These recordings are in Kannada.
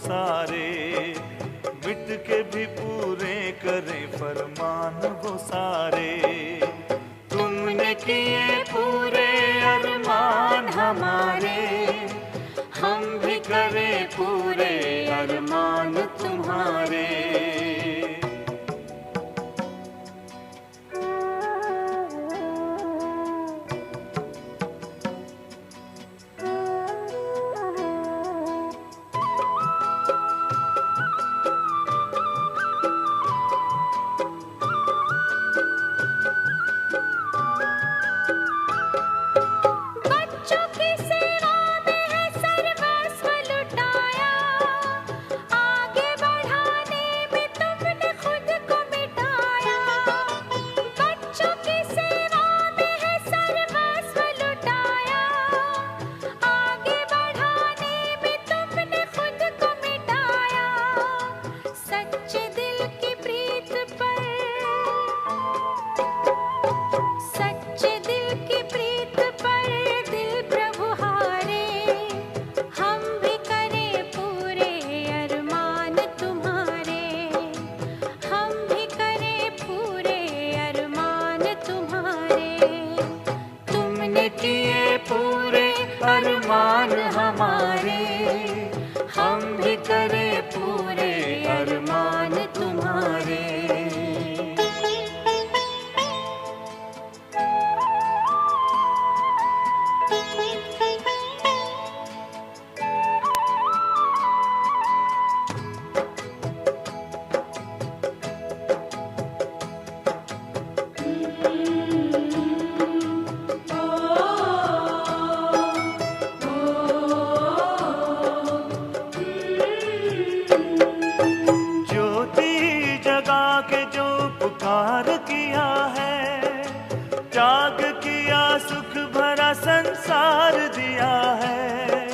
सारे, मिट के भी पूरे करें फरमान वो सारे। तुमने किए पूरे अरमान हमारे, हम भी करें पूरे अरमान तुम्हारे। अरमान हमारे, हम भी करें पूरे अरमान तुम्हारे। पुकार किया है, त्याग किया, सुख भरा संसार दिया है।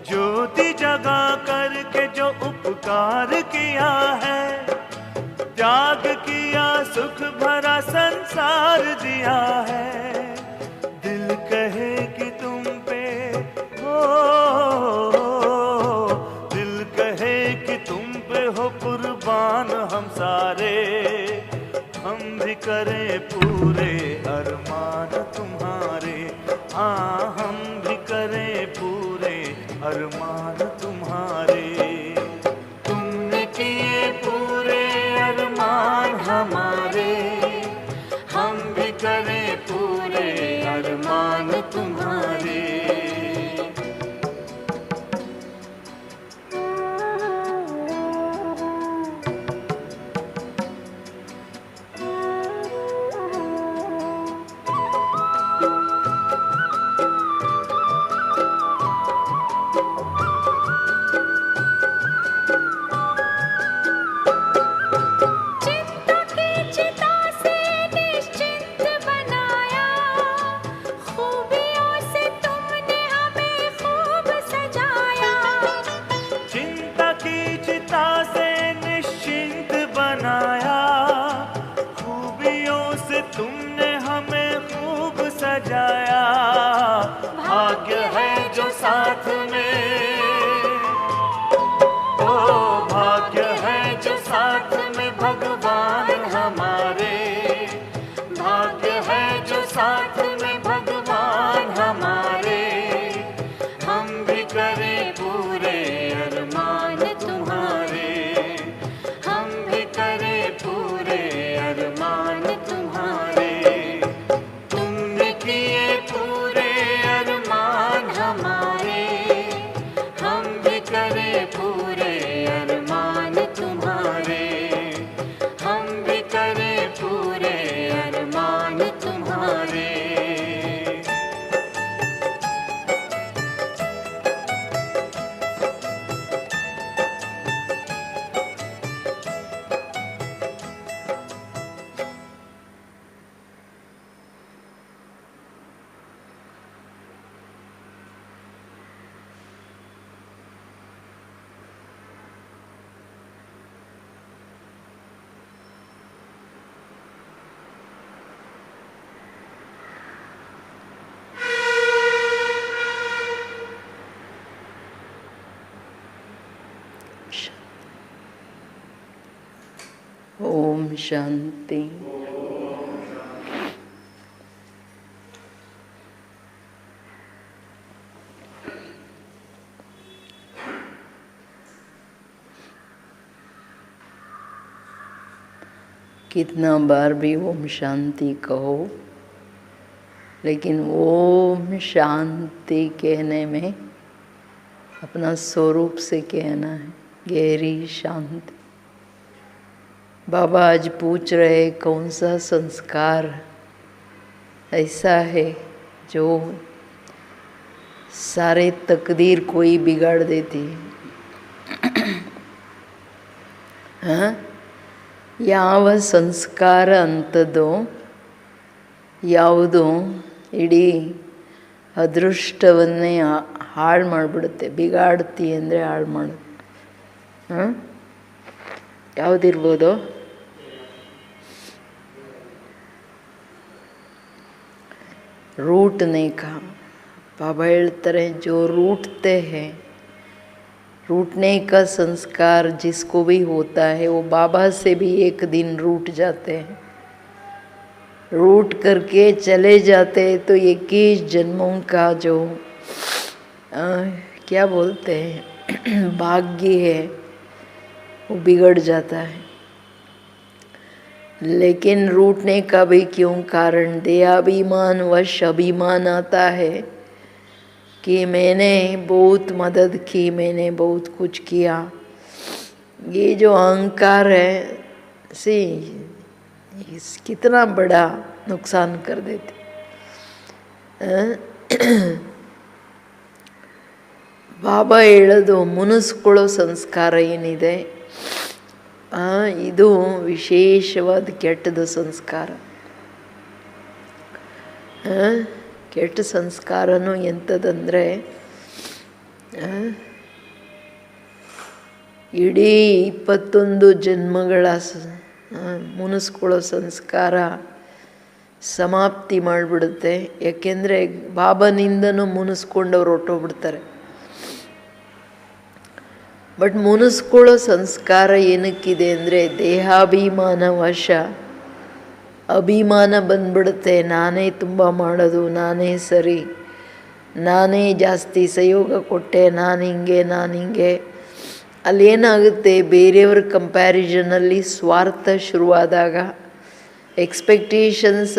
ज्योति जगा करके जो उपकार किया है, त्याग किया, सुख भरा संसार दिया है। दिल कहे कि तुम पे हो, दिल कहे कि तुम पे हो कुर्बान हम सारे, हम भी करें पूरे अरमान तुम्हारे। हाँ, हम भी करें पूरे अरमान तुम्हारे। तुमने किए पूरे अरमान हमारे, हम भी करें पूरे अरमान तुम्हारे। खूबियों से तुमने हमें खूब सजाया। भाग्य है जो साथ में, ओ भाग्य है जो साथ में भगवान हमारे। भाग्य है जो साथ में भगवान हमारे, हम भी करें पूरे अरमान तुम्हारे। हम भी करें पूरे अरमान तुम्हारे। तुमने किए पूरे अरमान हमारे, शांति। कितना बार भी ओम शांति कहो, लेकिन ओम शांति कहने में अपना स्वरूप से कहना है, गहरी शांति। बाबा आज पूछ रहे कौन सा संस्कार ऐसा है जो सारे तकदीर को ही बिगाड़ देती है। हाँ, ಯಾವ ಸಂಸ್ಕಾರ ಅಂಥದ್ದು ಯಾವುದು ಇಡೀ ಅದೃಷ್ಟವನ್ನೇ ಹಾಳು ಮಾಡಿಬಿಡುತ್ತೆ, ಬಿಗಾಡ್ತಿ ಅಂದರೆ ಹಾಳು ಮಾಡುತ್ತೆ. ಹಾಂ, ಯಾವುದಿರ್ಬೋದು? रूठने का। बाबा ಹೇಳ್ತಾರೆ जो रूठते हैं, रूठने का संस्कार जिसको भी होता है वो बाबा से भी एक दिन रूठ जाते हैं। रूठ करके चले जाते हैं तो 21 जन्मों का जो क्या बोलते हैं भाग्य है वो बिगड़ जाता है। लेकिन रूठने का भी क्यों कारण? देहाभिमान वश अभिमान आता है कि मैंने बहुत मदद की, मैंने बहुत कुछ किया। ये जो अहंकार है कितना बड़ा नुकसान कर देते। ಬಾಬಾ ಹೇಳೋದು ಮುನಿಸ್ಕೊಳ್ಳೋ ಸಂಸ್ಕಾರ ಏನಿದೆ ಇದು ವಿಶೇಷವಾದ ಕೆಟ್ಟದ ಸಂಸ್ಕಾರ. ಕೆಟ್ಟ ಸಂಸ್ಕಾರನೂ ಎಂಥದ್ದಂದರೆ ಇಡೀ 21 ಜನ್ಮಗಳ ಮುನಿಸ್ಕೊಳ್ಳೋ ಸಂಸ್ಕಾರ ಸಮಾಪ್ತಿ ಮಾಡಿಬಿಡುತ್ತೆ. ಯಾಕೆಂದರೆ ಬಾಬನಿಂದನೂ ಮುನಿಸ್ಕೊಂಡವ್ರು ಹೊರಟೋಗ್ಬಿಡ್ತಾರೆ. ಬಟ್ ಮುನಿಸ್ಕೊಳ್ಳೋ ಸಂಸ್ಕಾರ ಏನಕ್ಕಿದೆ ಅಂದರೆ ದೇಹಾಭಿಮಾನ ವಶ ಅಭಿಮಾನ ಬಂದ್ಬಿಡುತ್ತೆ. ನಾನೇ ತುಂಬ ಮಾಡೋದು, ನಾನೇ ಸರಿ, ನಾನೇ ಜಾಸ್ತಿ ಸಹಯೋಗ ಕೊಟ್ಟೆ, ನಾನು ಹಿಂಗೆ. ಅಲ್ಲೇನಾಗುತ್ತೆ, ಬೇರೆಯವ್ರ ಕಂಪ್ಯಾರಿಸನಲ್ಲಿ ಸ್ವಾರ್ಥ ಶುರುವಾದಾಗ ಎಕ್ಸ್ಪೆಕ್ಟೇಷನ್ಸ್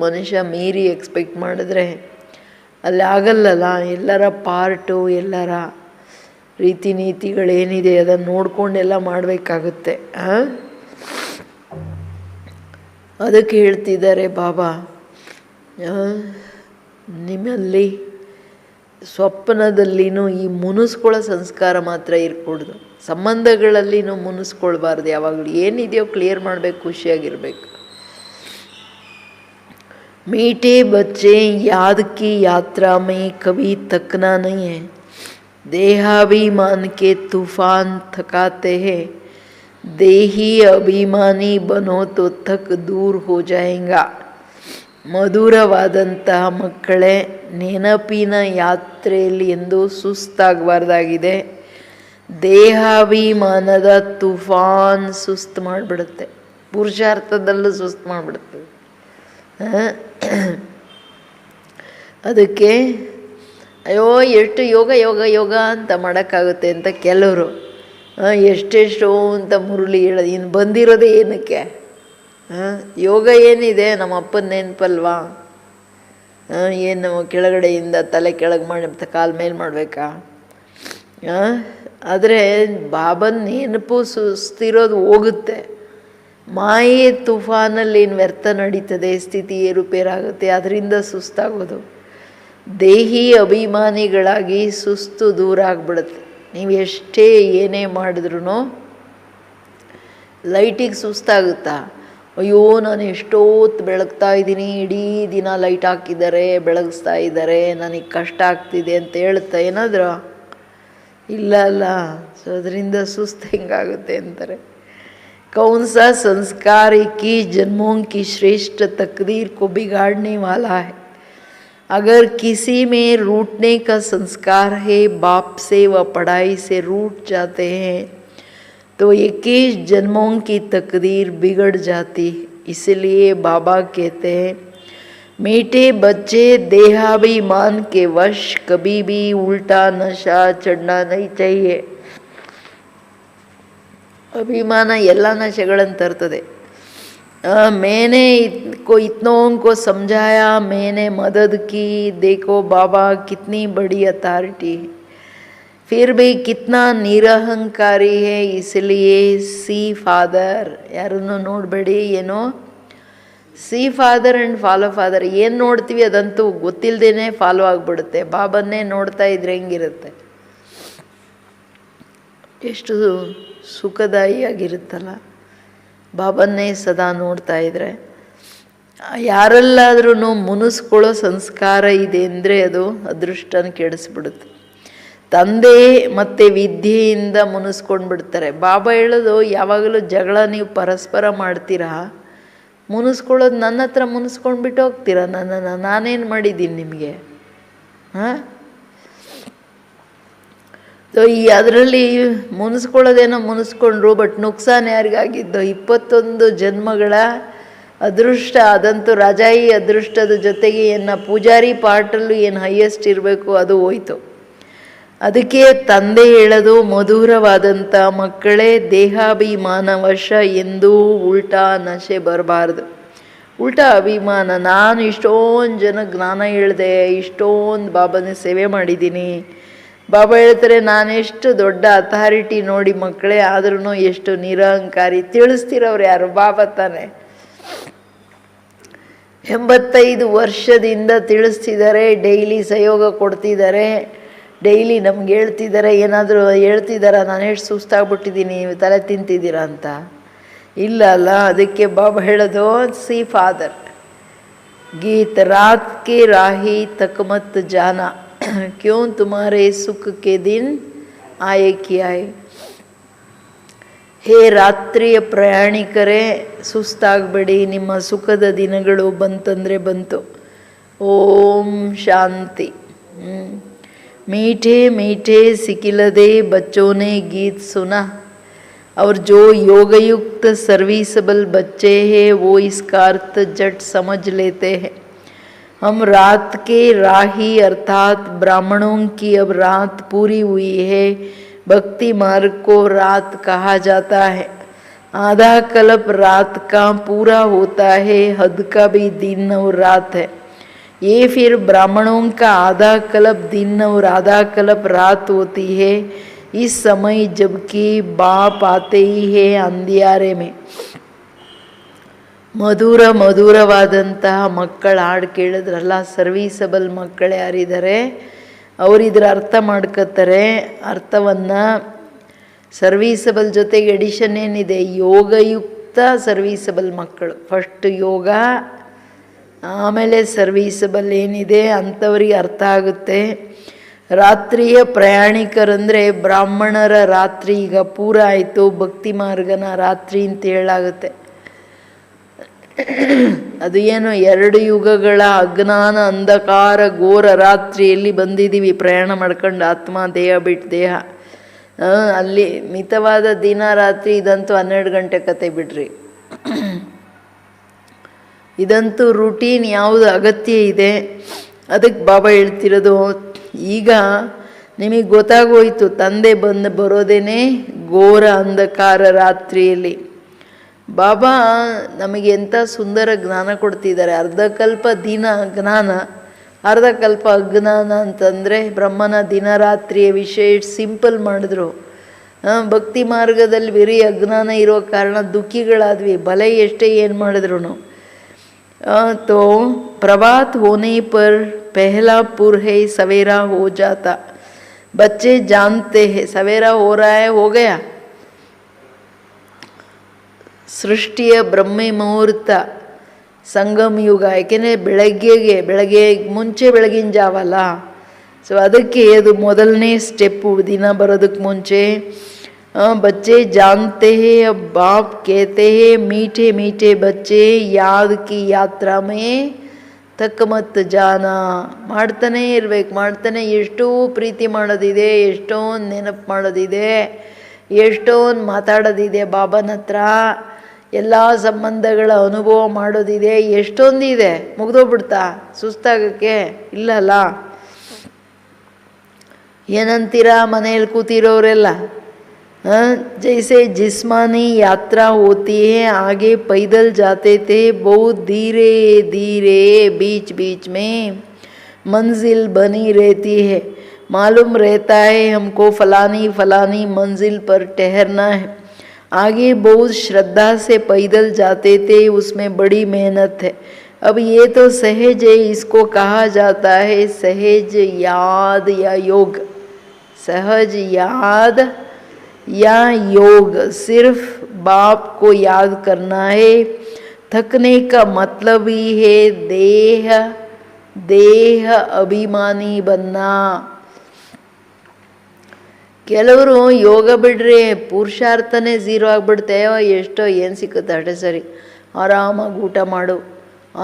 ಮನುಷ್ಯ ಮೀರಿ ಎಕ್ಸ್ಪೆಕ್ಟ್ ಮಾಡಿದ್ರೆ ಅಲ್ಲಿ ಆಗಲ್ಲಲ್ಲ. ಎಲ್ಲರ ಪಾರ್ಟು, ಎಲ್ಲರ ರೀತಿ ನೀತಿಗಳೇನಿದೆ ಅದನ್ನು ನೋಡ್ಕೊಂಡೆಲ್ಲ ಮಾಡಬೇಕಾಗುತ್ತೆ. ಅದಕ್ಕೆ ಹೇಳ್ತಿದ್ದಾರೆ ಬಾಬಾ, ನಿಮ್ಮಲ್ಲಿ ಸ್ವಪ್ನದಲ್ಲಿನೂ ಈ ಮುನಿಸ್ಕೊಳ್ಳೋ ಸಂಸ್ಕಾರ ಮಾತ್ರ ಇರ್ಕೊಡ್ದು. ಸಂಬಂಧಗಳಲ್ಲಿನೂ ಮುನಿಸ್ಕೊಳ್ಬಾರ್ದು. ಯಾವಾಗಲೂ ಏನಿದೆಯೋ ಕ್ಲಿಯರ್ ಮಾಡಬೇಕು, ಖುಷಿಯಾಗಿರ್ಬೇಕು. मीठे बच्चे याद की यात्रा में कभी थकना नहीं है। देहाभिमान के तूफान थकाते हैं। देही अभिमानी बनो तो थक दूर हो जाएगा। ಮಧುರವಾದಂತಹ ಮಕ್ಕಳೇ, ನೆನಪಿನ ಯಾತ್ರೆಯಲ್ಲಿ ಎಂದು ಸುಸ್ತಾಗಬಾರ್ದಾಗಿದೆ. ದೇಹಾಭಿಮಾನದ ತುಫಾನ್ ಸುಸ್ತು ಮಾಡಿಬಿಡುತ್ತೆ, ಪುರುಷಾರ್ಥದಲ್ಲೂ ಸುಸ್ತು ಮಾಡಿಬಿಡುತ್ತೆ. ಅದಕ್ಕೆ ಅಯ್ಯೋ ಎಷ್ಟು ಯೋಗ ಯೋಗ ಯೋಗ ಅಂತ ಮಾಡೋಕ್ಕಾಗುತ್ತೆ ಅಂತ ಕೆಲವರು ಎಷ್ಟೆಷ್ಟೋ ಅಂತ ಮುರುಳಿ ಹೇಳೋದು. ಇನ್ನು ಬಂದಿರೋದೇ ಏನಕ್ಕೆ? ಯೋಗ ಏನಿದೆ? ನಮ್ಮ ಅಪ್ಪನ ನೆನಪಲ್ವಾ? ಏನು ಕೆಳಗಡೆಯಿಂದ ತಲೆ ಕೆಳಗೆ ಮಾಡಿ ಕಾಲು ಮೇಲೆ ಮಾಡಬೇಕಾ? ಆದರೆ ಬಾಬನ ನೆನಪು ಸುಸ್ತಿರೋದು ಹೋಗುತ್ತೆ. ಮಾಯೆ ತುಫಾನಲ್ಲಿ ಏನು ವ್ಯರ್ಥ ನಡೀತದೆ, ಸ್ಥಿತಿ ಏರುಪೇರಾಗುತ್ತೆ, ಅದರಿಂದ ಸುಸ್ತಾಗೋದು. ದೇಹಿ ಅಭಿಮಾನಿಗಳಾಗಿ ಸುಸ್ತು ದೂರ ಆಗಿಬಿಡುತ್ತೆ. ನೀವು ಎಷ್ಟೇ ಏನೇ ಮಾಡಿದ್ರೂ ಲೈಟಿಗೆ ಸುಸ್ತಾಗುತ್ತಾ? ಅಯ್ಯೋ ನಾನು ಎಷ್ಟೊತ್ತು ಬೆಳಗ್ತಾ ಇದ್ದೀನಿ, ಇಡೀ ದಿನ ಲೈಟ್ ಹಾಕಿದ್ದಾರೆ, ಬೆಳಗಿಸ್ತಾ ಇದ್ದಾರೆ, ನನಗೆ ಕಷ್ಟ ಆಗ್ತಿದೆ ಅಂತ ಹೇಳ್ತಾ ಏನಾದರೂ ಇಲ್ಲ ಅಲ್ಲ. ಸೊ ಅದರಿಂದ ಸುಸ್ತು ಹೆಂಗಾಗುತ್ತೆ ಅಂತಾರೆ. कौन सा संस्कार 21 जन्मों की श्रेष्ठ तकदीर को बिगाड़ने वाला है? अगर किसी में रूठने का संस्कार है, बाप से व पढ़ाई से रूठ जाते हैं, तो 21 जन्मों की तकदीर बिगड़ जाती, इसलिए बाबा कहते हैं मीठे बच्चे देहाभिमान के वश कभी भी उल्टा नशा चढ़ना नहीं चाहिए. अभिमान ಎಲ್ಲ ನಶೆಗಳನ್ನು ತರ್ತದೆ. मैंने इतनों को समझाया, मैंने मदद की, देखो बाबा कितनी बड़ी अथॉरिटी है, फिर भी कितना निरहंकारी है. इसलिए सी फादर ಯಾರನ್ನು ನೋಡಬೇಡಿ, ಏನೋ C father and follow father, ಏನು ನೋಡ್ತೀವಿ ಅದಂತೂ ಗೊತ್ತಿಲ್ಲದೇನೆ ಫಾಲೋ ಆಗಿಬಿಡುತ್ತೆ. ಬಾಬನ್ನೇ ನೋಡ್ತಾ ಇದ್ರೆ ಹೆಂಗಿರುತ್ತೆ, ಎಷ್ಟು ಸುಖದಾಯಿಯಾಗಿರುತ್ತಲ್ಲ ಬಾಬನ್ನೇ ಸದಾ ನೋಡ್ತಾ ಇದ್ರೆ. ಯಾರೆಲ್ಲಾದ್ರೂ ಮುನಿಸ್ಕೊಳ್ಳೋ ಸಂಸ್ಕಾರ ಇದೆ ಅಂದರೆ ಅದು ಅದೃಷ್ಟನ ಕೆಡಿಸ್ಬಿಡುತ್ತೆ. ತಂದೆ ಮತ್ತು ವಿದ್ಯೆಯಿಂದ ಮುನಿಸ್ಕೊಂಡು ಬಿಡ್ತಾರೆ. ಬಾಬಾ ಹೇಳೋದು ಯಾವಾಗಲೂ ಜಗಳ ನೀವು ಪರಸ್ಪರ ಮಾಡ್ತೀರಾ, ಮುನಿಸ್ಕೊಳ್ಳೋದು ನನ್ನ ಹತ್ರ ಮುನಿಸ್ಕೊಂಡು ಬಿಟ್ಟು ಹೋಗ್ತೀರಾ ನನ್ನನ್ನು, ನಾನೇನು ಮಾಡಿದ್ದೀನಿ ನಿಮಗೆ? ಹಾಂ, ಈ ಅದರಲ್ಲಿ ಮುನಿಸ್ಕೊಳ್ಳೋದೇನೋ ಮುನಿಸ್ಕೊಂಡ್ರು, ಬಟ್ ನುಕ್ಸಾನ್ ಯಾರಿಗಾಗಿದ್ದು? 21 ಜನ್ಮಗಳ ಅದೃಷ್ಟ, ಅದಂತೂ ರಾಜಾಯಿ ಅದೃಷ್ಟದ ಜೊತೆಗೆ ಏನು ಪೂಜಾರಿ ಪಾರ್ಟಲ್ಲೂ ಏನು ಹೈಯೆಸ್ಟ್ ಇರಬೇಕು ಅದು ಹೋಯ್ತು. ಅದಕ್ಕೆ ತಂದೆ ಹೇಳೋದು ಮಧುರವಾದಂಥ ಮಕ್ಕಳೇ, ದೇಹಾಭಿಮಾನವಶ ಎಂದೂ ಉಲ್ಟಾ ನಶೆ ಬರಬಾರ್ದು. ಉಲ್ಟಾ ಅಭಿಮಾನ, ನಾನು ಇಷ್ಟೊಂದು ಜನ ಜ್ಞಾನ ಹೇಳಿದೆ, ಇಷ್ಟೊಂದು ಬಾಬಾನ ಸೇವೆ ಮಾಡಿದ್ದೀನಿ, ಬಾಬಾ ಹೇಳ್ತಾರೆ ನಾನೆಷ್ಟು ದೊಡ್ಡ ಅಥಾರಿಟಿ ನೋಡಿ ಮಕ್ಕಳೇ, ಆದ್ರೂ ಎಷ್ಟು ನಿರಹಂಕಾರಿ. ತಿಳಿಸ್ತಿರೋರು ಯಾರು? ಬಾಬಾ ತಾನೆ. 85 ವರ್ಷದಿಂದ ತಿಳಿಸ್ತಿದ್ದಾರೆ, ಡೈಲಿ ಸಹಯೋಗ ಕೊಡ್ತಿದ್ದಾರೆ, ಡೈಲಿ ನಮ್ಗೆ ಹೇಳ್ತಿದ್ದಾರೆ. ಏನಾದರೂ ಹೇಳ್ತಿದ್ದಾರಾ ನಾನು ಎಷ್ಟು ಸುಸ್ತಾಗ್ಬಿಟ್ಟಿದ್ದೀನಿ, ತಲೆ ತಿಂತಿದ್ದೀರಾ ಅಂತ? ಇಲ್ಲ ಅಲ್ಲ. ಅದಕ್ಕೆ ಬಾಬಾ ಹೇಳೋದು ಸಿ ಫಾದರ್ ಗೀತ್ ರಾತ್ ಕೆ ರಾಹಿ ತಕ್ ಮತ್ ಜಾನ ಕ್ಯೋं तुम्हारे सुख के दिन आए कि आए. ಹೇ ರಾತ್ರಿಯ ಪ್ರಯಾಣಿಕರೇ, ಸುಸ್ತಾಗಬೇಡಿ, ನಿಮ್ಮ ಸುಖದ ದಿನಗಳು ಬಂತಂದರೆ ಬಂತು. ಓಂ ಶಾಂತಿ. मीठे मीठे सिकिलदे बच्चों ने गीत सुना, और जो योगयुक्त सर्विसबल बच्चे हैं वो इसका अर्थ जट समझ लेते हैं. हम रात के राही अर्थात ब्राह्मणों की अब रात पूरी हुई है. भक्ति मार्ग को रात कहा जाता है. आधा कल्प रात का पूरा होता है, हद का भी दिन और रात है. ये फिर ब्राह्मणों का आधा कल्प दिन और आधा कल्प रात होती है. इस समय जबकि बाप आते ही है अंधियारे में. ಮಧುರವಾದಂತಹ ಮಕ್ಕಳ ಹಾಡು ಕೇಳಿದ್ರಲ್ಲ, ಸರ್ವೀಸಬಲ್ ಮಕ್ಕಳು ಯಾರಿದ್ದಾರೆ ಅವರು ಇದರ ಅರ್ಥ ಮಾಡ್ಕೋತಾರೆ. ಅರ್ಥವನ್ನು ಸರ್ವೀಸಬಲ್ ಜೊತೆಗೆ ಎಡಿಷನ್ ಏನಿದೆ, ಯೋಗಯುಕ್ತ ಸರ್ವೀಸಬಲ್ ಮಕ್ಕಳು. ಫಸ್ಟ್ ಯೋಗ, ಆಮೇಲೆ ಸರ್ವೀಸಬಲ್ ಏನಿದೆ ಅಂಥವ್ರಿಗೆ ಅರ್ಥ ಆಗುತ್ತೆ. ರಾತ್ರಿಯ ಪ್ರಯಾಣಿಕರಂದರೆ ಬ್ರಾಹ್ಮಣರ ರಾತ್ರಿ ಈಗ ಪೂರ ಆಯಿತು, ಭಕ್ತಿ ಮಾರ್ಗನ ರಾತ್ರಿ ಅಂತ ಹೇಳಾಗುತ್ತೆ. ಅದು ಏನು 2 ಯುಗಗಳ ಅಜ್ಞಾನ ಅಂಧಕಾರ ಘೋರ ರಾತ್ರಿಯಲ್ಲಿ ಬಂದಿದ್ದೀವಿ ಪ್ರಯಾಣ ಮಾಡ್ಕೊಂಡು, ಆತ್ಮ ದೇಹ ಬಿಟ್ಟು ದೇಹ. ಅಲ್ಲಿ ಮಿತವಾದ ದಿನ ರಾತ್ರಿ, ಇದಂತೂ 12 ಗಂಟೆ ಕತೆ ಬಿಡ್ರಿ. ಇದಂತೂ ರೂಟೀನ್ ಯಾವುದು ಅಗತ್ಯ ಇದೆ. ಅದಕ್ಕೆ ಬಾಬಾ ಹೇಳ್ತಿರೋದು, ಈಗ ನಿಮಗೆ ಗೊತ್ತಾಗೋಯ್ತು ತಂದೆ ಬರೋದೇನೆ ಘೋರ ಅಂಧಕಾರ ರಾತ್ರಿಯಲ್ಲಿ. ಬಾಬಾ ನಮಗೆ ಎಂಥ ಸುಂದರ ಜ್ಞಾನ ಕೊಡ್ತಿದ್ದಾರೆ. ಅರ್ಧಕಲ್ಪ ದಿನ ಜ್ಞಾನ, ಅರ್ಧಕಲ್ಪ ಅಜ್ಞಾನ ಅಂತಂದರೆ ಬ್ರಹ್ಮನ ದಿನರಾತ್ರಿಯ ವಿಷಯ ಸಿಂಪಲ್ ಮಾಡಿದ್ರು. ಭಕ್ತಿ ಮಾರ್ಗದಲ್ಲಿ ಬರೀ ಅಜ್ಞಾನ ಇರೋ ಕಾರಣ ದುಃಖಿಗಳಾದ್ವಿ, ಬಲೆ ಎಷ್ಟೇ ಏನು ಮಾಡಿದ್ರು. तो प्रभात होने पर पहला पुर है सवेरा हो जाता. बच्चे जानते हैं सवेरा हो रहा है, हो गया. ಸೃಷ್ಟಿಯ ಬ್ರಹ್ಮೆ ಮುಹೂರ್ತ ಸಂಗಮ ಯುಗ. ಯಾಕೆಂದರೆ ಬೆಳಗ್ಗೆ ಮುಂಚೆ ಬೆಳಗಿನ ಜಾವಲ್ಲ. ಸೊ ಅದಕ್ಕೆ ಅದು ಮೊದಲನೇ ಸ್ಟೆಪ್ಪು, ದಿನ ಬರೋದಕ್ಕೆ ಮುಂಚೆ. बच्चे जानते हैं अब बाप कहते हैं मीठे मीठे बच्चे याद की यात्रा में ತಕ್ಕ ಮತ್ತು ಜಾನ. ಮಾಡ್ತಾನೇ ಇರ್ಬೇಕು, ಮಾಡ್ತಾನೆ. ಎಷ್ಟೋ ಪ್ರೀತಿ ಮಾಡೋದಿದೆ, ಎಷ್ಟೊಂದು ನೆನಪು ಮಾಡೋದಿದೆ, ಎಷ್ಟೊಂದು ಮಾತಾಡೋದಿದೆ ಬಾಬನ ಹತ್ರ, ಎಲ್ಲ ಸಂಬಂಧಗಳ ಅನುಭವ ಮಾಡೋದಿದೆ, ಎಷ್ಟೊಂದಿದೆ. ಮುಗ್ದೋಗ್ಬಿಡ್ತಾ ಸುಸ್ತಾಗಕ್ಕೆ? ಇಲ್ಲಲ್ಲ. ಏನಂತೀರ ಮನೆಯಲ್ಲಿ ಕೂತಿರೋರೆಲ್ಲ? जैसे जिस्मानी यात्रा होती है, आगे पैदल जाते थे, बहुत धीरे धीरे बीच बीच में मंजिल बनी रहती है, मालूम रहता है हमको फलानी फलानी मंजिल पर ठहरना है। आगे बहुत श्रद्धा से पैदल जाते थे, उसमें बड़ी मेहनत है। अब ये तो सहज है, इसको कहा जाता है सहज याद या योग। सहज याद या योग, सिर्फ बाप को याद करना है। थकने का मतलब ही है देह अभिमानी बनना। ಕೆಲವರು ಯೋಗ ಬಿಡ್ರಿ ಪುರುಷಾರ್ಥನೇ ಝೀರೋ ಆಗಿಬಿಡುತ್ತೆ. ಎಷ್ಟೋ ಏನು ಸಿಕ್ಕುತ್ತೆ ಅಷ್ಟೇ ಸರಿ, ಆರಾಮಾಗಿ ಊಟ ಮಾಡು,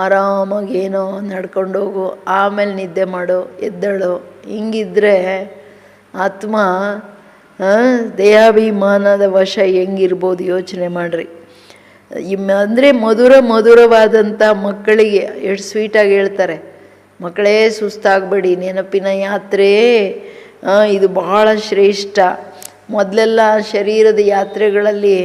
ಆರಾಮಾಗಿ ಏನೋ ನಡ್ಕೊಂಡು ಹೋಗು, ಆಮೇಲೆ ನಿದ್ದೆ ಮಾಡು, ಎದ್ದೇಳು. ಹಿಂಗಿದ್ರೆ ಆತ್ಮ ದೇಹಾಭಿಮಾನದ ವಶ ಹೆಂಗಿರ್ಬೋದು ಯೋಚನೆ ಮಾಡಿರಿ. ಅಂದರೆ ಮಧುರವಾದಂಥ ಮಕ್ಕಳಿಗೆ ಎಷ್ಟು ಸ್ವೀಟಾಗಿ ಹೇಳ್ತಾರೆ, ಮಕ್ಕಳೇ ಸುಸ್ತಾಗಬೇಡಿ, ನೆನಪಿನ ಯಾತ್ರೆ ಇದು ಬಹಳ ಶ್ರೇಷ್ಠ. ಮೊದಲೆಲ್ಲ ಶರೀರದ ಯಾತ್ರೆಗಳಲ್ಲಿ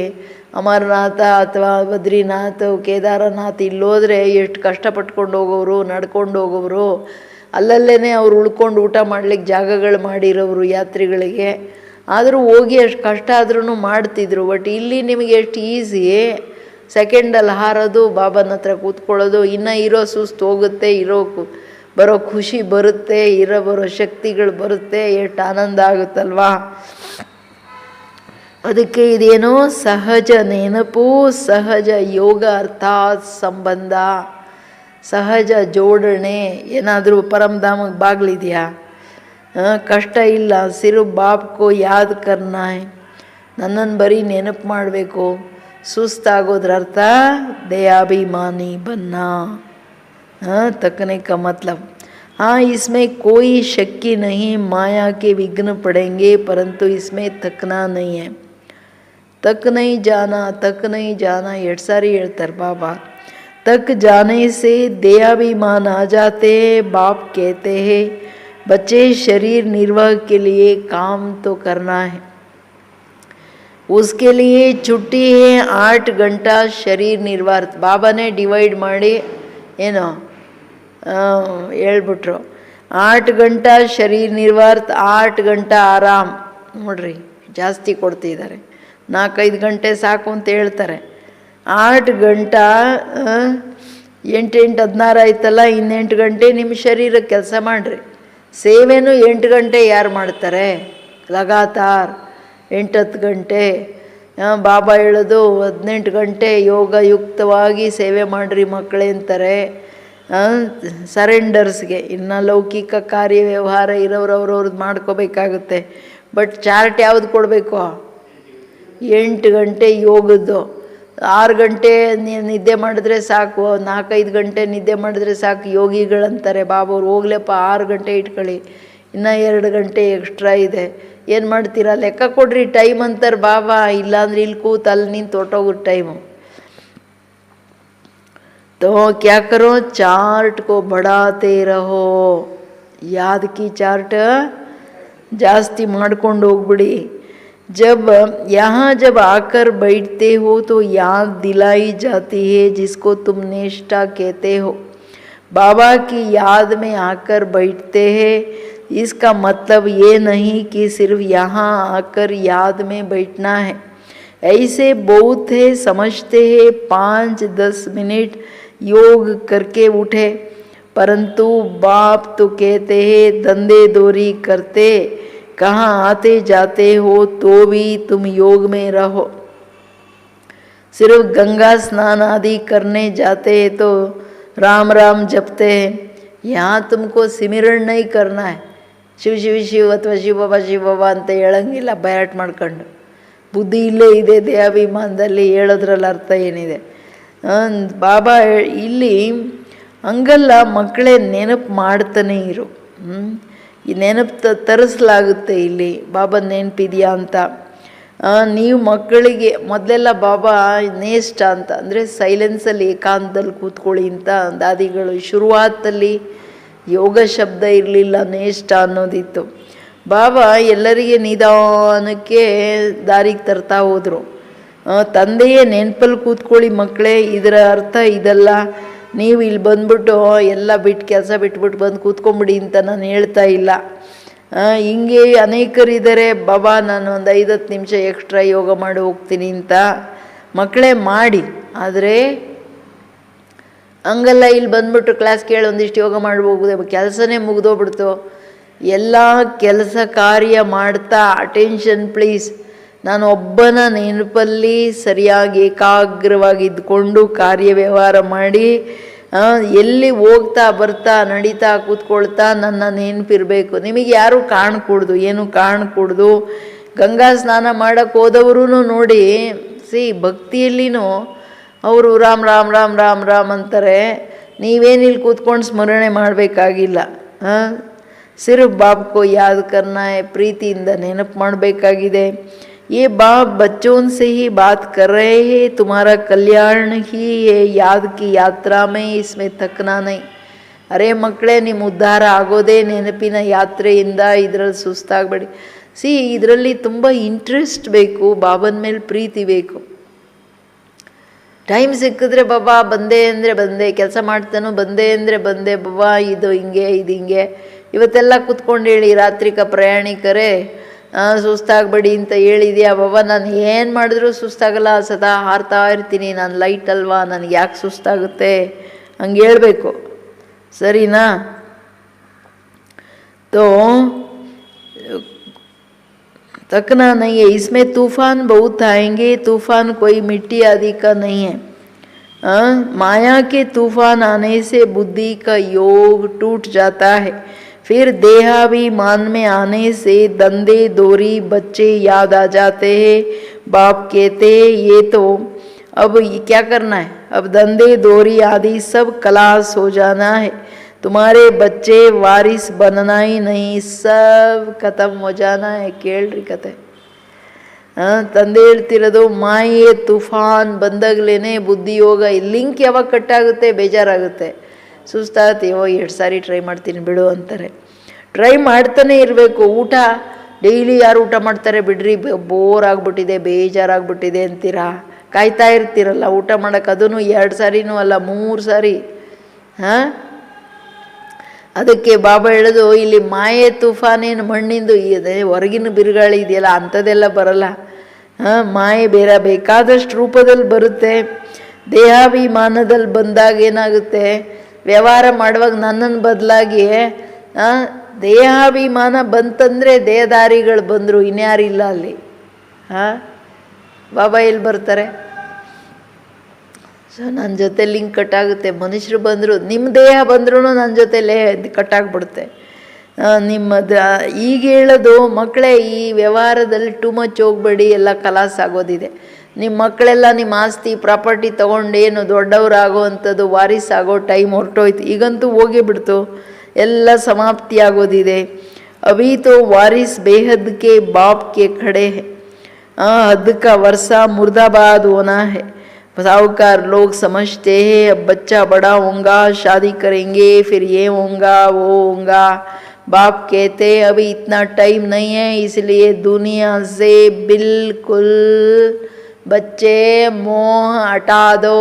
ಅಮರನಾಥ ಅಥವಾ ಬದ್ರಿನಾಥ್, ಕೇದಾರನಾಥ್ ಇಲ್ಲೋದ್ರೆ ಎಷ್ಟು ಕಷ್ಟಪಟ್ಕೊಂಡು ಹೋಗೋರು, ನಡ್ಕೊಂಡು ಹೋಗೋರು. ಅಲ್ಲಲ್ಲೇ ಅವ್ರು ಉಳ್ಕೊಂಡು ಊಟ ಮಾಡ್ಲಿಕ್ಕೆ ಜಾಗಗಳು ಮಾಡಿರೋರು ಯಾತ್ರಿಗಳಿಗೆ. ಆದರೂ ಹೋಗಿ ಅಷ್ಟು ಕಷ್ಟ ಆದ್ರೂ ಮಾಡ್ತಿದ್ರು. ಬಟ್ ಇಲ್ಲಿ ನಿಮಗೆ ಎಷ್ಟು ಈಸಿ, ಸೆಕೆಂಡಲ್ಲಿ ಹಾರೋದು, ಬಾಬನ ಹತ್ರ ಕೂತ್ಕೊಳ್ಳೋದು, ಇನ್ನು ಇರೋ ಸುಸ್ತು ಹೋಗುತ್ತೆ, ಬರೋ ಖುಷಿ ಬರುತ್ತೆ, ಬರೋ ಶಕ್ತಿಗಳು ಬರುತ್ತೆ, ಎಷ್ಟು ಆನಂದ ಆಗುತ್ತಲ್ವಾ. ಅದಕ್ಕೆ ಇದೇನೋ ಸಹಜ ನೆನಪು, ಸಹಜ ಯೋಗ ಅರ್ಥಾತ್ ಸಂಬಂಧ, ಸಹಜ ಜೋಡಣೆ. ಏನಾದರೂ ಪರಮಧಾಮಕ್ಕೆ ಬಾಗಿಲಿದೆಯಾ? ಕಷ್ಟ ಇಲ್ಲ. ಸಿರು ಬಾಪ್ಕೋ ಯಾದ್ ಕರ್ನಾ ಹೈ, ನನ್ನನ್ನು ಬರೀ ನೆನಪು ಮಾಡಬೇಕು. ಸುಸ್ತಾಗೋದ್ರ ಅರ್ಥ ದಯಾಭಿಮಾನಿ ಬನ್ನ. तकने का मतलब हाँ, इसमें कोई शक नहीं, माया के विघ्न पड़ेंगे, परंतु इसमें थकना नहीं है. तक नहीं जाना ಎಷ್ಟು ಸಾರಿ ಹೇಳ್ತಾರೆ ಬಾಬಾ. तक जाने से देहाभिमान आ जाते हैं. बाप कहते हैं बच्चे शरीर निर्वाह के लिए काम तो करना है, उसके लिए छुट्टी है 8 घंटा शरीर निर्वाह. ಬಾಬಾನೇ ಡಿವೈಡ್ ಮಾಡಿ ಏನೋ ಹೇಳ್ಬಿಟ್ರು. 8 ಗಂಟೆ ಶರೀರ ನಿರ್ವಾರ್ಥ, 8 ಗಂಟೆ ಆರಾಮ್. ನೋಡ್ರಿ ಜಾಸ್ತಿ ಕೊಡ್ತಿದ್ದಾರೆ, 4-5 ಗಂಟೆ ಸಾಕು ಅಂತ ಹೇಳ್ತಾರೆ. 8 ಗಂಟೆ 8 16 ಆಯ್ತಲ್ಲ, ಇನ್ನು 8 ಗಂಟೆ ನಿಮ್ಮ ಶರೀರಕ್ಕೆ ಕೆಲಸ ಮಾಡಿರಿ. ಸೇವೆನೂ 8 ಗಂಟೆ ಯಾರು ಮಾಡ್ತಾರೆ? ಲಗಾತಾರ್ 8-10 ಗಂಟೆ. ಬಾಬಾ ಹೇಳೋದು 18 ಗಂಟೆ ಯೋಗಯುಕ್ತವಾಗಿ ಸೇವೆ ಮಾಡಿರಿ ಮಕ್ಕಳೇ ಅಂತಾರೆ. ಸರೆಂಡರ್ಸ್ಗೆ. ಇನ್ನು ಲೌಕಿಕ ಕಾರ್ಯ ವ್ಯವಹಾರ ಇರೋರು ಅವ್ರವ್ರದ್ದು ಮಾಡ್ಕೋಬೇಕಾಗುತ್ತೆ. ಬಟ್ ಚಾರ್ಟ್ ಯಾವುದು ಕೊಡಬೇಕು? 8 ಗಂಟೆ ಯೋಗದ್ದು. 6 ಗಂಟೆ ನಿದ್ದೆ ಮಾಡಿದ್ರೆ ಸಾಕು, 4-5 ಗಂಟೆ ನಿದ್ದೆ ಮಾಡಿದ್ರೆ ಸಾಕು ಯೋಗಿಗಳಂತಾರೆ. ಬಾಬಾ ಅವ್ರು ಹೋಗ್ಲಪ್ಪ 6 ಗಂಟೆ ಇಟ್ಕೊಳ್ಳಿ, ಇನ್ನೂ 2 ಗಂಟೆ ಎಕ್ಸ್ಟ್ರಾ ಇದೆ, ಏನು ಮಾಡ್ತೀರಾ ಲೆಕ್ಕ ಕೊಡ್ರಿ ಟೈಮ್ ಅಂತಾರೆ ಬಾಬಾ. ಇಲ್ಲಾಂದ್ರೆ ಇಲ್ಲಿ ಕೂತು ಅಲ್ಲಿ ನಿಂತು ಹೊಟ್ಟೋಗೋ ಟೈಮು. तो क्या करो, चार्ट को बढ़ाते रहो. याद की चार्ट जास्ती ಮಾಡ್ಕೊಂಡು ಹೋಗ್ಬಿಡಿ. जब आकर बैठते हो तो याद दिलाई जाती है, जिसको तुम निष्ठा कहते हो. बाबा की याद में आकर बैठते हैं, इसका मतलब ये नहीं कि सिर्फ यहाँ आकर याद में बैठना है. ऐसे बहुत है समझते हैं 5-10 मिनट योग करके उठे, परंतु बाप तो कहते हैं धंधे दोरी करते कहाँ आते जाते हो तो भी तुम योग में रहो. सिर्फ गंगा स्नान आदि करने जाते हैं तो राम राम जपते हैं. यहाँ तुमको सिमरण नहीं करना है. ಶಿವ ಶಿವ ಶಿವ ಅಥವಾ ಶಿವ ಬಾಬಾ ಅಂತ ಹೇಳಂಗಿಲ್ಲ ಬಯಾಟ್ ಮಾಡ್ಕೊಂಡು. ಬುದ್ಧಿ ಇಲ್ಲೇ ಇದೆ ದೇಹಾಭಿಮಾನದಲ್ಲಿ, ಹೇಳೋದ್ರಲ್ಲಿ ಅರ್ಥ ಏನಿದೆ? ಬಾಬಾ ಇಲ್ಲಿ ಹಂಗಲ್ಲ, ಮಕ್ಕಳೇ ನೆನಪು ಮಾಡ್ತಾನೆ ಇರು. ಈ ನೆನಪು ತರಿಸಲಾಗುತ್ತೆ ಇಲ್ಲಿ. ಬಾಬಾ ನೆನಪಿದೆಯಾ ಅಂತ ನೀವು ಮಕ್ಕಳಿಗೆ ಮೊದಲೆಲ್ಲ ಬಾಬಾ ನೇಷ್ಟ ಅಂತ ಅಂದರೆ ಸೈಲೆನ್ಸಲ್ಲಿ ಏಕಾಂತದಲ್ಲಿ ಕೂತ್ಕೊಳ್ಳಿ ಅಂತ ದಾದಿಗಳು ಶುರುವಾತಲ್ಲಿ ಯೋಗ ಶಬ್ದ ಇರಲಿಲ್ಲ, ನೇಷ್ಟ ಅನ್ನೋದಿತ್ತು. ಬಾಬಾ ಎಲ್ಲರಿಗೆ ನಿಧಾನಕ್ಕೆ ದಾರಿಗೆ ತರ್ತಾ ಹೋದರು. ತಂದೆಯೇ ನೆನಪಲ್ಲಿ ಕೂತ್ಕೊಳ್ಳಿ ಮಕ್ಕಳೇ, ಇದರ ಅರ್ಥ ಇದಲ್ಲ, ನೀವು ಇಲ್ಲಿ ಬಂದ್ಬಿಟ್ಟು ಎಲ್ಲ ಬಿಟ್ಟು ಕೆಲಸ ಬಿಟ್ಬಿಟ್ಟು ಬಂದು ಕೂತ್ಕೊಂಬಿಡಿ ಅಂತ ನಾನು ಹೇಳ್ತಾ ಇಲ್ಲ. ಹಿಂಗೆ ಅನೇಕರಿದ್ದಾರೆ, ಬಾಬಾ ನಾನು ಒಂದು 5-10 ನಿಮಿಷ ಎಕ್ಸ್ಟ್ರಾ ಯೋಗ ಮಾಡಿ ಹೋಗ್ತೀನಿ ಅಂತ. ಮಕ್ಕಳೇ ಮಾಡಿ, ಆದರೆ ಹಂಗಲ್ಲ ಇಲ್ಲಿ ಬಂದ್ಬಿಟ್ಟು ಕ್ಲಾಸ್ ಕೇಳಿ ಒಂದಿಷ್ಟು ಯೋಗ ಮಾಡಿ ಹೋಗುದೆ, ಕೆಲಸನೇ ಮುಗಿದೋಗ್ಬಿಡ್ತು. ಎಲ್ಲ ಕೆಲಸ ಕಾರ್ಯ ಮಾಡ್ತಾ ಅಟೆನ್ಷನ್ ಪ್ಲೀಸ್, ನಾನು ಒಬ್ಬನ ನೆನಪಲ್ಲಿ ಸರಿಯಾಗಿ ಏಕಾಗ್ರವಾಗಿ ಇದ್ಕೊಂಡು ಕಾರ್ಯ ವ್ಯವಹಾರ ಮಾಡಿ ಎಲ್ಲಿ ಹೋಗ್ತಾ ಬರ್ತಾ ನಡೀತಾ ಕೂತ್ಕೊಳ್ತಾ ನನ್ನ ನೆನಪಿರಬೇಕು. ನಿಮಗೆ ಯಾರೂ ಕಾಣ್ಕೊಡ್ದು, ಏನು ಕಾಣ್ಕೊಡ್ದು. ಗಂಗಾ ಸ್ನಾನ ಮಾಡೋಕ್ಕೆ ಹೋದವರು ನೋಡಿ, ಭಕ್ತಿಯಲ್ಲಿನೂ ಅವರು ರಾಮ್ ರಾಮ್ ರಾಮ್ ರಾಮ್ ರಾಮ್ ಅಂತಾರೆ. ನೀವೇನಿಲ್ಲಿ ಕೂತ್ಕೊಂಡು ಸ್ಮರಣೆ ಮಾಡಬೇಕಾಗಿಲ್ಲ. ಸಿರ್ಫ್ ಬಾಬ್ಕೋ ಯಾದ್ ಕರ್ನಾ ಹೈ, ಪ್ರೀತಿಯಿಂದ ನೆನಪು ಮಾಡಬೇಕಾಗಿದೆ. ये बाप बच्चों से ही बात कर रहे हैं, तुम्हारा कल्याण ही है याद की यात्रा में, इसमें थकना नहीं. ಅರೆ ಮಕ್ಕಳೇ, ನಿಮ್ಮ ಉದ್ಧಾರ ಆಗೋದೇ ನೆನಪಿನ ಯಾತ್ರೆಯಿಂದ, ಇದರಲ್ಲಿ ಸುಸ್ತಾಗಬೇಡಿ. ಇದರಲ್ಲಿ ತುಂಬ ಇಂಟ್ರೆಸ್ಟ್ ಬೇಕು, ಬಾಬನ ಮೇಲೆ ಪ್ರೀತಿ ಬೇಕು. ಟೈಮ್ ಸಿಕ್ಕಿದ್ರೆ ಬಾಬಾ ಬಂದೆ ಅಂದರೆ ಬಂದೆ, ಕೆಲಸ ಮಾಡ್ತಾನೋ ಬಂದೆ ಅಂದರೆ ಬಂದೆ, ಬಾಬಾ ಇದು ಹಿಂಗೆ ಇದು ಹಿಂಗೆ. ಇವತ್ತೆಲ್ಲ ಕೂತ್ಕೊಂಡು ಹೇಳಿ ರಾತ್ರಿಕ ಪ್ರಯಾಣಿಕರೇ ಸುಸ್ತಾಗಬೇಡಿ ಅಂತ ಹೇಳಿದ್ಯಾ ಬಾಬಾ. ನಾನು ಏನು ಮಾಡಿದ್ರೂ ಸುಸ್ತಾಗಲ್ಲ, ಸದಾ ಹಾರ್ತಾ ಇರ್ತೀನಿ, ನಾನು ಲೈಟ್ ಅಲ್ವಾ, ನನಗೆ ಯಾಕೆ ಸುಸ್ತಾಗುತ್ತೆ ಹಂಗೆ ಹೇಳಬೇಕು, ಸರಿನಾ? तो तकना नहीं है, इसमें तूफान बहुत आएंगे, तूफान कोई मिट्टी आदि का नहीं है. माया के तूफान आने से बुद्धि का योग टूट जाता है. फिर देहाभिमान में आने से दंदे दोरी बच्चे याद आ जाते हैं. बाप कहते हैं ये तो अब क्या करना है, अब दंदे दोरी आदि सब खलास हो जाना है. तुम्हारे बच्चे वारिस बनना ही नहीं, सब खत्म हो जाना है. ಕೇಳ್ರಿ ಕತೆ. ತಂದೆ ಹೇಳ್ತಿರೋದು ಮಾಯೆ ತುಫಾನ್ ಬಂದಾಗಲೇ ಬುದ್ಧಿಯೋಗ ಲಿಂಕ್ ಯಾವಾಗ ಕಟ್ಟಾಗುತ್ತೆ, ಬೇಜಾರಾಗುತ್ತೆ, ಸುಸ್ತಾಗತ್ತೆ. 2 ಸಾರಿ ಟ್ರೈ ಮಾಡ್ತೀನಿ ಬಿಡು ಅಂತಾರೆ. ಟ್ರೈ ಮಾಡ್ತಾನೆ ಇರಬೇಕು. ಊಟ ಡೈಲಿ ಯಾರು ಊಟ ಮಾಡ್ತಾರೆ ಬಿಡ್ರಿ, ಬೋರ್ ಆಗಿಬಿಟ್ಟಿದೆ, ಬೇಜಾರಾಗ್ಬಿಟ್ಟಿದೆ ಅಂತೀರಾ, ಕಾಯ್ತಾ ಇರ್ತೀರಲ್ಲ ಊಟ ಮಾಡೋಕ್ಕೆ. ಅದೂ 2 ಸಾರಿನೂ ಅಲ್ಲ, 3 ಸಾರಿ. ಅದಕ್ಕೆ ಬಾಬಾ ಹೇಳೋದು, ಇಲ್ಲಿ ಮಾಯೆ ತುಫಾನೇನು ಮಣ್ಣಿಂದು ಇದೆ, ಹೊರಗಿನ ಬಿರುಗಾಳಿ ಇದೆಯಲ್ಲ ಅಂಥದ್ದೆಲ್ಲ ಬರಲ್ಲ. ಮಾಯೆ ಬೇರೆ ಬೇಕಾದಷ್ಟು ರೂಪದಲ್ಲಿ ಬರುತ್ತೆ. ದೇಹಾಭಿಮಾನದಲ್ಲಿ ಬಂದಾಗ ಏನಾಗುತ್ತೆ, ವ್ಯವಹಾರ ಮಾಡುವಾಗ ನನ್ನನ್ನು ಬದಲಾಗಿ ದೇಹಾಭಿಮಾನ ಬಂತಂದರೆ ದೇಹದಾರಿಗಳು ಬಂದರು, ಇನ್ಯಾರಿಲ್ಲ ಅಲ್ಲಿ. ಬಾಬಾ ಎಲ್ಲಿ ಬರ್ತಾರೆ? ಸೊ ನನ್ನ ಜೊತೆ ಲಿಂಕ್ ಕಟ್ಟಾಗುತ್ತೆ. ಮನುಷ್ಯರು ಬಂದರು, ನಿಮ್ಮ ದೇಹ ಬಂದ್ರೂ ನನ್ನ ಜೊತೆಲೇ ಕಟ್ಟಾಗ್ಬಿಡುತ್ತೆ. ನಿಮ್ಮದು ಈಗ ಹೇಳೋದು ಮಕ್ಕಳೇ, ಈ ವ್ಯವಹಾರದಲ್ಲಿ ಟೂ ಮಚ್ ಹೋಗಬೇಡಿ, ಎಲ್ಲ ಕಲಾಸ ಆಗೋದಿದೆ. ನಿಮ್ಮ ಮಕ್ಕಳೆಲ್ಲ ನಿಮ್ಮ ಆಸ್ತಿ ಪ್ರಾಪರ್ಟಿ ತೊಗೊಂಡೇನು ದೊಡ್ಡವರಾಗೋ ಅಂಥದ್ದು ವಾರಿಸ್ ಆಗೋ ಟೈಮ್ ಹೊರಟೋಯ್ತು. ಈಗಂತೂ ಹೋಗೇ ಬಿಡ್ತು, ಎಲ್ಲ ಸಮಾಪ್ತಿ ಆಗೋದಿದೆ. ಅಭಿ ತೋ ವಾರಿಸ್ ಬೇಹದ್ ಕೆ ಬಾಪ್ ಕೆ ಖಡೆ ಹೈ, हद का वर्षा मुर्दाबाद होना है. साहूकार लोग समझते हैं अब बच्चा बड़ा होगा, शादी करेंगे, फिर ये होगा वो होगा. बाप कहते अभी इतना टाइम नहीं है, इसलिए दुनिया से बिल्कुल बच्चे मोह हटा दो.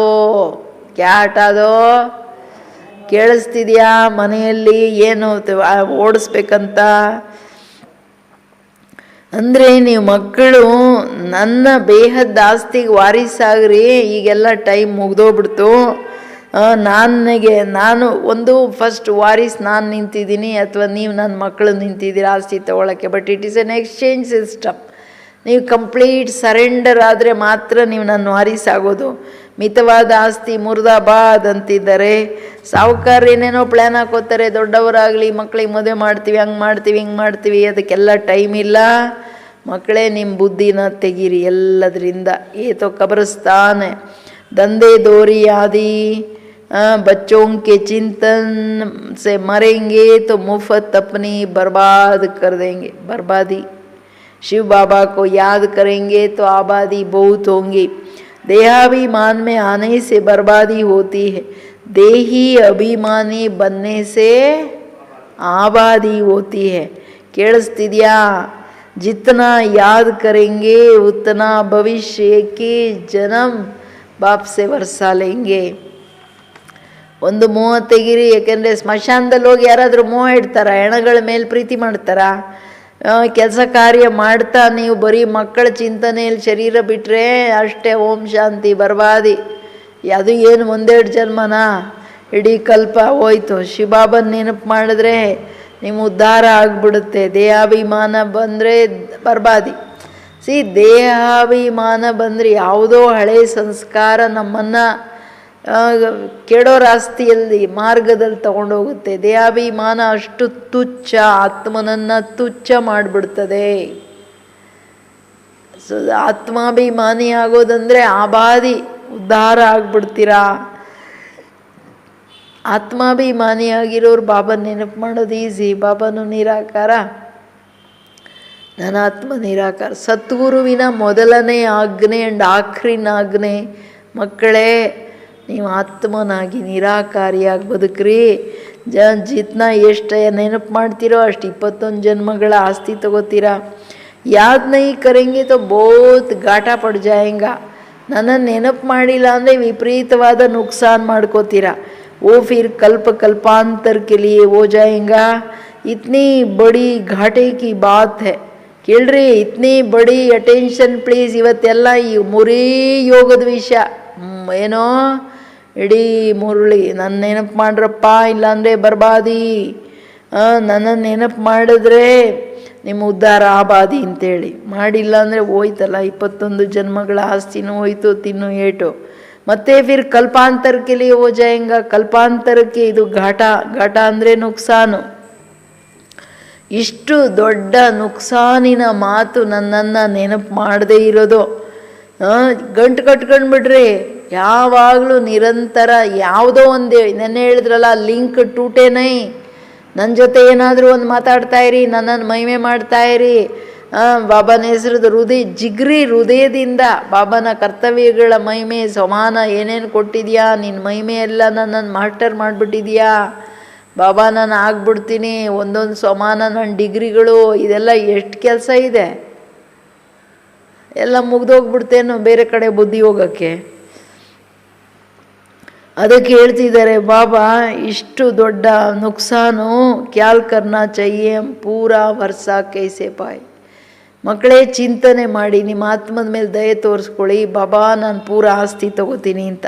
क्या हटा दो? ಕೇಳಿಸ್ತಿದ್ಯಾ? ಮನೆಯಲ್ಲಿ ಏನು ಓಡಿಸ್ಬೇಕಂತ ಅಂದರೆ, ನೀವು ಮಕ್ಕಳು ನನ್ನ ಬೇಹದ ಆಸ್ತಿಗೆ ವಾರಿಸಾಗ್ರಿ, ಈಗೆಲ್ಲ ಟೈಮ್ ಮುಗ್ದೋಗ್ಬಿಡ್ತು. ನಾನು ಒಂದು ಫಸ್ಟ್ ವಾರಿಸ್ ನಾನು ನಿಂತಿದ್ದೀನಿ, ಅಥವಾ ನೀವು ನನ್ನ ಮಕ್ಕಳು ನಿಂತಿದ್ದೀರಿ ಆಸ್ತಿ ತೊಗೊಳಕ್ಕೆ. But it is N exchange system. ನೀವು ಕಂಪ್ಲೀಟ್ ಸರೆಂಡರ್ ಆದರೆ ಮಾತ್ರ ನೀವು ನನ್ನ ವಾರಿಸ್ ಆಗೋದು. ಮಿತವಾದ ಆಸ್ತಿ ಮುರ್ದಾಬಾದ್ ಅಂತಿದ್ದಾರೆ. ಸಾಹುಕಾರ ಏನೇನೋ ಪ್ಲ್ಯಾನ್ ಹಾಕೋತಾರೆ, ದೊಡ್ಡವರಾಗಲಿ ಮಕ್ಕಳಿಗೆ ಮದುವೆ ಮಾಡ್ತೀವಿ, ಹಂಗೆ ಮಾಡ್ತೀವಿ ಹಿಂಗೆ ಮಾಡ್ತೀವಿ, ಅದಕ್ಕೆಲ್ಲ ಟೈಮ್ ಇಲ್ಲ. ಮಕ್ಕಳೇ, ನಿಮ್ಮ ಬುದ್ಧಿನ ತೆಗೀರಿ ಎಲ್ಲದರಿಂದ. ಏತೋ ಕಬ್ರಸ್ತಾನ್ ದಂಧೆ ದೋರಿ ಆದಿ बच्चों के चिंतन से मरेंगे तो मुफ्त अपनी बर्बाद कर देंगे. बर्बादी शिव बाबा को याद करेंगे तो आबादी बहुत होंगी। देहाभिमान में आने से बर्बादी होती है, देही अभिमानी बनने से आबादी होती है। ಕೇಳಿಸ್ತಿದ್ಯಾ? जितना याद करेंगे उतना भविष्य के जन्म बाप से वर्षा लेंगे। ಒಂದು ಮೋಹ ತೆಗಿರಿ, ಯಾಕೆಂದರೆ ಸ್ಮಶಾನದಲ್ಲಿ ಹೋಗಿ ಯಾರಾದರೂ ಮೋಹ ಇಡ್ತಾರ? ಹೆಣಗಳ ಮೇಲೆ ಪ್ರೀತಿ ಮಾಡ್ತಾರ? ಕೆಲಸ ಕಾರ್ಯ ಮಾಡ್ತಾ ನೀವು ಬರೀ ಮಕ್ಕಳ ಚಿಂತನೆಯಲ್ಲಿ ಶರೀರ ಬಿಟ್ಟರೆ ಅಷ್ಟೇ ಓಂ ಶಾಂತಿ ಬರ್ಬಾದಿ. ಅದು ಏನು ಒಂದೆರಡು ಜನ್ಮನ? ಇಡೀ ಕಲ್ಪ ಹೋಯ್ತು. ಶಿವಬಾಬನ ನೆನಪು ಮಾಡಿದ್ರೆ ನಿಮ್ಮ ಉದ್ಧಾರ ಆಗಿಬಿಡುತ್ತೆ. ದೇಹಾಭಿಮಾನ ಬಂದರೆ ಬರ್ಬಾದಿ. ದೇಹಾಭಿಮಾನ ಬಂದರೆ ಯಾವುದೋ ಹಳೆ ಸಂಸ್ಕಾರ ನಮ್ಮನ್ನು ಕೆಡೋ ರಾಸ್ತಿಯಲ್ಲಿ ಮಾರ್ಗದಲ್ಲಿ ತಗೊಂಡೋಗುತ್ತೆ. ದೇಹಾಭಿಮಾನ ಅಷ್ಟು ತುಚ್ಛ, ಆತ್ಮನನ್ನು ತುಚ್ಛ ಮಾಡಿಬಿಡ್ತದೆ. ಆತ್ಮಾಭಿಮಾನಿ ಆಗೋದಂದರೆ ಆಬಾದಿ, ಉದ್ಧಾರ ಆಗ್ಬಿಡ್ತೀರಾ. ಆತ್ಮಾಭಿಮಾನಿಯಾಗಿರೋರು ಬಾಬನ ನೆನಪು ಮಾಡೋದು ಈಸಿ. ಬಾಬನು ನಿರಾಕಾರ, ನನ್ನ ಆತ್ಮ ನಿರಾಕಾರ. ಸದ್ಗುರುವಿನ ಮೊದಲನೇ ಆಜ್ಞೆ ಆ್ಯಂಡ್ ಆಖರಿನ ಆಜ್ಞೆ, ಮಕ್ಕಳೇ ನೀವು ಆತ್ಮನಾಗಿ ನಿರಾಕಾರಿಯಾಗಿ ಬದುಕ್ರಿ. ಜಿತ್ನ ಎಷ್ಟು ನೆನಪು ಮಾಡ್ತೀರೋ ಅಷ್ಟು 21 ಜನ್ಮಗಳ ಆಸ್ತಿ ತಗೋತೀರಾ. ಯಾದ್ ನೈ ಕರೆಂಗೆ ತೋ ಬಹುತ್ ಘಾಟ ಪಡ್ ಜಾಯೇಂಗಾ. ನನ್ನನ್ನು ನೆನಪು ಮಾಡಿಲ್ಲ ಅಂದರೆ ವಿಪರೀತವಾದ ನುಕ್ಸಾನ್ ಮಾಡ್ಕೋತೀರಾ. वो फिर कल्प कल्पांतर के लिए हो जाएगा. इतनी बड़ी घाटे की बात है. ಕೇಳ್ರಿ, ಇತ್ನಿ ಬಡಿ ಅಟೆನ್ಷನ್ ಪ್ಲೀಸ್. ಇವತ್ತೆಲ್ಲ ಈ ಮುರೀ ಯೋಗದ ವಿಷಯ. ಏನೋ ಇಡೀ ಮುರುಳಿ ನನ್ನ ನೆನಪು ಮಾಡ್ರಪ್ಪ, ಇಲ್ಲಾಂದರೆ ಬರ್ಬಾದಿ. ನನ್ನನ್ನು ನೆನಪು ಮಾಡಿದ್ರೆ ನಿಮ್ಮ ಉದ್ಧಾರ ಆಬಾದಿ ಅಂತೇಳಿ. ಮಾಡಿಲ್ಲ ಅಂದರೆ ಹೋಯ್ತಲ್ಲ, 21 ಜನ್ಮಗಳ ಆಸ್ತಿನೂ ಹೋಯ್ತು, ತಿನ್ನು ಏಟು. ಮತ್ತೆ ಫಿರ್ ಕಲ್ಪಾಂತರಕ್ಕೆ ಲಿಯೇ ಹೋ ಜಾಯೇಂಗಾ. ಕಲ್ಪಾಂತರಕ್ಕೆ ಇದು ಘಾಟ. ಘಾಟ ಅಂದರೆ ನುಕ್ಸಾನು. ಇಷ್ಟು ದೊಡ್ಡ ನುಕ್ಸಾನಿನ ಮಾತು ನನ್ನನ್ನು ನೆನಪು ಮಾಡದೇ ಇರೋದು. ಗಂಟು ಕಟ್ಕೊಂಡ್ಬಿಡ್ರಿ ಯಾವಾಗಲೂ ನಿರಂತರ. ಯಾವುದೋ ಒಂದು ನೆನ್ನೆ ಹೇಳಿದ್ರಲ್ಲ, ಲಿಂಕ್ ಟೂಟೇನೈ. ನನ್ನ ಜೊತೆ ಏನಾದರೂ ಒಂದು ಮಾತಾಡ್ತಾಯಿರಿ, ನನ್ನನ್ನು ಮಹಿಮೆ ಮಾಡ್ತಾಯಿರಿ. ಬಾಬನ ಹೆಸರದ ಜಿಗ್ರಿ ಹೃದಯದಿಂದ ಬಾಬನ ಕರ್ತವ್ಯಗಳ ಮಹಿಮೆ ಸಮಾನ ಏನೇನು ಕೊಟ್ಟಿದ್ಯಾ, ನಿನ್ನ ಮಹಿಮೆ ಎಲ್ಲ ನನ್ನನ್ನು ಮಾಸ್ಟರ್ ಮಾಡಿಬಿಟ್ಟಿದ್ಯಾ. ಬಾಬಾ ನಾನು ಆಗ್ಬಿಡ್ತೀನಿ, ಒಂದೊಂದು ಸಮಾನ ನನ್ನ ಡಿಗ್ರಿಗಳು, ಇದೆಲ್ಲ ಎಷ್ಟು ಕೆಲಸ ಇದೆ. ಎಲ್ಲ ಮುಗ್ದೋಗ್ಬಿಡ್ತೇನೋ ಬೇರೆ ಕಡೆ ಬುದ್ಧಿ ಹೋಗೋಕ್ಕೆ. ಅದಕ್ಕೆ ಹೇಳ್ತಿದ್ದಾರೆ ಬಾಬಾ, ಇಷ್ಟು ದೊಡ್ಡ ನುಕ್ಸಾನು ಕ್ಯಾಲ್ ಕರ್ನಾ ಚಹಿಯೇ, ಪೂರಾ ವರ್ಷ ಕೈಸೆ ಪಾಯ್. ಮಕ್ಕಳೇ ಚಿಂತನೆ ಮಾಡಿ, ನಿಮ್ಮ ಆತ್ಮದ ಮೇಲೆ ದಯೆ ತೋರಿಸ್ಕೊಳ್ಳಿ. ಬಾಬಾ ನಾನು ಪೂರ ಆಸ್ತಿ ತಗೋತೀನಿ ಅಂತ.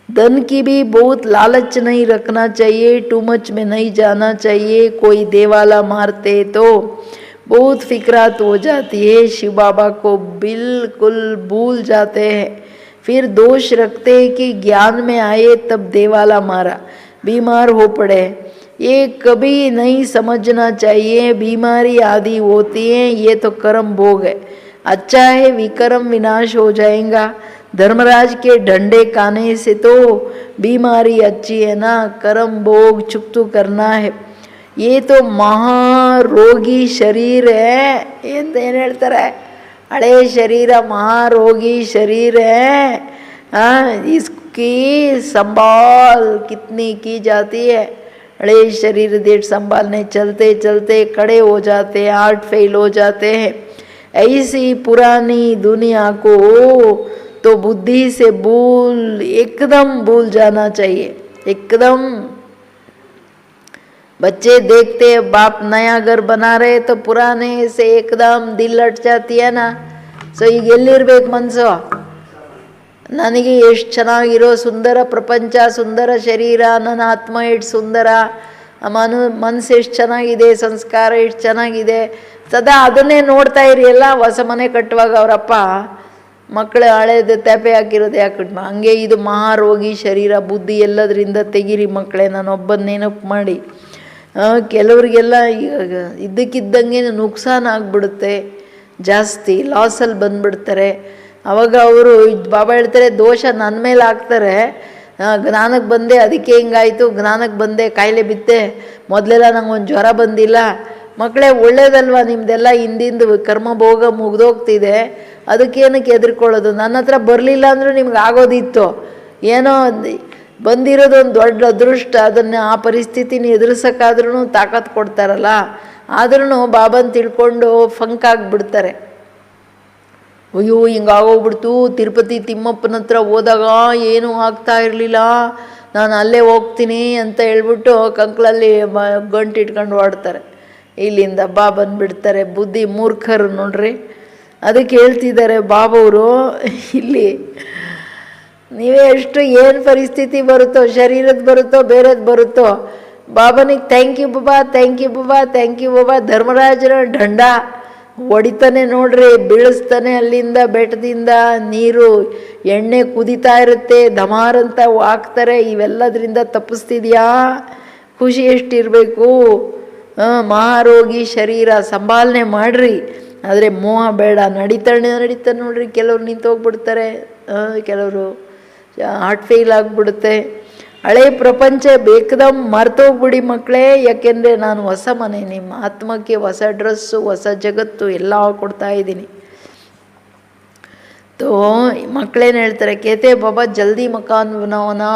धन की भी बहुत लालच नहीं रखना चाहिए, टू मच में नहीं जाना चाहिए. कोई देवाला मारते तो बहुत फिक्रात हो जाती है. शिव बाबा को बिल्कुल भूल जाते हैं. फिर दोष रखते हैं कि ज्ञान में आए तब देवाला मारा, बीमार हो पड़े. ये कभी नहीं समझना चाहिए. बीमारी आदि होती है, ये तो कर्म भोग है. अच्छा है विकर्म विनाश हो जाएगा. धर्मराज के डंडे खाने से तो बीमारी अच्छी है ना, कर्म भोग चुप करना है. ये तो महारोगी शरीर है. ಏನು ಹೇಳ್ತಾರೆ, ಹಳೆ ಶರೀರ महारोगी शरीर है. इसकी संभाल कितनी की जाती है. हड़े शरीर देठ संभालने चलते चलते खड़े हो जाते हैं, हार्ट फेल हो जाते हैं. ऐसी पुरानी दुनिया को तो बुद्धि से एकदम भूल जाना चाहिए. एकदम. बच्चे देखते हैं बाप नया घर बना रहे तो पुराने से एकदम दिल लट जाती है ना. ಸೊ ಈಗ ಎಲ್ಲಿರ್ಬೇಕು ಮನಸ್ಸು? ನನಗೆ ಎಷ್ಟು ಚೆನ್ನಾಗಿರೋ ಸುಂದರ ಪ್ರಪಂಚ, ಸುಂದರ ಶರೀರ, ನನ್ನ ಆತ್ಮ ಎಷ್ಟು ಸುಂದರ, ಮನಸ್ಸು ಎಷ್ಟು ಚೆನ್ನಾಗಿದೆ, ಸಂಸ್ಕಾರ ಎಷ್ಟು ಚೆನ್ನಾಗಿದೆ, ಸದಾ ಅದನ್ನೇ ನೋಡ್ತಾ ಇರಿ. ಎಲ್ಲ ಹೊಸ ಮನೆ ಕಟ್ಟುವಾಗ ಅವರಪ್ಪ ಮಕ್ಕಳು ಹಳೇದು ತೆಪೆ ಹಾಕಿರೋದು ಯಾಕೆ ಹಂಗೆ. ಇದು ಮಹಾರೋಗಿ ಶರೀರ, ಬುದ್ಧಿ ಎಲ್ಲದರಿಂದ ತೆಗೀರಿ ಮಕ್ಕಳೇ. ನಾನೊಬ್ಬನ ನೆನಪು ಮಾಡಿ. ಕೆಲವರಿಗೆಲ್ಲ ಇದ್ದಕ್ಕಿದ್ದಂಗೆ ನುಕ್ಸಾನ ಆಗಿಬಿಡುತ್ತೆ, ಜಾಸ್ತಿ ಲಾಸಲ್ಲಿ ಬಂದುಬಿಡ್ತಾರೆ. ಆವಾಗ ಅವರು ಬಾಬಾ ಹೇಳ್ತಾರೆ ದೋಷ ನನ್ನ ಮೇಲೆ ಹಾಕ್ತಾರೆ. ಜ್ಞಾನಕ್ಕೆ ಬಂದೆ ಅದಕ್ಕೆ ಹಿಂಗಾಯಿತು, ಜ್ಞಾನಕ್ಕೆ ಬಂದೆ ಕಾಯಿಲೆ ಬಿದ್ದೆ, ಮೊದಲೆಲ್ಲ ನಂಗೆ ಒಂದು ಜ್ವರ ಬಂದಿಲ್ಲ, ಮಕ್ಕಳೇ ಒಳ್ಳೇದಲ್ವ ನಿಮ್ಮದೆಲ್ಲ ಹಿಂದಿಂದು ಕರ್ಮಭೋಗ ಮುಗ್ದೋಗ್ತಿದೆ, ಅದಕ್ಕೇನಕ್ಕೆ ಹೆದರ್ಕೊಳ್ಳೋದು? ನನ್ನ ಹತ್ರ ಬರಲಿಲ್ಲ ಅಂದರೂ ನಿಮ್ಗೆ ಆಗೋದಿತ್ತು. ಏನೋ ಬಂದಿರೋದೊಂದು ದೊಡ್ಡ ಅದೃಷ್ಟ, ಅದನ್ನು ಆ ಪರಿಸ್ಥಿತಿನ ಎದುರಿಸೋಕ್ಕಾದ್ರೂ ತಾಕತ್ತು ಕೊಡ್ತಾರಲ್ಲ, ಆದ್ರೂ ಬಾಬನ್ ತಿಳ್ಕೊಂಡು ಫಂಕ್ ಆಗಿಬಿಡ್ತಾರೆ. ಅಯ್ಯೋ ಹಿಂಗಾಗೋಗ್ಬಿಡ್ತು, ತಿರುಪತಿ ತಿಮ್ಮಪ್ಪನ ಹತ್ರ ಹೋದಾಗ ಏನೂ ಆಗ್ತಾ ಇರಲಿಲ್ಲ, ನಾನು ಅಲ್ಲೇ ಹೋಗ್ತೀನಿ ಅಂತ ಹೇಳ್ಬಿಟ್ಟು ಕಂಕ್ಳಲ್ಲಿ ಗಂಟು ಇಟ್ಕೊಂಡು ಓಡ್ತಾರೆ. ಇಲ್ಲಿಂದ ಬಂದುಬಿಡ್ತಾರೆ. ಬುದ್ಧಿ ಮೂರ್ಖರು ನೋಡ್ರಿ. ಅದಕ್ಕೆ ಹೇಳ್ತಿದ್ದಾರೆ ಬಾಬವರು ಇಲ್ಲಿ, ನೀವೇ ಎಷ್ಟು ಏನು ಪರಿಸ್ಥಿತಿ ಬರುತ್ತೋ, ಶರೀರದ ಬರುತ್ತೋ ಬೇರೆದು ಬರುತ್ತೋ, ಬಾಬನಿಗೆ ಥ್ಯಾಂಕ್ ಯು ಬಾಬಾ, ಥ್ಯಾಂಕ್ ಯು ಬಾಬಾ, ಥ್ಯಾಂಕ್ ಯು ಬಾಬಾ. ಧರ್ಮರಾಜನ ದಂಡ ಹೊಡಿತಾನೆ ನೋಡ್ರಿ, ಬೀಳಿಸ್ತಾನೆ. ಅಲ್ಲಿಂದ ಬೆಟ್ಟದಿಂದ ನೀರು ಎಣ್ಣೆ ಕುದಿತಾ ಇರುತ್ತೆ, ಧಮಾರಂತ ಹಾಕ್ತಾರೆ. ಇವೆಲ್ಲದರಿಂದ ತಪ್ಪಿಸ್ತಿದ್ಯಾ? ಖುಷಿ ಎಷ್ಟಿರಬೇಕು. ಮಹಾರೋಗಿ ಶರೀರ ಸಂಭಾಲನೆ ಮಾಡಿರಿ, ಆದರೆ ಮೋಹ ಬೇಡ. ನಡೀತಾನೆ ನೋಡ್ರಿ, ಕೆಲವ್ರು ನಿಂತೋಗ್ಬಿಡ್ತಾರೆ, ಕೆಲವರು ಹಾರ್ಟ್ ಫೇಲ್ ಆಗಿಬಿಡುತ್ತೆ. ಹಳೆ ಪ್ರಪಂಚ ಬೇಕದಮ್ ಮರ್ತೋಗ್ಬಿಡಿ ಮಕ್ಕಳೇ. ಯಾಕೆಂದರೆ ನಾನು ಹೊಸ ಮನೆ, ನಿಮ್ಮ ಆತ್ಮಕ್ಕೆ ಹೊಸ ಡ್ರೆಸ್ಸು, ಹೊಸ ಜಗತ್ತು ಎಲ್ಲ ಕೊಡ್ತಾ ಇದ್ದೀನಿ. ತೋ ಮಕ್ಕಳೇನು ಹೇಳ್ತಾರೆ, ಕೇತೆ ಬಾಬಾ ಜಲ್ದಿ ಮಕಾನ್ ಬನಾವನಾ.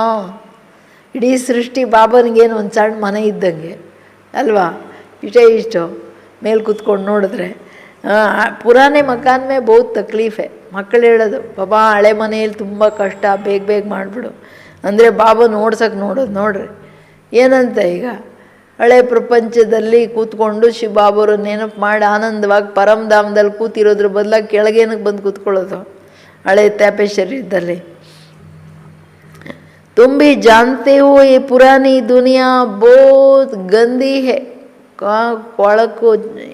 ಇಡೀ ಸೃಷ್ಟಿ ಬಾಬನಿಗೇನು ಒಂದು ಸಣ್ಣ ಮನೆ ಇದ್ದಂಗೆ ಅಲ್ವಾ? ಇಷ್ಟು ಮೇಲೆ ಕೂತ್ಕೊಂಡು ನೋಡಿದ್ರೆ ಪುರಾನೆ ಮಕಾನ್ ಮೇ ಬಹುತ್ ತಕ್ಲೀಫ್ ಹೈ. ಮಕ್ಕಳು ಹೇಳೋದು, ಬಾಬಾ ಹಳೆ ಮನೆಯಲ್ಲಿ ತುಂಬ ಕಷ್ಟ, ಬೇಗ ಮಾಡಿಬಿಡು ಅಂದರೆ ಬಾಬಾ ನೋಡ್ಸೋಕೆ ನೋಡೋದು ನೋಡ್ರಿ. ಏನಂತ ಈಗ ಹಳೆ ಪ್ರಪಂಚದಲ್ಲಿ ಕೂತ್ಕೊಂಡು ಶಿವಬಾಬರು ನೆನಪು ಮಾಡಿ ಆನಂದವಾಗಿ ಪರಮಧಾಮದಲ್ಲಿ ಕೂತಿರೋದ್ರ ಬದಲಾಗಿ ಕೆಳಗೇನಕ್ಕೆ ಬಂದು ಕೂತ್ಕೊಳ್ಳೋದು ಹಳೆ ತ್ಯಾಪೆ ಶರೀರದಲ್ಲಿ. तुम भी जानते हो ये पुरानी दुनिया बहुत गंदी है. ಕೊಳಕು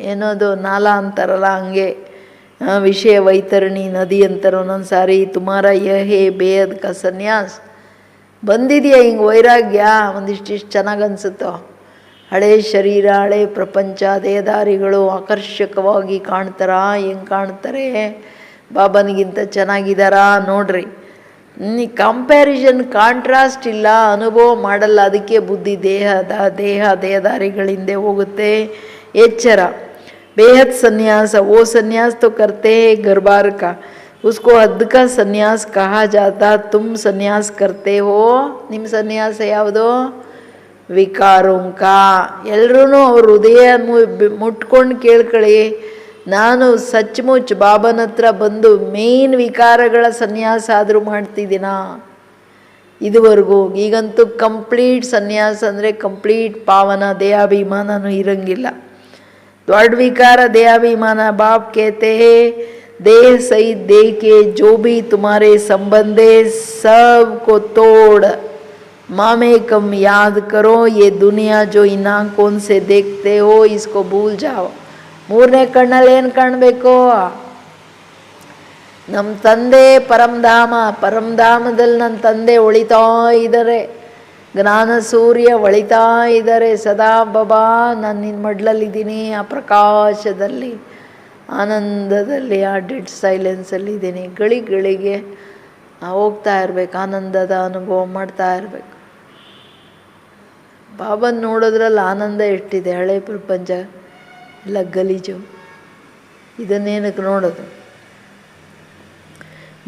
ಏನೋದು ನಾಲ ಅಂತಾರಲ್ಲ ಹಂಗೆ, ವಿಷಯ ವೈತರಣಿ ನದಿ ಅಂತಾರೆ ಒಂದೊಂದು ಸಾರಿ. ತುಮಾರ ಯಹೇ ಬೇಯದ್ ಕ ಸನ್ಯಾಸ್ ಬಂದಿದೆಯಾ ಹಿಂಗೆ ವೈರಾಗ್ಯ, ಒಂದಿಷ್ಟಿಷ್ಟು ಚೆನ್ನಾಗಿ ಅನಿಸುತ್ತೋ. ಹಳೆ ಶರೀರ, ಹಳೆ ಪ್ರಪಂಚ, ದೇಹದಾರಿಗಳು ಆಕರ್ಷಕವಾಗಿ ಕಾಣ್ತಾರಾ? ಹೆಂಗೆ ಕಾಣ್ತಾರೆ? ಬಾಬನಿಗಿಂತ ಚೆನ್ನಾಗಿದ್ದಾರಾ ನೋಡ್ರಿ. ಕಂಪ್ಯಾರಿಸನ್, ಕಾಂಟ್ರಾಸ್ಟ್ ಇಲ್ಲ, ಅನುಭವ ಮಾಡಲ್ಲ. ಅದಕ್ಕೆ ಬುದ್ಧಿ ದೇಹದಾರಿಗಳಿಂದ ಹೋಗುತ್ತೆ. ಎಚ್ಚರ. बेहद संन्यास, वो संन्यास तो करते हैं घर बार का, उसको हद का संन्यास कहा जाता. तुम संन्यास करते हो. ನಿಮ್ಮ ಸನ್ಯಾಸ ಯಾವುದು? ವಿಕಾರೋಂಕ. ಎಲ್ಲರೂ ಅವ್ರ ಹೃದಯ ಮುಟ್ಕೊಂಡು ಕೇಳ್ಕೊಳ್ಳಿ. ನಾನು ಸಚ್ಮುಚ್ ಬಾಬನ ಹತ್ರ ಬಂದು ಮೇನ್ ವಿಕಾರಗಳ ಸನ್ಯಾಸ ಆದರೂ ಮಾಡ್ತಿದ್ದೀನಾ ಇದುವರೆಗೂ? ಈಗಂತೂ ಕಂಪ್ಲೀಟ್ ಸನ್ಯಾಸ ಅಂದರೆ ಕಂಪ್ಲೀಟ್ ಪಾವನ, ದೇಹಾಭಿಮಾನನೂ ಇರಂಗಿಲ್ಲ. दौड़ विकार देहाभिमान. बाप कहते हैं देह सहित देह के जो भी तुम्हारे संबंधे सबको तोड़ मामेकम याद करो. ये दुनिया जो इन आँखों से देखते हो इसको भूल जाओ. ಮೂರನೇ ಕಣ್ಣಲ್ಲಿ ಏನು ಕಾಣಬೇಕು? ನಮ್ಮ ತಂದೆ ಪರಮಧಾಮ. ಪರಮಧಾಮದಲ್ಲಿ ನನ್ನ ತಂದೆ ಒಳಿತಾ ಇದ್ದಾರೆ, ಜ್ಞಾನ ಸೂರ್ಯ ಹೊಳಿತಾ ಇದ್ದಾರೆ ಸದಾ. ಬಾಬಾ ನಾನು ನಿನ್ನ ಮಡ್ಲಲ್ಲಿದ್ದೀನಿ, ಆ ಪ್ರಕಾಶದಲ್ಲಿ, ಆನಂದದಲ್ಲಿ, ಆ ಡೆಡ್ ಸೈಲೆನ್ಸಲ್ಲಿದ್ದೀನಿ. ಗಳಿಗೆ ಹೋಗ್ತಾ ಇರಬೇಕು, ಆನಂದದ ಅನುಭವ ಮಾಡ್ತಾ ಇರಬೇಕು. ಬಾಬನ ನೋಡೋದ್ರಲ್ಲಿ ಆನಂದ ಎಷ್ಟಿದೆ. ಹಳೆ ಪ್ರಪಂಚ ಎಲ್ಲ ಗಲೀಜು, ಇದನ್ನೇನಕ್ಕೆ ನೋಡೋದು?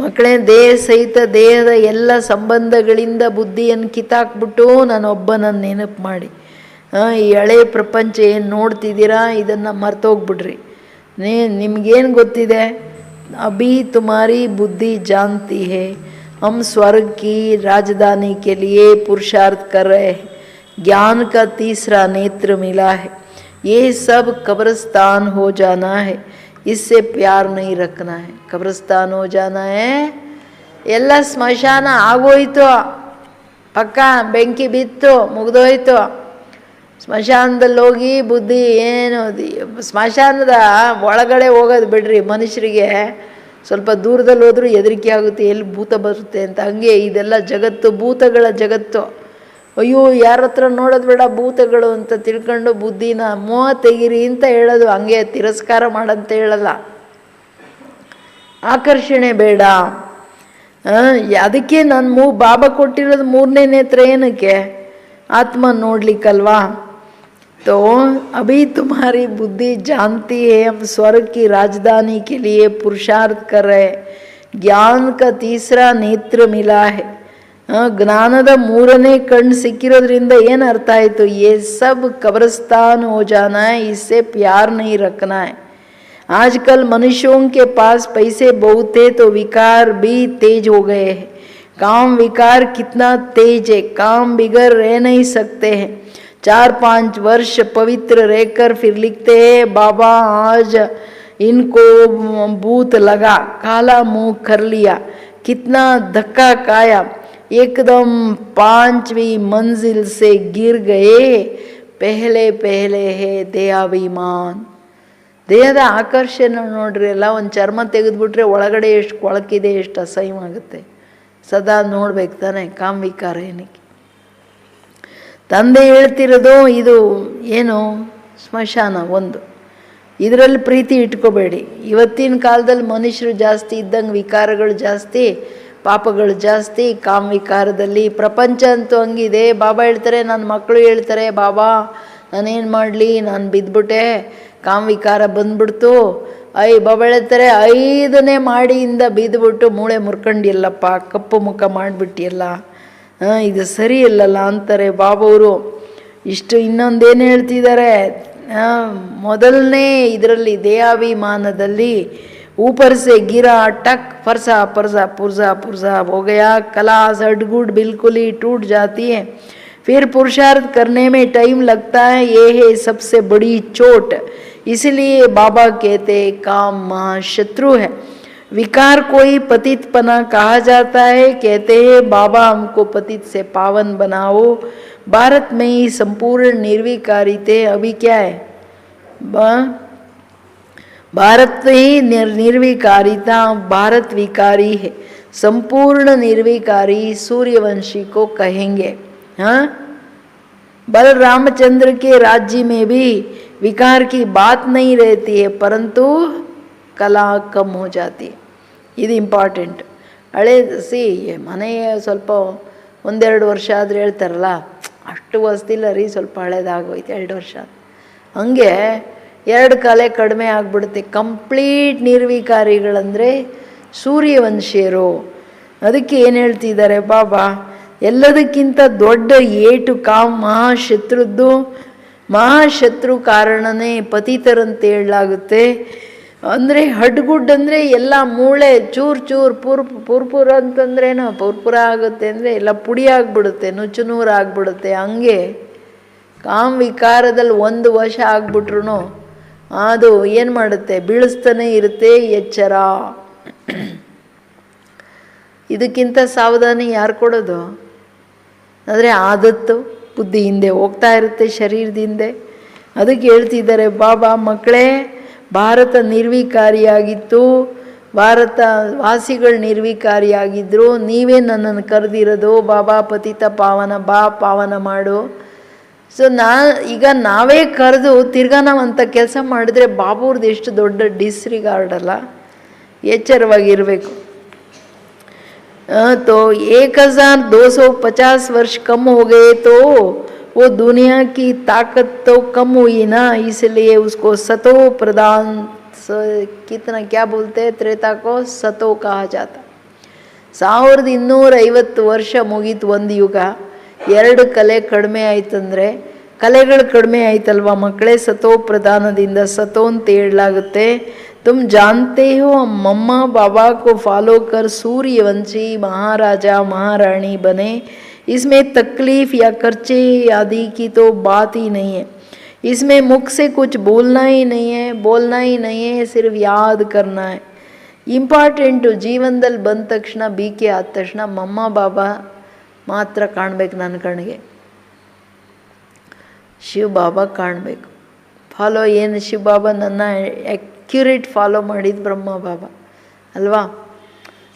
ಮಕ್ಕಳೇ, ದೇಹ ಸಹಿತ ದೇಹದ ಎಲ್ಲ ಸಂಬಂಧಗಳಿಂದ ಬುದ್ಧಿಯನ್ನು ಕಿತ್ತಾಕ್ಬಿಟ್ಟು ನಾನೊಬ್ಬನನ್ನು ನೆನಪು ಮಾಡಿ, ಈ ಹಳೆ ಪ್ರಪಂಚ ಏನು ನೋಡ್ತಿದ್ದೀರಾ ಇದನ್ನು ಮರ್ತೋಗ್ಬಿಡ್ರಿ. ನಿಮಗೇನು ಗೊತ್ತಿದೆ? ಅಭಿ ತುಮಾರಿ ಬುದ್ಧಿ ಜಾನ್ತಿ ಹೇ ಹಮ್ ಸ್ವರ್ಗ ಕಿ ರಾಜಧಾನಿ ಕೆ ಲಿಯೇ ಪುರುಷಾರ್ಥ ಕರ್ ರಹೆ ಹೈ. ज्ञान का तीसरा नेत्र मिला है. ये सब कब्रिस्तान हो जाना है, इससे प्यार नहीं रखना है. कब्रिस्तान हो जाना है, ಎಲ್ಲ ಸ್ಮಶಾನ ಆಗೋಯ್ತು, ಪಕ್ಕ ಬೆಂಕಿ ಬಿತ್ತು, ಮುಗ್ದೋಯ್ತು. ಸ್ಮಶಾನದಲ್ಲಿ ಹೋಗಿ ಬುದ್ಧಿ ಏನು, ಸ್ಮಶಾನದ ಒಳಗಡೆ ಹೋಗೋದು ಬಿಡ್ರಿ. ಮನುಷ್ಯರಿಗೆ ಸ್ವಲ್ಪ ದೂರದಲ್ಲಿ ಹೋದ್ರೂ ಹೆದರಿಕೆ ಆಗುತ್ತೆ, ಎಲ್ಲಿ ಭೂತ ಬರುತ್ತೆ ಅಂತ. ಹಂಗೆ ಇದೆಲ್ಲ ಜಗತ್ತು, ಭೂತಗಳ ಜಗತ್ತು. ಅಯ್ಯೋ ಯಾರ ಹತ್ರ ನೋಡೋದು ಬೇಡ ಭೂತಗಳು ಅಂತ ತಿಳ್ಕೊಂಡು ಬುದ್ಧಿನ ಮೋಹ ತೆಗಿರಿ ಅಂತ ಹೇಳೋದು. ಹಂಗೆ ತಿರಸ್ಕಾರ ಮಾಡಂತ ಹೇಳಲ್ಲ. ಆಕರ್ಷಣೆ ಬೇಡ. ಅದಕ್ಕೆ ನಾನು ಬಾಬಾ ಕೊಟ್ಟಿರೋದು ಮೂರನೇ ನೇತ್ರ ಏನಕ್ಕೆ? ಆತ್ಮ ನೋಡ್ಲಿಕ್ಕಲ್ವಾ? तो अभी तुम्हारी बुद्धि जानती है हम स्वर्ग की राजधानी के लिए पुरुषार्थ कर रहे, ज्ञान का तीसरा नेत्र मिला है, ಜ್ಞಾನದ ಮೂರನೇ ಕಣ್ಣು ಸಿಕ್ಕಿರೋದ್ರಿಂದ ಏನು ಅರ್ಥ ಆಯಿತು? ये सब कब्रिस्तान हो जाना है, इससे प्यार नहीं रखना है। आजकल मनुष्यों के पास पैसे बहुत थे तो विकार भी तेज हो गए हैं। काम विकार कितना तेज है, काम बिगड़ रह नहीं सकते हैं। 4-5 वर्ष पवित्र रहकर फिर लिखते हैं बाबा आज इनको भूत लगा, काला मुंह कर लिया, कितना धक्का खाया, एकदम 5वीं मंजिल से गिर गए। पहले पहले है ದೇಹಾಭಿಮಾನ, ದೇಹದ ಆಕರ್ಷಣೆ ನೋಡ್ರಿ ಅಲ್ಲ, ಒಂದು ಚರ್ಮ ತೆಗೆದುಬಿಟ್ರೆ ಒಳಗಡೆ ಎಷ್ಟು ಕೊಳಕಿದೆ, ಎಷ್ಟು ಅಸಹ್ಯವಾಗುತ್ತೆ, ಸದಾ ನೋಡ್ಬೇಕು ತಾನೆ. ಕಾಮವಿಕಾರ ಏನಕ್ಕೆ? ತಂದೆ ಹೇಳ್ತಿರೋದು ಇದು ಏನು ಸ್ಮಶಾನ ಒಂದು, ಇದರಲ್ಲಿ ಪ್ರೀತಿ ಇಟ್ಕೋಬೇಡಿ. ಇವತ್ತಿನ ಕಾಲದಲ್ಲಿ ಮನುಷ್ಯರು ಜಾಸ್ತಿ ಇದ್ದಂಗೆ ವಿಕಾರಗಳು ಜಾಸ್ತಿ, ಪಾಪಗಳು ಜಾಸ್ತಿ ಕಾಮವಿಕಾರದಲ್ಲಿ. ಪ್ರಪಂಚ ಅಂತೂ ಹಂಗಿದೆ. ಬಾಬಾ ಹೇಳ್ತಾರೆ, ನನ್ನ ಮಕ್ಕಳು ಹೇಳ್ತಾರೆ, ಬಾಬಾ ನಾನೇನು ಮಾಡಲಿ, ನಾನು ಬಿದ್ದುಬಿಟ್ಟೆ, ಕಾಮವಿಕಾರ ಬಂದ್ಬಿಡ್ತು. ಬಾಬಾ ಹೇಳ್ತಾರೆ 5ನೇ ಮಾಡಿಯಿಂದ ಬಿದ್ದುಬಿಟ್ಟು ಮೂಳೆ ಮುರ್ಕೊಂಡಿಲ್ಲಪ್ಪ, ಕಪ್ಪು ಮುಖ ಮಾಡಿಬಿಟ್ಟಿಯಲ್ಲ, ಇದು ಸರಿ ಇಲ್ಲಲ್ಲ ಅಂತಾರೆ ಬಾಬವರು. ಇಷ್ಟು ಇನ್ನೊಂದೇನು ಹೇಳ್ತಿದ್ದಾರೆ, ಮೊದಲನೇ ಇದರಲ್ಲಿ ದೇಹಾಭಿಮಾನದಲ್ಲಿ ऊपर से गिरा टक, फरसा परसा पुरजा पुरजा हो गया, कलास हडगुड बिल्कुल ही टूट जाती है। फिर पुरुषार्थ करने में टाइम लगता है, ये है सबसे बड़ी चोट। इसलिए बाबा कहते काम महाशत्रु है। विकार कोई पतितपना कहा जाता है। कहते हैं बाबा हमको पतित से पावन बनाओ। भारत में ही संपूर्ण निर्विकारिते अभी क्या है, भारत ही निर्विकारिता, भारत विकारी है। संपूर्ण निर्विकारी सूर्यवंशी को कहेंगे। हाँ, बलरामचंद्र के राज्य में भी विकार की बात नहीं रहती है, परंतु कला कम हो जाती है। ಇದು ಇಂಪಾರ್ಟೆಂಟ್. ಸಿ ಮನೆ ಸ್ವಲ್ಪ 1-2 ವರ್ಷ ಆದರೆ ಹೇಳ್ತಾರಲ್ಲ, ಅಷ್ಟು ವಸ್ತಿಲ್ಲ ರೀ, ಸ್ವಲ್ಪ ಹಳೇದಾಗೋಯ್ತು 2 ವರ್ಷ, ಹಂಗೆ 2 ಕಾಲ ಕಡಿಮೆ ಆಗಿಬಿಡುತ್ತೆ. ಕಂಪ್ಲೀಟ್ ನಿರ್ವಿಕಾರಿಗಳಂದರೆ ಸೂರ್ಯವಂಶಿಯರು. ಅದಕ್ಕೆ ಏನು ಹೇಳ್ತಿದ್ದಾರೆ ಬಾಬಾ, ಎಲ್ಲದಕ್ಕಿಂತ ದೊಡ್ಡ ಏಟು ಮಹಾಶತ್ರುದ್ದು. ಮಹಾಶತ್ರು ಕಾರಣನೇ ಪತಿತರಂತ ಹೇಳಲಾಗುತ್ತೆ. ಅಂದರೆ ಹಡ್ಗುಡ್ ಅಂದರೆ ಎಲ್ಲ ಮೂಳೆ ಚೂರು ಚೂರು ಪುರ್ಪುರ ಅಂತಂದ್ರೇನು, ಪುರ್ಪುರ ಆಗುತ್ತೆ ಅಂದರೆ ಎಲ್ಲ ಪುಡಿ ಆಗಿಬಿಡುತ್ತೆ, ನುಚ್ಚುನೂರು ಆಗಿಬಿಡುತ್ತೆ. ಹಂಗೆ ಕಾಮ ವಿಕಾರದಲ್ಲಿ 1 ವರ್ಷ ಆಗ್ಬಿಟ್ರು ಅದು ಏನು ಮಾಡುತ್ತೆ, ಬೀಳಿಸ್ತಾನೆ ಇರುತ್ತೆ. ಎಚ್ಚರ. ಇದಕ್ಕಿಂತ ಸಾವಧಾನ ಯಾರು ಕೊಡೋದು? ಆದರೆ ಆದತ್ತು ಬುದ್ಧಿ ಹಿಂದೆ ಹೋಗ್ತಾ ಇರುತ್ತೆ, ಶರೀರದ ಹಿಂದೆ. ಅದಕ್ಕೆ ಹೇಳ್ತಿದ್ದಾರೆ ಬಾಬಾ, ಮಕ್ಕಳೇ ಭಾರತ ನಿರ್ವಿಕಾರಿಯಾಗಿತ್ತು, ಭಾರತ ವಾಸಿಗಳು ನಿರ್ವಿಕಾರಿಯಾಗಿದ್ದರು, ನೀವೇ ನನ್ನನ್ನು ಕರೆದಿರೋದು ಬಾಬಾ ಪತಿತ ಪಾವನ, ಬಾ ಪಾವನ ಮಾಡು. ಸೊ ಈಗ ನಾವೇ ಕರೆದು ತಿರ್ಗಾ ನಾವು ಅಂಥ ಕೆಲಸ ಮಾಡಿದ್ರೆ ಬಾಬೂರ್ದು ಎಷ್ಟು ದೊಡ್ಡ ಡಿಸ್ರಿಗಾರ್ಡ್ ಅಲ್ಲ. ಎಚ್ಚರವಾಗಿರಬೇಕು. तो 1250 वर्ष कम हो गए तो वो दुनिया की ताकत तो कम हुई ना, इसलिए उसको सतो प्रदान, कितना क्या बोलते हैं, त्रेता को सतो कहा जाता. 1250 ವರ್ಷ ಮುಗೀತು ಒಂದು ಯುಗ. 2 ಕಲೆ ಕಡಿಮೆ ಆಯ್ತಂದರೆ, ಕಲೆಗಳು ಕಡಿಮೆ ಆಯ್ತಲ್ವ ಮಕ್ಕಳೇ, ಸತೋ ಪ್ರಧಾನದಿಂದ ಸತೋ ಅಂತ ಹೇಳಲಾಗುತ್ತೆ. तुम जानते हो मम्मा बाबा को फॉलो कर सूर्यवंशी महाराजा महारानी बने, इसमें तकलीफ या खर्चे आदि की तो बात ही नहीं है. इसमें मुख से कुछ बोलना ही नहीं है, सिर्फ याद करना है. ಇಂಪಾರ್ಟೆಂಟು. ಜೀವನದಲ್ಲಿ ಬಂದ ತಕ್ಷಣ ಬೀಕೆ ಆದ ತಕ್ಷಣ ಮಮ್ಮ ಬಾಬಾ ಮಾತ್ರ ಕಾಣಬೇಕು. ನನ್ನ ಕಣ್ಣಿಗೆ ಶಿವ ಬಾಬಾ ಕಾಣಬೇಕು. ಫಾಲೋ ಏನು ಶಿವ ಬಾಬಾ ನನ್ನ ಅಕ್ಯುರೇಟ್ ಫಾಲೋ ಮಾಡಿದ್ದು ಬ್ರಹ್ಮ ಬಾಬಾ ಅಲ್ವಾ?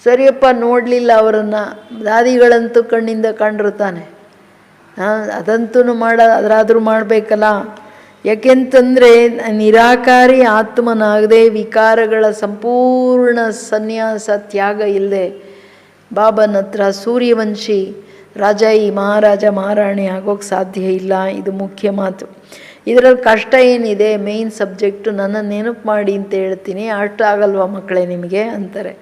ಸರಿಯಪ್ಪ, ನೋಡಲಿಲ್ಲ ಅವರನ್ನು, ದಾದಿಗಳಂತೂ ಕಣ್ಣಿಂದ ಕಂಡ್ರು ತಾನೆ, ಅದಂತೂ ಅದರಾದರೂ ಮಾಡಬೇಕಲ್ಲ. ಯಾಕೆಂತಂದರೆ ನಿರಾಕಾರಿ ಆತ್ಮನಾಗದೆ ವಿಕಾರಗಳ ಸಂಪೂರ್ಣ ಸನ್ಯಾಸ ತ್ಯಾಗ ಇಲ್ಲದೆ ಬಾಬನ ಹತ್ರ ಸೂರ್ಯವಂಶಿ ರಾಜಾಯಿ ಮಹಾರಾಜ ಮಹಾರಾಣಿ ಆಗೋಕ್ಕೆ ಸಾಧ್ಯ ಇಲ್ಲ. ಇದು ಮುಖ್ಯ ಮಾತು. ಇದರಲ್ಲಿ ಕಷ್ಟ ಏನಿದೆ, ಮೇಯ್ನ್ ಸಬ್ಜೆಕ್ಟು ನನ್ನ ನೆನಪು ಮಾಡಿ ಅಂತ ಹೇಳ್ತೀನಿ, ಅಷ್ಟು ಆಗಲ್ವಾ ಮಕ್ಕಳೇ ನಿಮಗೆ ಅಂತಾರೆ.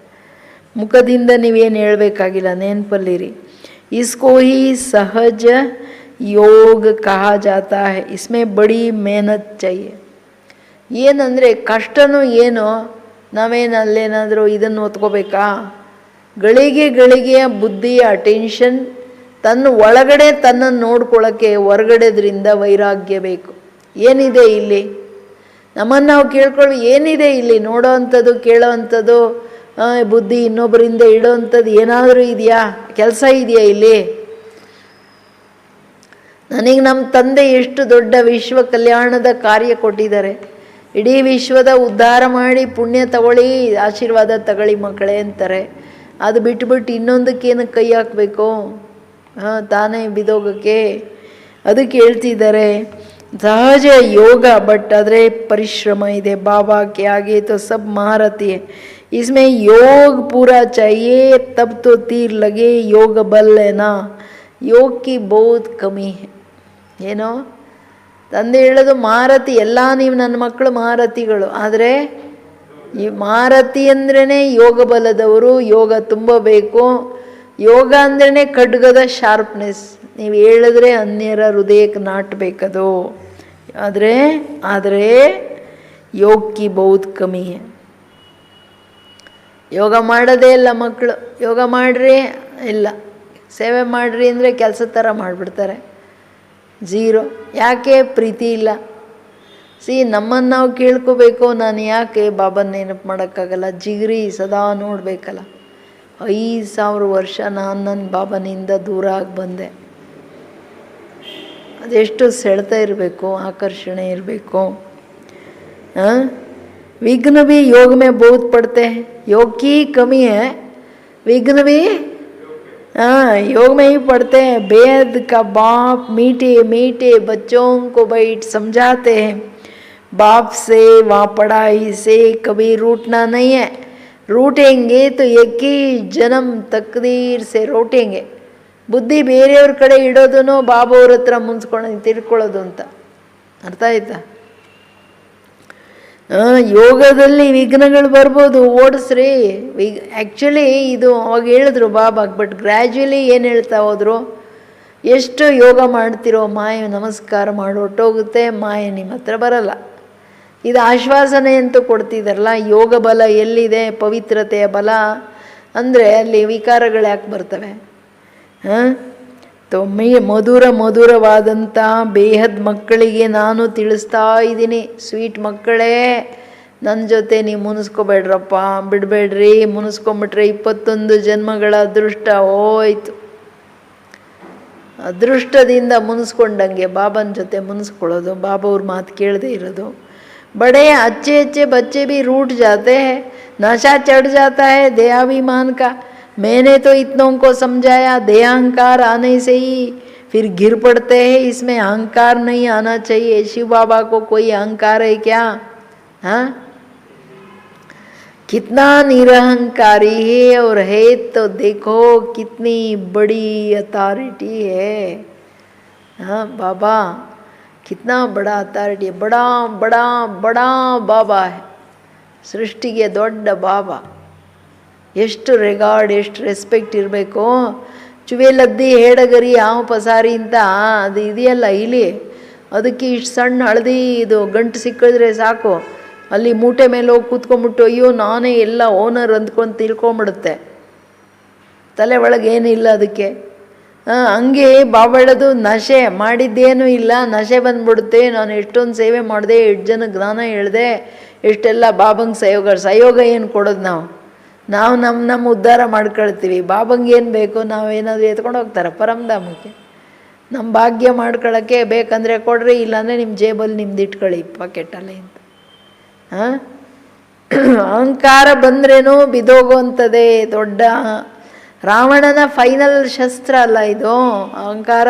ಮುಖದಿಂದ ನೀವೇನು ಹೇಳಬೇಕಾಗಿಲ್ಲ, ನೆನಪಲ್ಲಿರಿ. इसको ही सहज योग कहा जाता है, इसमें बड़ी मेहनत चाहिए. ಏನಂದರೆ ಕಷ್ಟನೂ ಏನೋ, ನಾವೇನಲ್ಲೇನಾದರೂ ಇದನ್ನು ಓದ್ಕೋಬೇಕಾ? ಗಳಿಗೆಯ ಬುದ್ಧಿಯ ಅಟೆನ್ಷನ್, ತನ್ನ ಒಳಗಡೆ ತನ್ನನ್ನು ನೋಡ್ಕೊಳ್ಳೋಕ್ಕೆ ಹೊರಗಡೆದ್ರಿಂದ ವೈರಾಗ್ಯ ಬೇಕು. ಏನಿದೆ ಇಲ್ಲಿ ನಮ್ಮನ್ನು ನಾವು ಕೇಳ್ಕೊಳ್ಳಿ, ಏನಿದೆ ಇಲ್ಲಿ ನೋಡೋ ಅಂಥದ್ದು, ಕೇಳೋ ಅಂಥದ್ದು, ಬುದ್ಧಿ ಇನ್ನೊಬ್ಬರಿಂದ ಇಡೋ ಅಂಥದ್ದು ಏನಾದರೂ ಇದೆಯಾ? ಕೆಲಸ ಇದೆಯಾ ಇಲ್ಲಿ? ನನಗೆ ನಮ್ಮ ತಂದೆ ಎಷ್ಟು ದೊಡ್ಡ ವಿಶ್ವ ಕಲ್ಯಾಣದ ಕಾರ್ಯ ಕೊಟ್ಟಿದ್ದಾರೆ. ಇಡೀ ವಿಶ್ವದ ಉದ್ಧಾರ ಮಾಡಿ ಪುಣ್ಯ ತಗೊಳ್ಳಿ, ಆಶೀರ್ವಾದ ತಗೊಳ್ಳಿ ಮಕ್ಕಳೇ ಅಂತಾರೆ. ಅದು ಬಿಟ್ಬಿಟ್ಟು ಇನ್ನೊಂದಕ್ಕೇನು ಕೈ ಹಾಕಬೇಕು? ತಾನೇ ಬಿದೋಗಕ್ಕೆ. ಅದಕ್ಕೆ ಹೇಳ್ತಿದ್ದಾರೆ ಸಹಜ ಯೋಗ, ಬಟ್ ಆದರೆ ಪರಿಶ್ರಮ ಇದೆ. ಬಾಬಾ ಕೆ ಆಗೆ ತೋ ಸಬ್ ಮಹಾರಥಿ है, इसमें योग पूरा चाहिए, तब तो तीर लगे. योग बल है ना, योग की बहुत कमी है. ಏನೋ ತಂದೆ ಹೇಳೋದು ಮಹಾರಥಿ, ಎಲ್ಲ ನೀವು ನನ್ನ ಮಕ್ಕಳು ಮಹಾರಥಿಗಳು. ಆದರೆ ಈ ಮಹಾರಥಿ ಅಂದ್ರೇ ಯೋಗ ಬಲದವರು, ಯೋಗ ತುಂಬ ಬೇಕು. ಯೋಗ ಅಂದ್ರೇ ಖಡ್ಗದ ಶಾರ್ಪ್ನೆಸ್. ನೀವು ಹೇಳಿದ್ರೆ ಅನ್ಯರ ಹೃದಯಕ್ಕೆ ನಾಟಬೇಕದು. ಆದರೆ ಯೋಗ ಕಿ ಬಹುತ್ ಕಮ್ಮಿ ಹೈ. ಯೋಗ ಮಾಡೋದೇ ಇಲ್ಲ ಮಕ್ಕಳು. ಯೋಗ ಮಾಡಿರಿ ಇಲ್ಲ, ಸೇವೆ ಮಾಡಿರಿ ಅಂದರೆ ಕೆಲಸ ಥರ ಮಾಡಿಬಿಡ್ತಾರೆ. ಝೀರೋ. ಯಾಕೆ? ಪ್ರೀತಿ ಇಲ್ಲ. ನಮ್ಮನ್ನು ನಾವು ಕೇಳ್ಕೋಬೇಕು, ನಾನು ಯಾಕೆ ಬಾಬನ ನೆನಪು ಮಾಡೋಕ್ಕಾಗಲ್ಲ? ಜಿಗ್ರಿ ಸದಾ ನೋಡಬೇಕಲ್ಲ. 5000 ವರ್ಷ ನಾನು ನನ್ನ ಬಾಬನಿಂದ ದೂರ ಆಗಿ ಬಂದೆ. ಅದೆಷ್ಟು ಸೆಳೆತ ಇರಬೇಕು, ಆಕರ್ಷಣೆ ಇರಬೇಕು. विघ्न भी योग में बहुत पड़ते हैं, योग की कमी है, विघ्न भी योग में ही पड़ते हैं. बेद का बाप मीठे मीठे बच्चों को बैठ समझाते हैं. बाप से वहाँ पढ़ाई से कभी रूठना नहीं है. रूठेंगे तो एक ही जन्म तकदीर से रोटेंगे. ಬುದ್ಧಿ ಬೇರೆಯವ್ರ ಕಡೆ ಇಡೋದನ್ನು ಬಾಬಾವ್ರ ಹತ್ರ ಮುನ್ಸ್ಕೊಂಡು ತಿಳ್ಕೊಳ್ಳೋದು ಅಂತ ಅರ್ಥ ಆಯ್ತಾ? ಯೋಗದಲ್ಲಿ ವಿಘ್ನಗಳು ಬರ್ಬೋದು, ಓಡಿಸ್ರಿ. ಆ್ಯಕ್ಚುಲಿ ಇದು ಅವಾಗ ಹೇಳಿದ್ರು ಬಾಬಾಗೆ, ಬಟ್ ಗ್ರ್ಯಾಜುಲಿ ಏನು ಹೇಳ್ತಾ ಹೋದರು, ಎಷ್ಟು ಯೋಗ ಮಾಡ್ತಿರೋ ಮಾಯೆ ನಮಸ್ಕಾರ ಮಾಡಿ ಹೊಟ್ಟೋಗುತ್ತೆ, ಮಾಯೆ ನಿಮ್ಮ ಹತ್ರ ಬರಲ್ಲ. ಇದು ಆಶ್ವಾಸನೆ ಅಂತೂ ಕೊಡ್ತಿದ್ದಾರಲ್ಲ. ಯೋಗ ಬಲ ಎಲ್ಲಿದೆ? ಪವಿತ್ರತೆಯ ಬಲ ಅಂದರೆ ಅಲ್ಲಿ ವಿಕಾರಗಳು ಯಾಕೆ ಬರ್ತವೆ? ಮಧುರವಾದಂಥ ಬೇಹದ್ ಮಕ್ಕಳಿಗೆ ನಾನು ತಿಳಿಸ್ತಾ ಇದ್ದೀನಿ, ಸ್ವೀಟ್ ಮಕ್ಕಳೇ, ನನ್ನ ಜೊತೆ ನೀವು ಮುನಿಸ್ಕೋಬೇಡ್ರಪ್ಪ, ಬಿಡಬೇಡ್ರಿ. ಮುನಿಸ್ಕೊಂಬಿಟ್ರೆ 21 ಜನ್ಮಗಳ ಅದೃಷ್ಟ ಹೋಯ್ತು. ಅದೃಷ್ಟದಿಂದ ಮುನಿಸ್ಕೊಂಡಂಗೆ ಬಾಬನ ಜೊತೆ ಮುನಿಸ್ಕೊಳ್ಳೋದು, ಬಾಬಾವ್ರ ಮಾತು ಕೇಳದೆ ಇರೋದು. बड़े अच्छे अच्छे बच्चे भी रूठ जाते हैं, नशा चढ़ जाता है देहाभिमान का. मैंने तो इतनों को समझाया, देहांकार आने से ही फिर गिर पड़ते हैं. इसमें अहंकार नहीं आना चाहिए. शिव बाबा को कोई अहंकार है क्या? हाँ, कितना निरहंकारी है, और है तो देखो कितनी बड़ी अथॉरिटी है. हाँ बाबा कितना बड़ा अथॉरिटी है, बड़ा बड़ा बड़ा बाबा है. ಸೃಷ್ಟಿಗೆ ದೊಡ್ಡ ಬಾಬಾ. ಎಷ್ಟು ರೆಗಾರ್ಡ್, ಎಷ್ಟು ರೆಸ್ಪೆಕ್ಟ್ ಇರಬೇಕು. ಚುವೆಲದ್ದಿ ಹೇಡಗರಿ ಹಾವು ಪಸಾರಿ ಅಂತ ಅದು ಇದೆಯಲ್ಲ ಇಲ್ಲಿ, ಅದಕ್ಕೆ ಇಷ್ಟು ಸಣ್ಣ ಹಳದಿ ಇದು ಗಂಟು ಸಿಕ್ಕಿದ್ರೆ ಸಾಕು, ಅಲ್ಲಿ ಮೂಟೆ ಮೇಲೆ ಹೋಗಿ ಕೂತ್ಕೊಂಡ್ಬಿಟ್ಟು ಅಯ್ಯೋ ನಾನೇ ಎಲ್ಲ ಓನರ್ ಅಂದ್ಕೊಂಡು ತಿಳ್ಕೊಂಬಿಡುತ್ತೆ. ತಲೆ ಒಳಗೆ ಏನಿಲ್ಲ ಅದಕ್ಕೆ. ಹಂಗೆ ಬಾಬಾಳದು ನಶೆ ಮಾಡಿದ್ದೇನೂ ಇಲ್ಲ, ನಶೆ ಬಂದ್ಬಿಡುತ್ತೆ. ನಾನು ಎಷ್ಟೊಂದು ಸೇವೆ ಮಾಡಿದೆ, 8 ಜನ ಜ್ಞಾನ ಹೇಳಿದೆ, ಎಷ್ಟೆಲ್ಲ ಬಾಬಂಗೆ ಸಹಯೋಗ ಏನು ಕೊಡೋದು? ನಾವು ನಮ್ಮ ಉದ್ಧಾರ ಮಾಡ್ಕೊಳ್ತೀವಿ. ಬಾಬಂಗೆ ಏನು ಬೇಕು? ನಾವೇನಾದರೂ ಎತ್ಕೊಂಡು ಹೋಗ್ತಾರೆ ಪರಮಧಾಮಕ್ಕೆ. ನಮ್ಮ ಭಾಗ್ಯ ಮಾಡ್ಕೊಳ್ಳೋಕ್ಕೆ ಬೇಕಂದರೆ ಕೊಡ್ರಿ, ಇಲ್ಲಾಂದರೆ ನಿಮ್ಮ ಜೇಬಲ್ಲಿ ನಿಮ್ದು ಇಟ್ಕೊಳ್ಳಿ ಪಾಕೆಟಲ್ಲಿ ಅಂತ. ಅಹಂಕಾರ ಬಂದ್ರೇನೂ ಬಿದೋಗುವಂಥದ್ದೇ ದೊಡ್ಡ. ರಾವಣನ ಫೈನಲ್ ಶಸ್ತ್ರ ಅಲ್ಲ ಇದು ಅಹಂಕಾರ.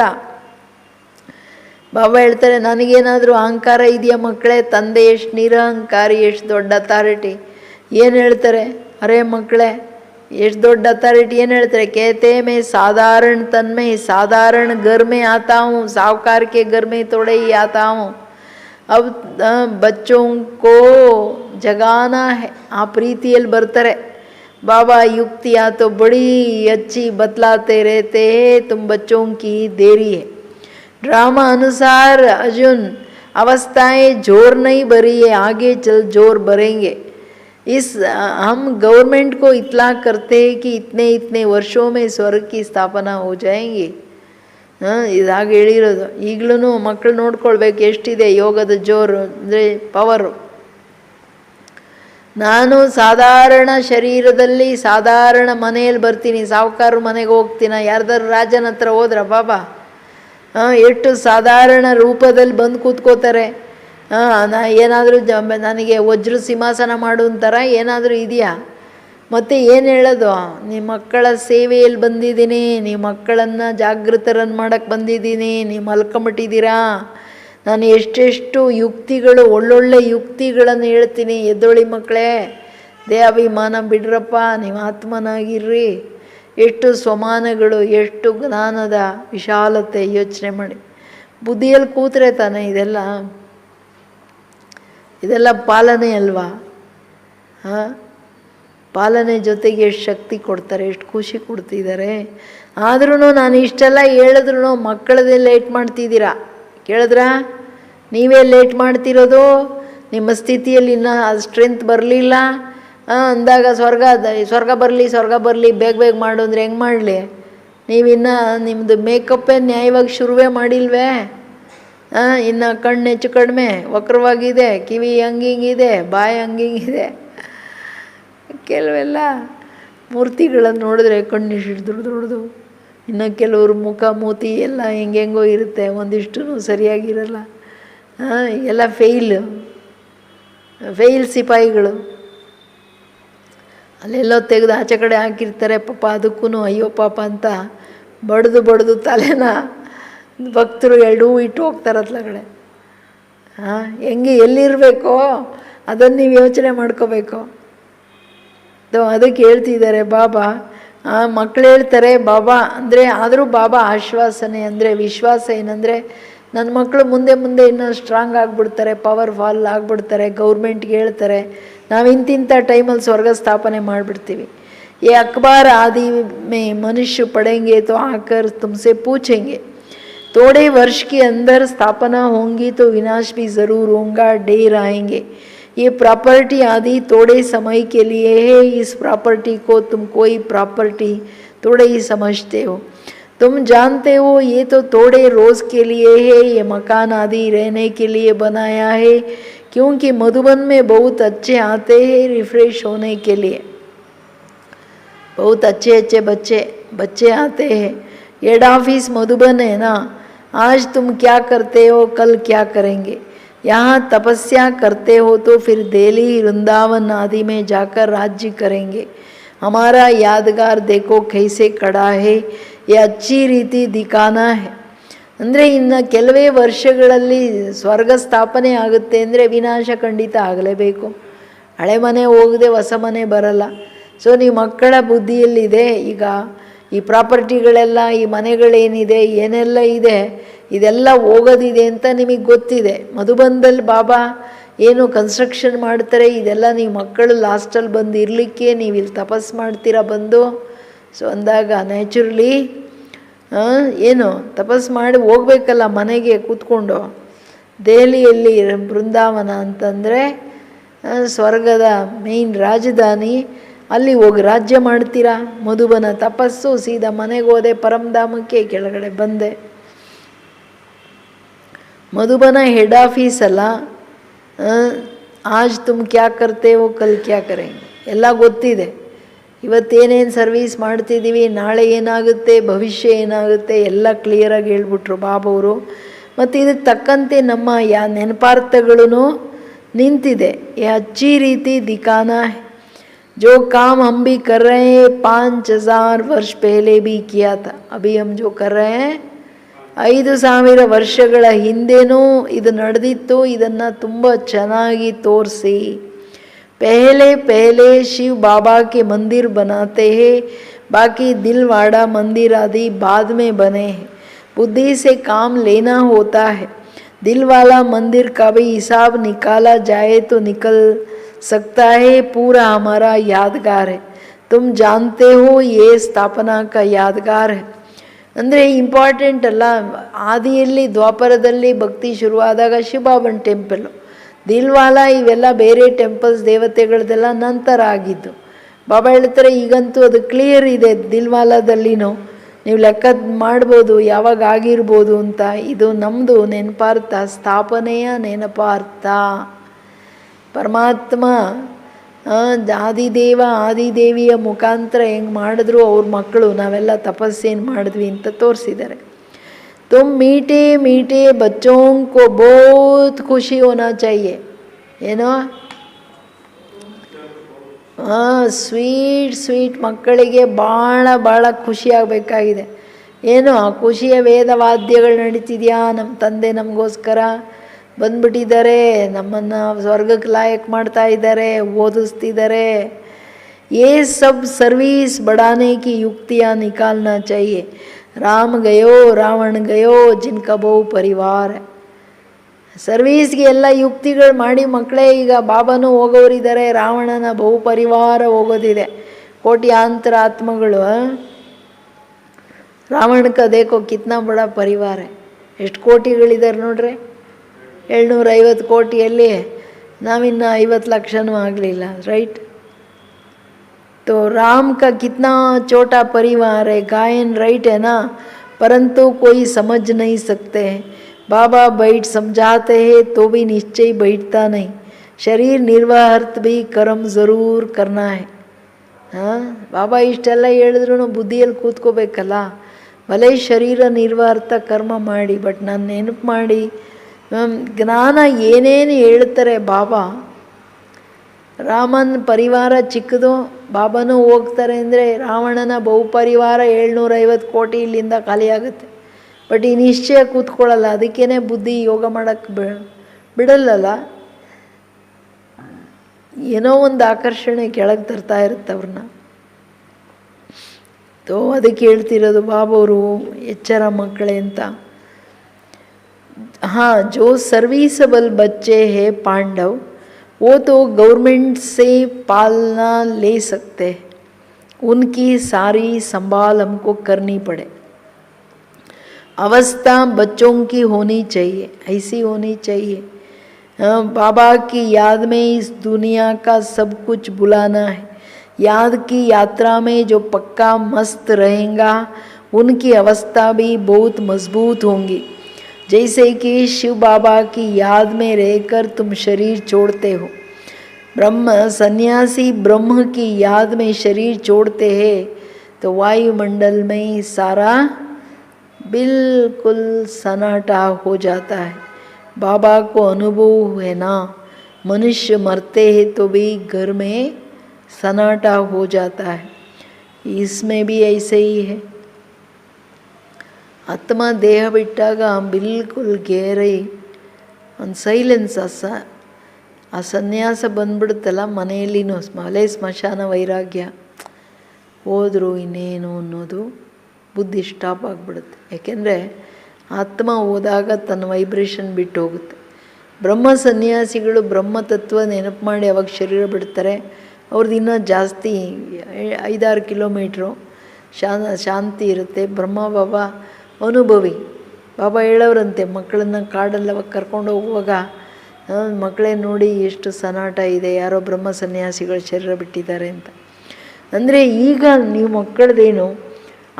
ಬಾಬಾ ಹೇಳ್ತಾರೆ, ನನಗೇನಾದರೂ ಅಹಂಕಾರ ಇದೆಯಾ ಮಕ್ಕಳೇ? ತಂದೆ ಎಷ್ಟು ನಿರಹಂಕಾರಿ, ಎಷ್ಟು ದೊಡ್ಡ ಅಥಾರಿಟಿ. ಏನು ಹೇಳ್ತಾರೆ? ಅರೇ ಮಕ್ಕಳೇ, ಎಷ್ಟು ದೊಡ್ಡ ಅಥಾರಿಟಿ. ಏನು ಹೇಳ್ತಾರೆ? कहते मैं साधारण तन में साधारण घर में आता हूँ, साहूकार के घर में थोड़े ही आता हूँ. अब बच्चों को जगाना है आप ರೀತಿಯಲ್ಲಿ ಬರ್ತಾರೆ बाबा युक्तियाँ तो बड़ी अच्छी बतलाते रहते हैं तुम बच्चों की देरी है ड्रामा अनुसार अर्जुन अवस्थाएं जोर नहीं भरी है आगे चल जोर भरेंगे इस हम गवर्नमेंट को इतला करते हैं कि इतने इतने वर्षों में स्वर्ग की स्थापना हो जाएंगी ಇದಾಗಿ ಹೇಳಿರೋದು ಈಗಲೂ ಮಕ್ಕಳು ನೋಡ್ಕೊಳ್ಬೇಕು ಎಷ್ಟಿದೆ ಯೋಗದ ಜೋರು ಅಂದರೆ ಪವರು ನಾನು ಸಾಧಾರಣ ಶರೀರದಲ್ಲಿ ಸಾಧಾರಣ ಮನೆಯಲ್ಲಿ ಬರ್ತೀನಿ ಸಾಹುಕಾರ ಮನೆಗೆ ಹೋಗ್ತೀನ ಯಾರ್ದಾರು ರಾಜನ ಹತ್ರ ಹೋದ್ರ ಬಾಬಾ ಎಷ್ಟು ಸಾಧಾರಣ ರೂಪದಲ್ಲಿ ಬಂದು ಕೂತ್ಕೋತಾರೆ ಏನಾದರೂ ನನಗೆ ವಜ್ರ ಸಿಂಹಾಸನ ಮಾಡು ಅಂತಾರ ಏನಾದರೂ ಇದೆಯಾ ಮತ್ತು ಏನು ಹೇಳೋದು ನಿಮ್ಮ ಮಕ್ಕಳ ಸೇವೆಯಲ್ಲಿ ಬಂದಿದ್ದೀನಿ ನಿಮ್ಮ ಮಕ್ಕಳನ್ನು ಜಾಗೃತರನ್ನು ಮಾಡೋಕ್ಕೆ ಬಂದಿದ್ದೀನಿ ನೀವು ಮಲ್ಕೊಂಬಿಟ್ಟಿದ್ದೀರಾ ನಾನು ಎಷ್ಟೆಷ್ಟು ಯುಕ್ತಿಗಳು ಒಳ್ಳೊಳ್ಳೆ ಯುಕ್ತಿಗಳನ್ನು ಹೇಳ್ತೀನಿ ಎದ್ದೊಳಿ ಮಕ್ಕಳೇ ದೇಹಾಭಿಮಾನ ಬಿಡ್ರಪ್ಪ ನೀವು ಆತ್ಮನಾಗಿರ್ರಿ ಎಷ್ಟು ಸ್ವಮಾನಗಳು ಎಷ್ಟು ಜ್ಞಾನದ ವಿಶಾಲತೆ ಯೋಚನೆ ಮಾಡಿ ಬುದ್ಧಿಯಲ್ಲಿ ಕೂತ್ರೆ ತಾನೆ ಇದೆಲ್ಲ ಪಾಲನೆ ಅಲ್ವಾ ಪಾಲನೆ ಜೊತೆಗೆ ಎಷ್ಟು ಶಕ್ತಿ ಕೊಡ್ತಾರೆ ಎಷ್ಟು ಖುಷಿ ಕೊಡ್ತಿದ್ದಾರೆ ಆದ್ರೂ ನಾನು ಇಷ್ಟೆಲ್ಲ ಹೇಳಿದ್ರು ಮಕ್ಕಳದೇ ಲೇಟ್ ಮಾಡ್ತಿದ್ದೀರಾ ಕೇಳಿದ್ರಾ ನೀವೇ ಲೇಟ್ ಮಾಡ್ತಿರೋದು ನಿಮ್ಮ ಸ್ಥಿತಿಯಲ್ಲಿ ಇನ್ನೂ ಅದು ಸ್ಟ್ರೆಂತ್ ಬರಲಿಲ್ಲ ಅಂದಾಗ ಸ್ವರ್ಗ ಬರಲಿ ಬೇಗ ಮಾಡು ಅಂದರೆ ಹೆಂಗೆ ಮಾಡಲಿ ನೀವಿನ್ನು ನಿಮ್ಮದು ಮೇಕಪ್ಪೇ ನ್ಯಾಯವಾಗಿ ಶುರುವೇ ಮಾಡಿಲ್ವೇ ಇನ್ನು ಕಣ್ಣು ಹೆಚ್ಚು ಕಡಿಮೆ ವಕ್ರವಾಗಿದೆ ಕಿವಿ ಹಂಗಿಂಗಿದೆ ಬಾಯಿ ಹಂಗಿಂಗಿದೆ ಕೆಲವೆಲ್ಲ ಮೂರ್ತಿಗಳನ್ನು ನೋಡಿದ್ರೆ ಕಣ್ಣು ದೊಡ್ಡದು ಇನ್ನು ಕೆಲವರು ಮುಖ ಮೂತಿ ಎಲ್ಲ ಹೆಂಗೆಂಗೋ ಇರುತ್ತೆ ಒಂದಿಷ್ಟು ಸರಿಯಾಗಿರಲ್ಲ ಎಲ್ಲ ಫೇಲ್ ಸಿಪಾಯಿಗಳು ಅಲ್ಲೆಲ್ಲೋ ತೆಗೆದು ಆಚೆ ಕಡೆ ಹಾಕಿರ್ತಾರೆ ಪಾಪ ಅದಕ್ಕೂ ಅಯ್ಯೋ ಪಾಪ ಅಂತ ಬಡ್ದು ತಲೆನ ಭಕ್ತರು ಎರಡೂ ಇಟ್ಟು ಹೋಗ್ತಾರೆ ಅತ್ಲಗಡೆ ಹೆಂಗೆ ಎಲ್ಲಿರಬೇಕೋ ಅದನ್ನು ನೀವು ಯೋಚನೆ ಮಾಡ್ಕೋಬೇಕು ಅದಕ್ಕೆ ಹೇಳ್ತಿದ್ದಾರೆ ಬಾಬಾ ಮಕ್ಕಳು ಹೇಳ್ತಾರೆ ಬಾಬಾ ಅಂದರೆ ಆದರೂ ಬಾಬಾ ಆಶ್ವಾಸನೆ ಅಂದರೆ ವಿಶ್ವಾಸ ಏನಂದರೆ ನನ್ನ ಮಕ್ಕಳು ಮುಂದೆ ಇನ್ನೂ ಸ್ಟ್ರಾಂಗ್ ಆಗಿಬಿಡ್ತಾರೆ ಪವರ್ಫುಲ್ ಆಗಿಬಿಡ್ತಾರೆ ಗೌರ್ಮೆಂಟ್ಗೆ ಹೇಳ್ತಾರೆ ನಾವು ಇಂತಿಂಥ ಟೈಮಲ್ಲಿ ಸ್ವರ್ಗ ಸ್ಥಾಪನೆ ಮಾಡಿಬಿಡ್ತೀವಿ ये अखबार आदि में मनुष्य पढ़ेंगे तो आकर तुमसे पूछेंगे थोड़े वर्ष के अंदर स्थापना होंगी तो विनाश भी ज़रूर होगा डेर आएंगे ये प्रॉपर्टी आदि थोड़े समय के लिए है इस प्रॉपर्टी को तुम कोई प्रॉपर्टी थोड़े ही समझते हो तुम जानते हो ये तो थोड़े रोज़ के लिए है ये मकान आदि रहने के लिए बनाया है क्योंकि मधुबन में बहुत अच्छे आते हैं रिफ्रेश होने के लिए बहुत अच्छे बच्चे आते हैं हेड ऑफिस मधुबन है ना आज तुम क्या करते हो कल क्या करेंगे यहाँ तपस्या करते हो तो फिर दिल्ली वृंदावन आदि में जाकर राज्य करेंगे हमारा यादगार देखो कैसे खड़ा है ये अच्छी रीति दिखाना है ಅಂದರೆ ಇನ್ನು ಕೆಲವೇ ವರ್ಷಗಳಲ್ಲಿ ಸ್ವರ್ಗ ಸ್ಥಾಪನೆ ಆಗುತ್ತೆ ಅಂದರೆ ವಿನಾಶ ಖಂಡಿತ ಆಗಲೇಬೇಕು ಹಳೆ ಮನೆ ಹೋಗದೆ ಹೊಸ ಮನೆ ಬರಲ್ಲ ಸೊ ನೀವು ಮಕ್ಕಳ ಬುದ್ಧಿಯಲ್ಲಿದೆ ಈಗ ಈ ಪ್ರಾಪರ್ಟಿಗಳೆಲ್ಲ ಈ ಮನೆಗಳೇನಿದೆ ಏನೆಲ್ಲ ಇದೆ ಇದೆಲ್ಲ ಹೋಗೋದಿದೆ ಅಂತ ನಿಮಗೆ ಗೊತ್ತಿದೆ ಮಧುಬನದಲ್ಲಿ ಬಾಬಾ ಏನು ಕನ್ಸ್ಟ್ರಕ್ಷನ್ ಮಾಡ್ತಾರೆ ಇದೆಲ್ಲ ನೀವು ಮಕ್ಕಳು ಲಾಸ್ಟಲ್ಲಿ ಬಂದು ಇರಲಿಕ್ಕೆ ನೀವು ಇಲ್ಲಿ ತಪಸ್ಸು ಮಾಡ್ತೀರಾ ಬಂದು ಸೊ ಅಂದಾಗ ನ್ಯಾಚುರಲಿ ಏನು ತಪಸ್ಸು ಮಾಡಿ ಹೋಗ್ಬೇಕಲ್ಲ ಮನೆಗೆ ಕೂತ್ಕೊಂಡು ದೆಹಲಿಯಲ್ಲಿ ಬೃಂದಾವನ ಅಂತಂದರೆ ಸ್ವರ್ಗದ ಮೇಯ್ನ್ ರಾಜಧಾನಿ ಅಲ್ಲಿ ಹೋಗಿ ರಾಜ್ಯ ಮಾಡ್ತೀರಾ ಮಧುಬನ ತಪಸ್ಸು ಸೀದಾ ಮನೆಗೆ ಹೋದೆ ಪರಮಧಾಮಕ್ಕೆ ಕೆಳಗಡೆ ಬಂದೆ ಮಧುಬನ ಹೆಡ್ ಆಫೀಸ್ ಅಲ್ಲ ಆಜ್ ತುಮ್ ಕ್ಯಾ ಕರ್ತೆ ಹೋ ಕಲ್ ಕ್ಯಾ ಕರೆಂಗೆ ಎಲ್ಲ ಗೊತ್ತಿದೆ ಇವತ್ತೇನೇನು ಸರ್ವೀಸ್ ಮಾಡ್ತಿದ್ದೀವಿ ನಾಳೆ ಏನಾಗುತ್ತೆ ಭವಿಷ್ಯ ಏನಾಗುತ್ತೆ ಎಲ್ಲ ಕ್ಲಿಯರಾಗಿ ಹೇಳ್ಬಿಟ್ರು ಬಾಬವರು ಮತ್ತು ಇದಕ್ಕೆ ತಕ್ಕಂತೆ ನಮ್ಮ ನೆನಪಾರ್ಥಗಳೂ ನಿಂತಿದೆ अच्छी ರೀತಿ ದಿಖಾನಾ है जो काम हम भी कर रहे हैं 5000 वर्ष पहले भी किया था अभी हम जो कर रहे हैं 5000 ವರ್ಷಗಳ ಹಿಂದೆನೂ ಇದು ನಡೆದಿತ್ತು ಇದನ್ನು ತುಂಬ ಚೆನ್ನಾಗಿ ತೋರಿಸಿ पहले शिव बाबा के मंदिर बनाते हैं बाकी दिलवाड़ा मंदिर आदि बाद में बने हैं बुद्धि से काम लेना होता है दिल वाला मंदिर का भी हिसाब निकाला जाए तो निकल सकता है, पूरा हमारा यादगार है. तुम जानते हो ये ಸ್ಥಾಪನಾ का यादगार है. ಅಂದರೆ ಇಂಪಾರ್ಟೆಂಟ್ ಅಲ್ಲ. ಆದಿಯಲ್ಲಿ ದ್ವಾಪರದಲ್ಲಿ ಭಕ್ತಿ ಶುರುವಾದಾಗ ಶಿವಬಾಬನ್ ಟೆಂಪಲ್ಲು, ದಿಲ್ವಾಲ ಇವೆಲ್ಲ ಬೇರೆ ಟೆಂಪಲ್ಸ್ ದೇವತೆಗಳದೆಲ್ಲ ನಂತರ ಆಗಿದ್ದು. ಬಾಬಾ ಹೇಳ್ತಾರೆ ಈಗಂತೂ ಅದು ಕ್ಲಿಯರ್ ಇದೆ. ದಿಲ್ವಾಲದಲ್ಲಿನೂ ನೀವು ಲೆಕ್ಕ ಮಾಡ್ಬೋದು ಯಾವಾಗ ಆಗಿರ್ಬೋದು ಅಂತ. ಇದು ನಮ್ಮದು ನೆನಪಾರ್ಥ, ಸ್ಥಾಪನೆಯ ನೆನಪಾರ್ಥ. ಪರಮಾತ್ಮ ಆದಿದೇವ ಆದಿದೇವಿಯ ಮುಖಾಂತರ ಹೆಂಗೆ ಮಾಡಿದ್ರು ಅವ್ರ ಮಕ್ಕಳು ನಾವೆಲ್ಲ ತಪಸ್ಸೇನು ಮಾಡಿದ್ವಿ ಅಂತ ತೋರಿಸಿದ್ದಾರೆ. ತುಮ್ ಮೀಠೆ ಮೀಠೆ ಬಚ್ಚೋಂ ಕೋ ಬಹುತ್ ಖುಷಿ ಹೋನಾ ಚಾಹಿಯೆ. ಏನೋ ಸ್ವೀಟ್ ಸ್ವೀಟ್ ಮಕ್ಕಳಿಗೆ ಭಾಳ ಖುಷಿ ಆಗಬೇಕಾಗಿದೆ. ಏನು ಆ ಖುಷಿಯ ವೇದವಾದ್ಯಗಳು ನಡೀತಿದೆಯಾ, ನಮ್ಮ ತಂದೆ ನಮಗೋಸ್ಕರ ಬಂದ್ಬಿಟ್ಟಿದ್ದಾರೆ, ನಮ್ಮನ್ನು ಸ್ವರ್ಗಕ್ಕೆ ಲಾಯಕ್ ಮಾಡ್ತಾ ಇದ್ದಾರೆ, ಓದಿಸ್ತಿದ್ದಾರೆ. ये सब सर्विस बढ़ाने की युक्तियाँ निकालना चाहिए. राम गयो रावण गयो जिनका बहु परिवार है. ಸರ್ವೀಸ್ಗೆ ಎಲ್ಲ ಯುಕ್ತಿಗಳು ಮಾಡಿ ಮಕ್ಕಳೇ. ಈಗ ಬಾಬಾನೂ ಹೋಗೋರಿದ್ದಾರೆ, ರಾವಣನ ಬಹು ಪರಿವಾರ ಹೋಗೋದಿದೆ, ಕೋಟ್ಯಾಂತರ ಆತ್ಮಗಳು. ರಾವಣಕ್ಕೆ ದೇಖೋ ಕಿತ್ನಾ ಬಡ ಪರಿವಾರ, ಎಷ್ಟು ಕೋಟಿಗಳಿದ್ದಾರೆ ನೋಡ್ರಿ. 750 ಕೋಟಿಯಲ್ಲಿ ನಾವಿನ್ನು 50 ಲಕ್ಷನೂ ಆಗಲಿಲ್ಲ, ರೈಟ್. तो राम का कितना छोटा परिवार है, गायन राइट है ना, परंतु कोई समझ नहीं सकते हैं. बाबा बैठ समझाते हैं तो भी निश्चय बैठता नहीं. शरीर निर्वाहर्थ भी कर्म ज़रूर करना है. ಹಾಂ, ಬಾಬಾ ಇಷ್ಟೆಲ್ಲ ಹೇಳಿದ್ರು ಬುದ್ಧಿಯಲ್ಲಿ ಕೂತ್ಕೋಬೇಕಲ್ಲ. ಭಲೆ ಶರೀರ ನಿರ್ವಾರ್ಥ ಕರ್ಮ ಮಾಡಿ, ಬಟ್ ನಾನು ನೆನಪು ಮಾಡಿ ಜ್ಞಾನ ಏನೇನು ಹೇಳ್ತಾರೆ ಬಾಬಾ. ರಾಮನ ಪರಿವಾರ ಚಿಕ್ಕದು, ಬಾಬಾನೂ ಹೋಗ್ತಾರೆ ಅಂದರೆ ರಾವಣನ ಬಹುಪರಿವಾರ 750 ಕೋಟಿ ಇಲ್ಲಿಂದ ಖಾಲಿಯಾಗುತ್ತೆ. ಬಟ್ ಈ ನಿಶ್ಚಯ ಕೂತ್ಕೊಳ್ಳಲ್ಲ, ಅದಕ್ಕೇ ಬುದ್ಧಿ ಯೋಗ ಮಾಡೋಕ್ಕೆ ಬಿಡಲ್ಲಲ್ಲ. ಏನೋ ಒಂದು ಆಕರ್ಷಣೆ ಕೆಳಗೆ ತರ್ತಾ ಇರುತ್ತೆ ಅವ್ರನ್ನ. ಅದಕ್ಕೆ ಹೇಳ್ತಿರೋದು ಬಾಬವರು ಎಚ್ಚರ ಮಕ್ಕಳೇ ಅಂತ. हाँ, जो सर्विसबल बच्चे हैं पांडव, वो तो गवर्नमेंट से पालना ले सकते हैं, उनकी सारी संभाल हमको करनी पड़े. अवस्था बच्चों की होनी चाहिए, ऐसी होनी चाहिए. बाबा की याद में इस दुनिया का सब कुछ बुलाना है. याद की यात्रा में जो पक्का मस्त रहेगा, उनकी अवस्था भी बहुत मजबूत होंगी. जैसे कि शिव बाबा की याद में रहकर तुम शरीर छोड़ते हो. ब्रह्म सन्यासी ब्रह्म की याद में शरीर छोड़ते हैं तो वायुमंडल में सारा बिल्कुल सन्नाटा हो जाता है. बाबा को अनुभव है ना, मनुष्य मरते हैं तो भी घर में सन्नाटा हो जाता है. इसमें भी ऐसे ही है. ಆತ್ಮ ದೇಹ ಬಿಟ್ಟಾಗ ಬಿಲ್ಕುಲ್ ಗೇರೈ ಒಂದು ಸೈಲೆನ್ಸ್, ಆ ಸನ್ಯಾಸ ಬಂದ್ಬಿಡುತ್ತಲ್ಲ ಮನೆಯಲ್ಲಿನೂ. ಮಲೆ ಸ್ಮಶಾನ ವೈರಾಗ್ಯ ಹೋದರು ಇನ್ನೇನು ಅನ್ನೋದು ಬುದ್ಧಿ ಸ್ಟಾಪ್ ಆಗಿಬಿಡುತ್ತೆ. ಯಾಕೆಂದರೆ ಆತ್ಮ ಹೋದಾಗ ತನ್ನ ವೈಬ್ರೇಷನ್ ಬಿಟ್ಟು ಹೋಗುತ್ತೆ. ಬ್ರಹ್ಮ ಸನ್ಯಾಸಿಗಳು ಬ್ರಹ್ಮತತ್ವ ನೆನಪು ಮಾಡಿ ಅವಾಗ ಶರೀರ ಬಿಡ್ತಾರೆ. ಅವ್ರದ್ದು ಇನ್ನೂ ಜಾಸ್ತಿ 5-6 ಕಿಲೋಮೀಟ್ರು ಶಾಂತಿ ಇರುತ್ತೆ. ಬ್ರಹ್ಮ ಬಾಬಾ ಅನುಭವಿ. ಬಾಬಾ ಹೇಳೋರಂತೆ ಮಕ್ಕಳನ್ನು ಕಾಡಲ್ಲಿ ಅವಾಗ ಕರ್ಕೊಂಡು ಹೋಗುವಾಗ, ಮಕ್ಕಳೇ ನೋಡಿ ಎಷ್ಟು ಸನಾಟ ಇದೆ, ಯಾರೋ ಬ್ರಹ್ಮ ಸನ್ಯಾಸಿಗಳು ಶರೀರ ಬಿಟ್ಟಿದ್ದಾರೆ ಅಂತ. ಅಂದರೆ ಈಗ ನೀವು ಮಕ್ಕಳದೇನು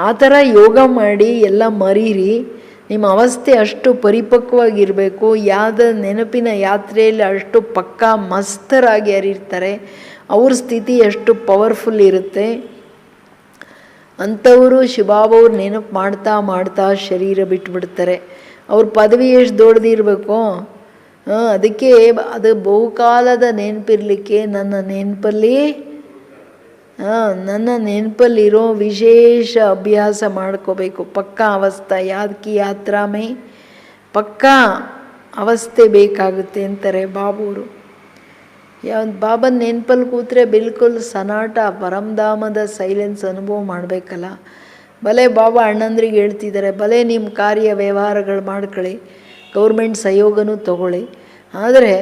ಆ ಥರ ಯೋಗ ಮಾಡಿ ಎಲ್ಲ ಮರೀರಿ. ನಿಮ್ಮ ಅವಸ್ಥೆ ಅಷ್ಟು ಪರಿಪಕ್ವಾಗಿರಬೇಕು. ಯಾವ್ದು ನೆನಪಿನ ಯಾತ್ರೆಯಲ್ಲಿ ಅಷ್ಟು ಪಕ್ಕಾ ಮಸ್ತರಾಗಿ ಯಾರಿರ್ತಾರೆ ಅವ್ರ ಸ್ಥಿತಿ ಎಷ್ಟು ಪವರ್ಫುಲ್ ಇರುತ್ತೆ. ಅಂಥವರು ಶಿವಬಾಬವ್ರು ನೆನಪು ಮಾಡ್ತಾ ಮಾಡ್ತಾ ಶರೀರ ಬಿಟ್ಬಿಡ್ತಾರೆ. ಅವ್ರ ಪದವಿ ಎಷ್ಟು ದೊಡ್ಡದಿರಬೇಕು. ಅದಕ್ಕೆ ಅದು ಬಹುಕಾಲದ ನೆನಪಿರಲಿಕ್ಕೆ ನನ್ನ ನೆನಪಲ್ಲಿರೋ ವಿಶೇಷ ಅಭ್ಯಾಸ ಮಾಡ್ಕೋಬೇಕು. ಪಕ್ಕಾ ಅವಸ್ಥೆ ಯಾದ್ ಕಿ ಯಾತ್ರಾ ಮೇ ಪಕ್ಕಾ ಅವಸ್ಥೆ ಬೇಕಾಗುತ್ತೆ ಅಂತಾರೆ ಬಾಬೂರು. ಬಾಬನ ನೆನಪಲ್ಲಿ ಕೂತ್ರೆ ಬಿಲ್ಕುಲ್ ಸನಾಟ ಪರಮಧಾಮದ ಸೈಲೆನ್ಸ್ ಅನುಭವ ಮಾಡಬೇಕಲ್ಲ. ಭಲೆ ಬಾಬಾ ಅಣ್ಣಂದ್ರಿಗೆ ಹೇಳ್ತಿದ್ದಾರೆ, ಭಲೆ ನಿಮ್ಮ ಕಾರ್ಯ ವ್ಯವಹಾರಗಳು ಮಾಡ್ಕೊಳ್ಳಿ, ಗೌರ್ಮೆಂಟ್ ಸಹಯೋಗನೂ ತಗೊಳ್ಳಿ. ಆದರೆ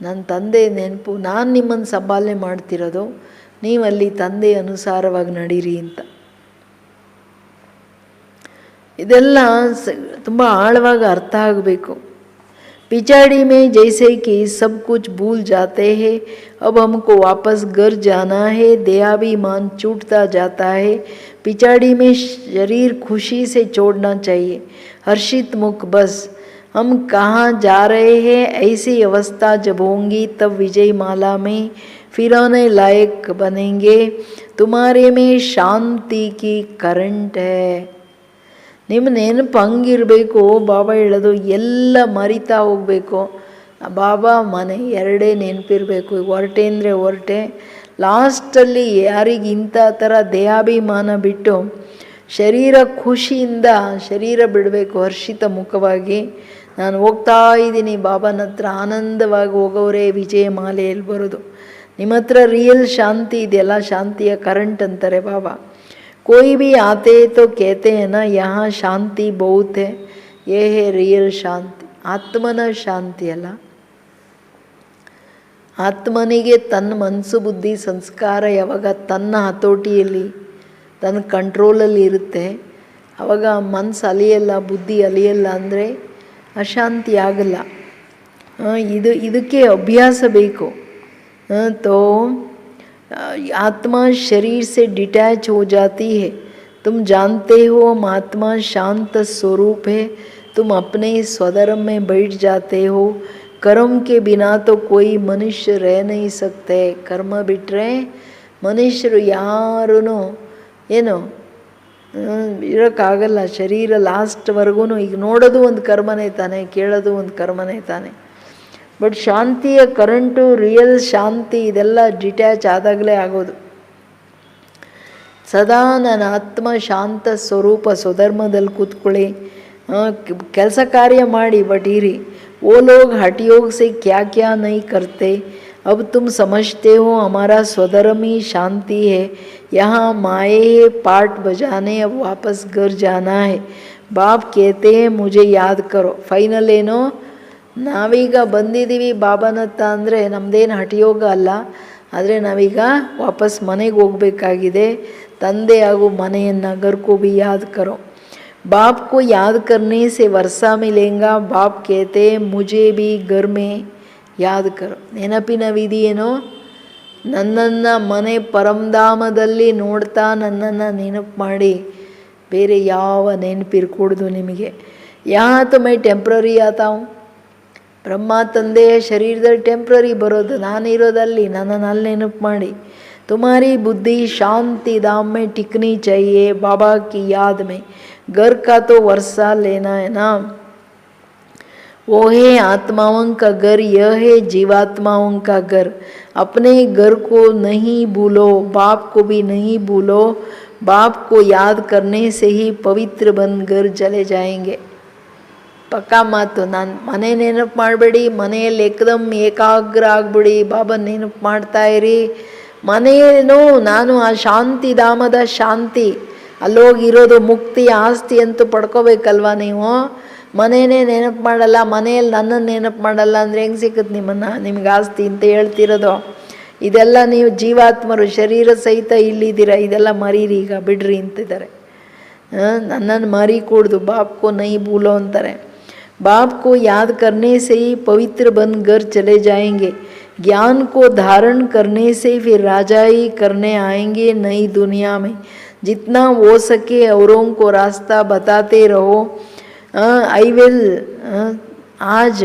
ನನ್ನ ತಂದೆ ನೆನಪು, ನಾನು ನಿಮ್ಮನ್ನು ಸಂಪಾಲನೆ ಮಾಡ್ತಿರೋದು, ನೀವಲ್ಲಿ ತಂದೆ ಅನುಸಾರವಾಗಿ ನಡೀರಿ ಅಂತ. ಇದೆಲ್ಲ ತುಂಬ ಆಳವಾಗಿ ಅರ್ಥ ಆಗಬೇಕು. पिछाड़ी में जैसे कि सब कुछ भूल जाते हैं, अब हमको वापस घर जाना है, देहाभिमान छूटता जाता है. पिछाड़ी में शरीर खुशी से छोड़ना चाहिए, हर्षित मुख बस. हम कहाँ जा रहे हैं, ऐसी अवस्था जब होंगी तब विजय माला में फिराने लायक बनेंगे. तुम्हारे में शांति की करंट है. ನಿಮ್ಮ ನೆನಪು ಹಂಗಿರಬೇಕು. ಬಾಬಾ ಹೇಳೋದು ಎಲ್ಲ ಮರಿತಾ ಹೋಗಬೇಕು. ಬಾಬಾ ಮನೆ ಎರಡೇ ನೆನಪಿರಬೇಕು. ಹೊರಟೆ ಅಂದರೆ ಹೊರಟೆ. ಲಾಸ್ಟಲ್ಲಿ ಯಾರಿಗೆ ಇಂಥ ಥರ ದೇಹಾಭಿಮಾನ ಬಿಟ್ಟು ಶರೀರ ಖುಷಿಯಿಂದ ಶರೀರ ಬಿಡಬೇಕು, ಹರ್ಷಿತ ಮುಖವಾಗಿ ನಾನು ಹೋಗ್ತಾ ಇದ್ದೀನಿ ಬಾಬಾನ ಹತ್ರ, ಆನಂದವಾಗಿ ಹೋಗೋರೇ ವಿಜಯ ಮಾಲೆಯಲ್ಲಿ ಬರೋದು. ನಿಮ್ಮ ಹತ್ರ ರಿಯಲ್ ಶಾಂತಿ ಇದೆಯಲ್ಲ, ಶಾಂತಿಯ ಕರೆಂಟ್ ಅಂತಾರೆ ಬಾಬಾ. कोई भी आते तो कहते हैं ना यहाँ शांति बहुत है, ये है रियल शांति. ಆತ್ಮನ ಶಾಂತಿ ಅಲ್ಲ. ಆತ್ಮನಿಗೆ ತನ್ನ ಮನಸ್ಸು ಬುದ್ಧಿ ಸಂಸ್ಕಾರ ಯಾವಾಗ ತನ್ನ ಹತೋಟಿಯಲ್ಲಿ ತನ್ನ ಕಂಟ್ರೋಲಲ್ಲಿ ಇರುತ್ತೆ, ಆವಾಗ ಮನಸ್ಸು ಅಲಿಯಲ್ಲ, ಬುದ್ಧಿ ಅಲಿಯಲ್ಲ ಅಂದರೆ ಅಶಾಂತಿ ಆಗಲ್ಲ. ಇದಕ್ಕೆ ಅಭ್ಯಾಸ ಬೇಕು. ತೋ आत्मा शरीर से डिटैच हो जाती है. तुम जानते हो हम आत्मा शांत स्वरूप है. तुम अपने स्वधर्म में बैठ जाते हो. कर्म के बिना तो कोई मनुष्य रह नहीं सकते. कर्म बिट्रे ಮನುಷ್ಯರು ಯಾರೂ ಏನು ಇರೋಕ್ಕಾಗಲ್ಲ. ಶರೀರ ಲಾಸ್ಟ್ವರೆಗೂ ಈಗ ನೋಡೋದು ಒಂದು ಕರ್ಮನೇ ತಾನೆ, ಕೇಳೋದು ಒಂದು ಕರ್ಮನೇ ತಾನೆ. ಬಟ್ ಶಾಂತಿಯ ಕರೆಂಟು, ರಿಯಲ್ ಶಾಂತಿ ಇದೆಲ್ಲ ಡಿಟ್ಯಾಚ್ ಆದಾಗಲೇ ಆಗೋದು. ಸದಾ ನನ್ನ ಆತ್ಮ ಶಾಂತ ಸ್ವರೂಪ ಸ್ವಧರ್ಮದಲ್ಲಿ ಕೂತ್ಕೊಳ್ಳಿ, ಕೆಲಸ ಕಾರ್ಯ ಮಾಡಿ, ಬಟ್ ಇರಿ. वो लोग हठ योग से क्या क्या नहीं करते. अब तुम समझते हो हमारा स्वधर्म ही शांति है. यहाँ माए पाठ बजाने अब वापस घर जाना है. बाप कहते हैं मुझे याद करो. ಫೈನಲ್ ಏನೋ ನಾವೀಗ ಬಂದಿದ್ದೀವಿ ಬಾಬಾನತ್ತ ಅಂದರೆ ನಮ್ಮದೇನು ಹಠಯೋಗ ಅಲ್ಲ, ಆದರೆ ನಾವೀಗ ವಾಪಸ್ ಮನೆಗೆ ಹೋಗಬೇಕಾಗಿದೆ. ತಂದೆ ಹಾಗೂ ಮನೆಯನ್ನು घर को भी याद करो. बाप को याद करने से वर्षा मिलेगा. बाप कहते मुझे भी घर में याद करो. ನೆನಪಿನ ವಿಧಿ ಏನೋ, ನನ್ನನ್ನು ಮನೆ ಪರಮಧಾಮದಲ್ಲಿ ನೋಡ್ತಾ ನನ್ನನ್ನು ನೆನಪು ಮಾಡಿ. ಬೇರೆ ಯಾವ ನೆನಪಿರ್ಕೂಡ್ದು ನಿಮಗೆ. यहाँ तो मैं टेम्प्ररी आता हूँ. ಬ್ರಹ್ಮ ತಂದೆಯ ಶರೀರದಲ್ಲಿ ಟೆಂಪ್ರರಿ ಬರೋದು, ನಾನಿರೋದಲ್ಲಿ ನನ್ನನ್ನು ಅಲ್ಲಿ ನೆನಪು ಮಾಡಿ. तुम्हारी बुद्धि शांति धाम में टिकनी चाहिए, बाबा की याद में. घर का तो वर्षा लेना है ना. वो है आत्माओं का घर, यह है जीवात्माओं का घर. अपने घर को नहीं भूलो, बाप को भी नहीं भूलो. बाप को याद करने से ही पवित्र बन घर चले जाएंगे. ಪಕ್ಕಾ ಮಾತು. ನಾನು ಮನೆ ನೆನಪು ಮಾಡಬೇಡಿ, ಮನೆಯಲ್ಲಿ ಏಕದಮ್ ಏಕಾಗ್ರ ಆಗ್ಬಿಡಿ, ಬಾಬಾ ನೆನಪು ಮಾಡ್ತಾ ಇರಿ. ಮನೆಯೇನೋ ನಾನು ಆ ಶಾಂತಿ ಧಾಮದ ಶಾಂತಿ, ಅಲ್ಲೋಗಿರೋದು ಮುಕ್ತಿ ಆಸ್ತಿ ಅಂತೂ ಪಡ್ಕೋಬೇಕಲ್ವ ನೀವು. ಮನೆಯೇ ನೆನಪು ಮಾಡಲ್ಲ, ಮನೆಯಲ್ಲಿ ನನ್ನನ್ನು ನೆನಪು ಮಾಡಲ್ಲ ಅಂದರೆ ಹೆಂಗೆ ಸಿಕ್ಕುತ್ತೆ ನಿಮಗೆ ಆಸ್ತಿ ಅಂತ ಹೇಳ್ತಿರೋದು. ಇದೆಲ್ಲ ನೀವು ಜೀವಾತ್ಮರು ಶರೀರ ಸಹಿತ ಇಲ್ಲಿದ್ದೀರ, ಇದೆಲ್ಲ ಮರೀರಿ, ಈಗ ಬಿಡ್ರಿ ಅಂತಿದ್ದಾರೆ. ನನ್ನನ್ನು ಮರಿ ಕೂಡ್ದು, ಬಾಪ್ಕೋ ನೈ ಭೂಲೋ ಅಂತಾರೆ. बाप को याद करने से ही पवित्र बन घर चले जाएंगे. ज्ञान को धारण करने से फिर राजाई करने आएंगे नई दुनिया में. जितना हो सके औरों को रास्ता बताते रहो. आई विल आज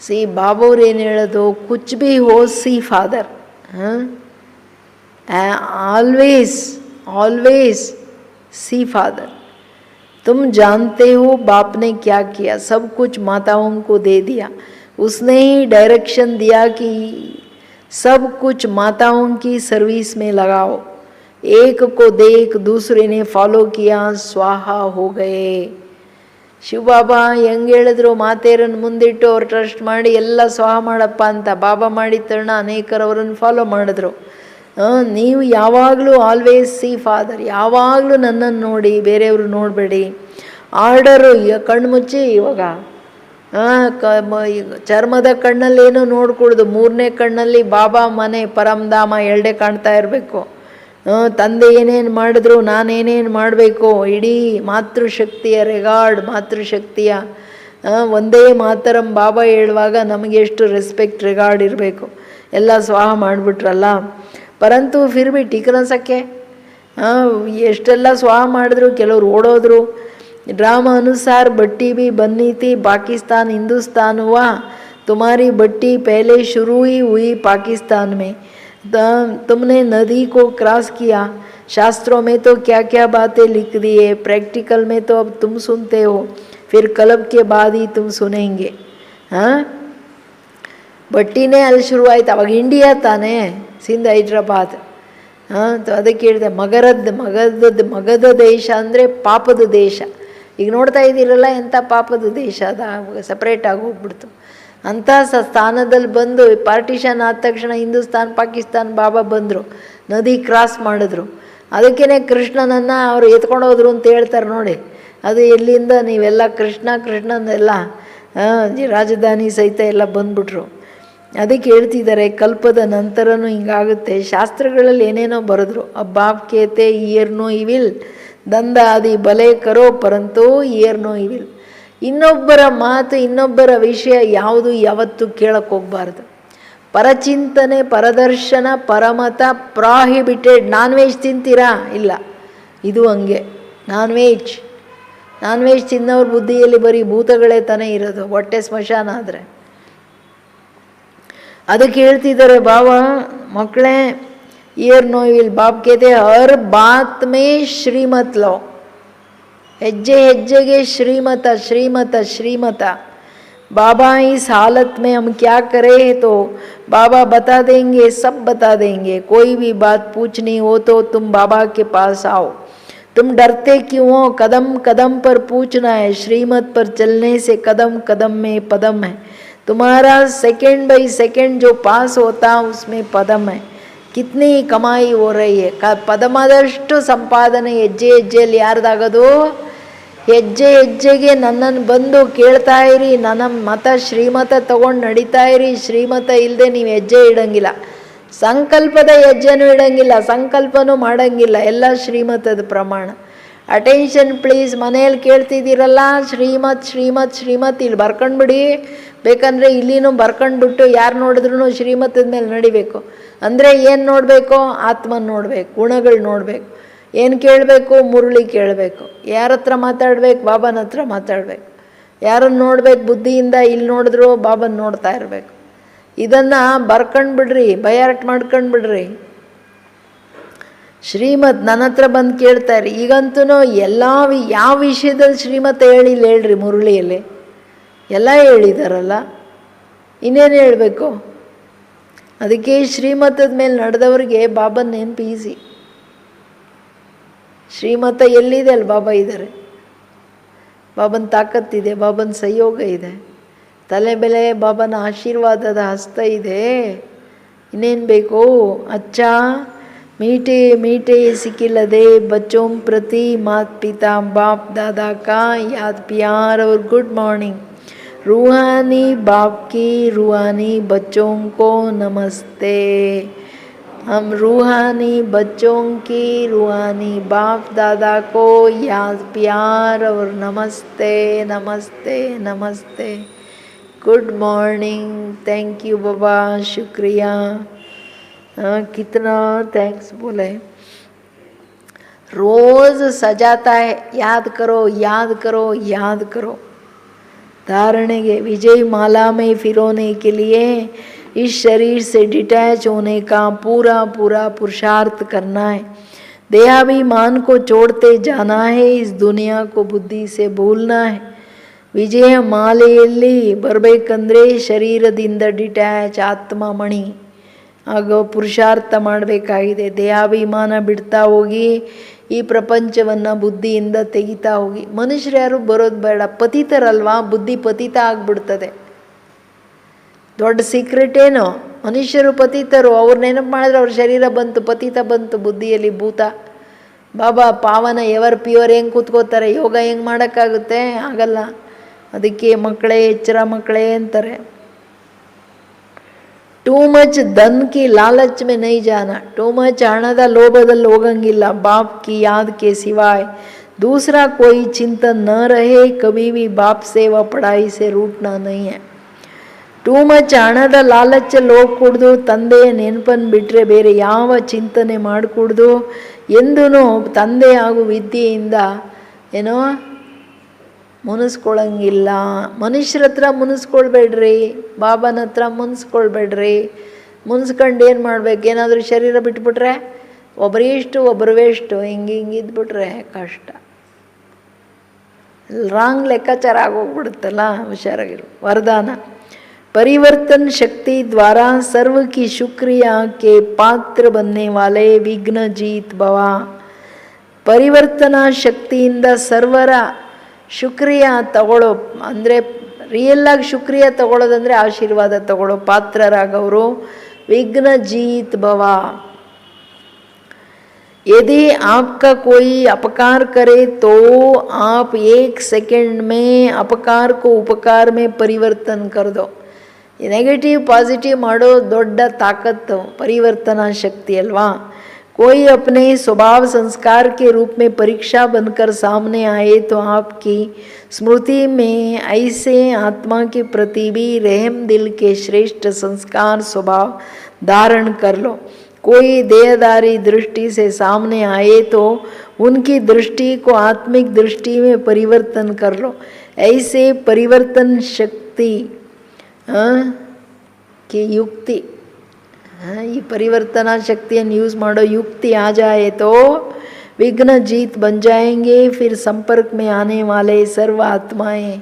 सी बाबोर ಏನು ಹೇಳೋದು, कुछ भी हो सी फादर. Always see father. तुम जानते हो बाप ने क्या किया, सब कुछ माताओं को दे दिया. उसने ही डायरेक्शन दिया कि सब कुछ माताओं की सर्विस में लगाओ. एक को देख दूसरे ने फॉलो किया, स्वाहा हो गए. ಶಿವ ಬಾಬಾ ಹೆಂಗೆ ಹೇಳಿದ್ರು, ಮಾತೆಯರನ್ನು ಮುಂದಿಟ್ಟು ಅವ್ರು ಟ್ರಸ್ಟ್ ಮಾಡಿ ಎಲ್ಲ ಸ್ವಾಹ ಮಾಡಪ್ಪ ಅಂತ. ಬಾಬಾ ಮಾಡಿದ ತಕ್ಷಣ ಅನೇಕರು ಅವರನ್ನು ಫಾಲೋ ಮಾಡಿದ್ರು. ನೀವು ಯಾವಾಗಲೂ ಆಲ್ವೇಸ್ ಸಿ ಫಾದರ್, ಯಾವಾಗಲೂ ನನ್ನನ್ನು ನೋಡಿ, ಬೇರೆಯವರು ನೋಡಬೇಡಿ. ಆರ್ಡರು. ಈಗ ಕಣ್ಣು ಮುಚ್ಚಿ ಇವಾಗ ಚರ್ಮದ ಕಣ್ಣಲ್ಲೇನೋ ನೋಡ್ಕೊಳ್ದು, ಮೂರನೇ ಕಣ್ಣಲ್ಲಿ ಬಾಬಾ ಮನೆ ಪರಮಧಾಮ ಎರಡೇ ಕಾಣ್ತಾ ಇರಬೇಕು. ತಂದೆ ಏನೇನು ಮಾಡಿದ್ರು ನಾನೇನೇನು ಮಾಡಬೇಕು, ಇಡೀ ಮಾತೃಶಕ್ತಿಯ ರೆಗಾರ್ಡ್, ಮಾತೃಶಕ್ತಿಯ ಒಂದೇ ಮಾತರಂ ಬಾಬಾ ಹೇಳುವಾಗ ನಮಗೆ ಎಷ್ಟು ರೆಸ್ಪೆಕ್ಟ್ ರೆಗಾರ್ಡ್ ಇರಬೇಕು. ಎಲ್ಲ ಸ್ವಾಹ ಮಾಡಿಬಿಟ್ರಲ್ಲ. ಪರಂತು ಫಿರ್ ಭಿ ಟಿಕನಸಕ್ಕೆ ಎಷ್ಟೆಲ್ಲ ಸ್ವಾಹ ಮಾಡಿದ್ರು, ಕೆಲವರು ಓಡೋದ್ರು. ड्रामा अनुसार बट्टी भी बननी थी, पाकिस्तान हिंदुस्तान हुआ, तुम्हारी बट्टी पहले शुरू ही हुई पाकिस्तान में. तुमने नदी को क्रॉस किया. शास्त्रों में तो क्या क्या बातें लिख दी है, प्रैक्टिकल में तो अब तुम सुनते हो, फिर कलब के बाद ही तुम सुनेंगे. हाँ, ಬಟ್ಟಿನೇ ಅಲ್ಲಿ ಶುರುವಾಯ್ತು. ಅವಾಗ ಇಂಡಿಯಾ ತಾನೇ, ಸಿಂಧ್ ಹೈದ್ರಾಬಾದ್. तो ಅದಕ್ಕೆ ಹೇಳಿದೆ ಮಗದ ದೇಶ ಅಂದರೆ ಪಾಪದ ದೇಶ. ಈಗ ನೋಡ್ತಾ ಇದ್ದೀರಲ್ಲ ಎಂಥ ಪಾಪದ ದೇಶ ಅದು, ಸಪ್ರೇಟಾಗಿ ಹೋಗ್ಬಿಡ್ತು. ಅಂಥ ಸ್ಥಾನದಲ್ಲಿ ಬಂದು ಪಾರ್ಟಿಷನ್ ಆದ ತಕ್ಷಣ ಹಿಂದೂಸ್ತಾನ್ ಪಾಕಿಸ್ತಾನ್ ಬಾಬಾ ಬಂದರು, ನದಿ ಕ್ರಾಸ್ ಮಾಡಿದ್ರು. ಅದಕ್ಕೇ ಕೃಷ್ಣನನ್ನು ಅವರು ಎತ್ಕೊಂಡು ಹೋದ್ರು ಅಂತ ಹೇಳ್ತಾರೆ ನೋಡಿ. ಅದು ಎಲ್ಲಿಂದ ನೀವೆಲ್ಲ ಕೃಷ್ಣನೆಲ್ಲ ರಾಜಧಾನಿ ಸಹಿತ ಎಲ್ಲ ಬಂದ್ಬಿಟ್ರು. ಅದಕ್ಕೆ ಹೇಳ್ತಿದ್ದಾರೆ ಕಲ್ಪದ ನಂತರನೂ ಹಿಂಗಾಗುತ್ತೆ. ಶಾಸ್ತ್ರಗಳಲ್ಲಿ ಏನೇನೋ ಬರೆದ್ರು. ಅಬ್ಬಾಪ್ ಕೇತೆ ಇಯರ್ ನೋ ಇವಿಲ್, ದಂದ ಆದಿ ಬಲೆ ಕರೋ ಪರಂತೋ ಇಯರ್ ನೋ ಇವಿಲ್. ಇನ್ನೊಬ್ಬರ ಮಾತು, ಇನ್ನೊಬ್ಬರ ವಿಷಯ ಯಾವುದು ಯಾವತ್ತೂ ಕೇಳಕ್ಕೆ ಹೋಗಬಾರ್ದು. ಪರಚಿಂತನೆ, ಪರದರ್ಶನ, ಪರಮತ ಪ್ರಾಹಿಬಿಟೆಡ್. ನಾನ್ ವೆಜ್ ತಿಂತೀರಾ? ಇಲ್ಲ, ಇದು ಹಂಗೆ. ನಾನ್ ವೆಜ್ ತಿನ್ನೋರ ಬುದ್ಧಿಯಲ್ಲಿ ಬರೀ ಭೂತಗಳೇ ತಾನೇ ಇರೋದು, ಹೊಟ್ಟೆ ಸ್ಮಶಾನ ಆದರೆ. ಅದಕ್ಕೆ ಹೇಳ್ತಿದ್ದಾರೆ ಬಾಬಾ, ಮಕ್ಕಳೇ ಇಯರ್ ನೋ ವಿಲ್. ಬಾಬ್ ಕೇತೆ ಹರ್ ಬಾತ್ ಮೇ ಶ್ರೀಮತ್ ಲೋ, ಹೆಜ್ಜೆ ಹೆಜ್ಜೆಗೆ ಶ್ರೀಮತ ಶ್ರೀಮತ ಶ್ರೀಮತ. बाबा इस हालत में हम क्या करें, तो बाबा बता देंगे, सब बता देंगे. कोई भी बात पूछनी हो तो तुम बाबा के पास आओ. तुम डरते क्यों हो? कदम कदम पर पूछना है. श्रीमत पर चलने से कदम कदम में पदम है. तुम्हारा सेकंड बाई सेकंड जो पास होता उसमें पदम है. कितनी कमाई हो रही है. ಪದಮದಷ್ಟು ಸಂಪಾದನೆ ಹೆಜ್ಜೆ ಹೆಜ್ಜೆಯಲ್ಲಿ ಯಾರ್ದಾಗೋದು? ಹೆಜ್ಜೆ ಹೆಜ್ಜೆಗೆ ನನ್ನನ್ನು ಬಂದು ಕೇಳ್ತಾ ಇರಿ, ನನ್ನ ಮತ ಶ್ರೀಮತ ತಗೊಂಡು ನಡೀತಾ ಇರಿ. ಶ್ರೀಮತ ಇಲ್ಲದೆ ನೀವು ಹೆಜ್ಜೆ ಇಡಂಗಿಲ್ಲ, ಸಂಕಲ್ಪದ ಹೆಜ್ಜೆನೂ ಇಡಂಗಿಲ್ಲ, ಸಂಕಲ್ಪನೂ ಮಾಡಂಗಿಲ್ಲ. ಎಲ್ಲ ಶ್ರೀಮತದ ಪ್ರಮಾಣ. Attention please. ಮನೆಯಲ್ಲಿ ಕೇಳ್ತಿದ್ದೀರಲ್ಲ ಶ್ರೀಮತ್ ಶ್ರೀಮತ್ ಶ್ರೀಮತ್, ಇಲ್ಲಿ ಬರ್ಕೊಂಡ್ಬಿಡಿ. ಬೇಕಂದರೆ ಇಲ್ಲಿನೂ ಬರ್ಕೊಂಡ್ಬಿಟ್ಟು ಯಾರು ನೋಡಿದ್ರೂ ಶ್ರೀಮತದ ಮೇಲೆ ನಡಿಬೇಕು. ಅಂದರೆ ಏನು ನೋಡಬೇಕು? ಆತ್ಮನ ನೋಡಬೇಕು, ಗುಣಗಳು ನೋಡಬೇಕು. ಏನು ಕೇಳಬೇಕು? ಮುರುಳಿ ಕೇಳಬೇಕು. ಯಾರ ಹತ್ರ ಮಾತಾಡಬೇಕು? ಬಾಬನ ಹತ್ರ ಮಾತಾಡಬೇಕು. ಯಾರನ್ನು ನೋಡ್ಬೇಕು ಬುದ್ಧಿಯಿಂದ? ಇಲ್ಲಿ ನೋಡಿದ್ರು ಬಾಬನ ನೋಡ್ತಾ ಇರಬೇಕು. ಇದನ್ನು ಬರ್ಕೊಂಡ್ಬಿಡ್ರಿ, ಬಯಾರ್ಟ್ ಮಾಡ್ಕೊಂಡ್ಬಿಡ್ರಿ. ಶ್ರೀಮತ್ ನನ್ನ ಹತ್ರ ಬಂದು ಕೇಳ್ತಾರೆ. ಈಗಂತೂ ಎಲ್ಲ ಯಾವ ವಿಷಯದಲ್ಲಿ ಶ್ರೀಮತ ಹೇಳಿಲ್ಲ ಹೇಳ್ರಿ? ಮುರುಳಿಯಲ್ಲಿ ಎಲ್ಲ ಹೇಳಿದಾರಲ್ಲ, ಇನ್ನೇನು ಹೇಳಬೇಕು? ಅದಕ್ಕೆ ಶ್ರೀಮತದ ಮೇಲೆ ನಡೆದವ್ರಿಗೆ ಬಾಬನ ನೆನಪು ಈಸಿ. ಶ್ರೀಮತ ಎಲ್ಲಿದೆ ಅಲ್ಲಿ ಬಾಬಾ ಇದ್ದಾರೆ. ಬಾಬನ ತಾಕತ್ತಿದೆ, ಬಾಬನ ಸಹಯೋಗ ಇದೆ, ತಲೆ ಮೇಲೆ ಬಾಬನ ಆಶೀರ್ವಾದದ ಹಸ್ತ ಇದೆ. ಇನ್ನೇನು ಬೇಕು? ಅಚ್ಚಾ मीठे मीठे सिकिलदे बच्चों प्रति मात पिता बाप दादा का याद प्यार और गुड मॉर्निंग. रूहानी बाप की रूहानी बच्चों को नमस्ते. हम रूहानी बच्चों की रूहानी बाप दादा को याद प्यार और नमस्ते नमस्ते नमस्ते. Good morning. थैंक यू बाबा, शुक्रिया. कितना थैंक्स बोले. रोज़ सजाता है, याद करो याद करो याद करो. धारणे के विजय माला में फिरोने के लिए इस शरीर से डिटैच होने का पूरा पूरा पुरुषार्थ करना है. देहाभिमान को छोड़ते जाना है. इस दुनिया को बुद्धि से भूलना है. ವಿಜಯ ಮಾಲೆಯಲ್ಲಿ ಬರಬೇಕಂದ್ರೆ ಶರೀರದಿಂದ ಡಿಟ್ಯಾಚ್ ಆತ್ಮಮಣಿ ಆಗ ಪುರುಷಾರ್ಥ ಮಾಡಬೇಕಾಗಿದೆ. ದೇಹಾಭಿಮಾನ ಬಿಡ್ತಾ ಹೋಗಿ ಈ ಪ್ರಪಂಚವನ್ನು ಬುದ್ಧಿಯಿಂದ ತೆಗಿತಾ ಹೋಗಿ. ಮನುಷ್ಯರು ಯಾರು ಬರೋದು ಬೇಡ, ಪತಿತರಲ್ವಾ, ಬುದ್ಧಿ ಪತಿತ ಆಗಿಬಿಡ್ತದೆ. ದೊಡ್ಡ ಸೀಕ್ರೆಟ್ ಏನು? ಮನುಷ್ಯರು ಪತಿತರು. ಅವ್ರು ನೆನಪು ಮಾಡಿದ್ರೆ ಅವ್ರ ಶರೀರ ಬಂತು, ಪತಿತ ಬಂತು ಬುದ್ಧಿಯಲ್ಲಿ ಭೂತ. ಬಾಬಾ ಪಾವನ ಎವರ್ ಪ್ಯೂರ್ ಹೆಂಗೆ ಕೂತ್ಕೋತಾರೆ, ಯೋಗ ಹೆಂಗೆ ಮಾಡೋಕ್ಕಾಗುತ್ತೆ? ಆಗಲ್ಲ. ಅದಕ್ಕೆ ಮಕ್ಕಳೇ ಎಚ್ಚರ ಮಕ್ಕಳೇ ಅಂತಾರೆ. ಟೂ ಮಚ್ ಧನ್ ಕಿ ಲಾಲಚ್ ಮೇ ನೈ ಜಾನ, ಟೂ ಮಚ್ ಹಣದ ಲೋಭದಲ್ಲಿ ಹೋಗಂಗಿಲ್ಲ. ಬಾಪ್ ಕಿ ಯಾದ್ ಕೆ ಸಿವಾಯ್ दूसरा कोई चिंतन न रहे, कभी भी बाप सेवा पढ़ाई से रूठना नहीं है. ಟೂ ಮಚ್ ಹಣದ ಲಾಲಚ್ಚಲ್ಲಿ ಹೋಗ್ಕೂಡ್ದು, ತಂದೆಯ ನೆನಪನ್ನು ಬಿಟ್ಟರೆ ಬೇರೆ ಯಾವ ಚಿಂತನೆ ಮಾಡಿಕೂಡ್ದು. ಎಂದೂ ತಂದೆ ಹಾಗೂ ವಿದ್ಯೆಯಿಂದ ಏನೋ ಮುನಿಸ್ಕೊಳ್ಳಂಗಿಲ್ಲ. ಮನುಷ್ಯರ ಹತ್ರ ಮುನಿಸ್ಕೊಳ್ಬೇಡ್ರಿ, ಬಾಬನ ಹತ್ರ ಮುನಿಸ್ಕೊಳ್ಬೇಡ್ರಿ. ಮುನ್ಸ್ಕೊಂಡು ಏನು ಮಾಡ್ಬೇಕು? ಏನಾದರೂ ಶರೀರ ಬಿಟ್ಬಿಟ್ರೆ ಒಬ್ಬರಿಷ್ಟು ಒಬ್ಬರು ವೇಸ್ಟು, ಹಿಂಗಿದ್ಬಿಟ್ರೆ ಕಷ್ಟ. ರಾಂಗ್ ಲೆಕ್ಕಾಚಾರ ಆಗೋಗ್ಬಿಡುತ್ತಲ್ಲ. ಹುಷಾರಾಗಿರು. ವರದಾನ. परिवर्तन शक्ति द्वारा सर्व की शुक्रिया के पात्र बनने वाले विघ्न जीत भवा. ಪರಿವರ್ತನಾ ಶಕ್ತಿಯಿಂದ ಸರ್ವರ ಶುಕ್ರಿಯ ತಗೊಳ್ಳೋ, ಅಂದರೆ ರಿಯಲ್ಲಾಗಿ ಶುಕ್ರಿಯ ತಗೊಳ್ಳೋದಂದರೆ ಆಶೀರ್ವಾದ ತಗೊಳ್ಳೋ ಪಾತ್ರರಾಗವರು. ವಿಘ್ನ ಜೀತ್ ಭವ. यदि आपका कोई अपकार करे तो आप 1 सेकंड में अपकार को उपकार में परिवर्तन कर दो. नेगेटिव पॉजिटिव ಮಾಡೋ ದೊಡ್ಡ ತಾಕತ್ತು ಪರಿವರ್ತನಾ ಶಕ್ತಿ ಅಲ್ವಾ. कोई अपने स्वभाव संस्कार के रूप में परीक्षा बनकर सामने आए तो आपकी स्मृति में ऐसे आत्मा के प्रति भी रहम दिल के श्रेष्ठ संस्कार स्वभाव धारण कर लो. कोई देहदारी दृष्टि से सामने आए तो उनकी दृष्टि को आत्मिक दृष्टि में परिवर्तन कर लो. ऐसे परिवर्तन शक्ति की युक्ति, ये परिवर्तना शक्तिಯನ್ನು यूज़ ಮಾಡೋ युक्ति आ जाए तो विघ्न जीत बन जाएंगे. फिर संपर्क में आने वाले सर्व आत्माएं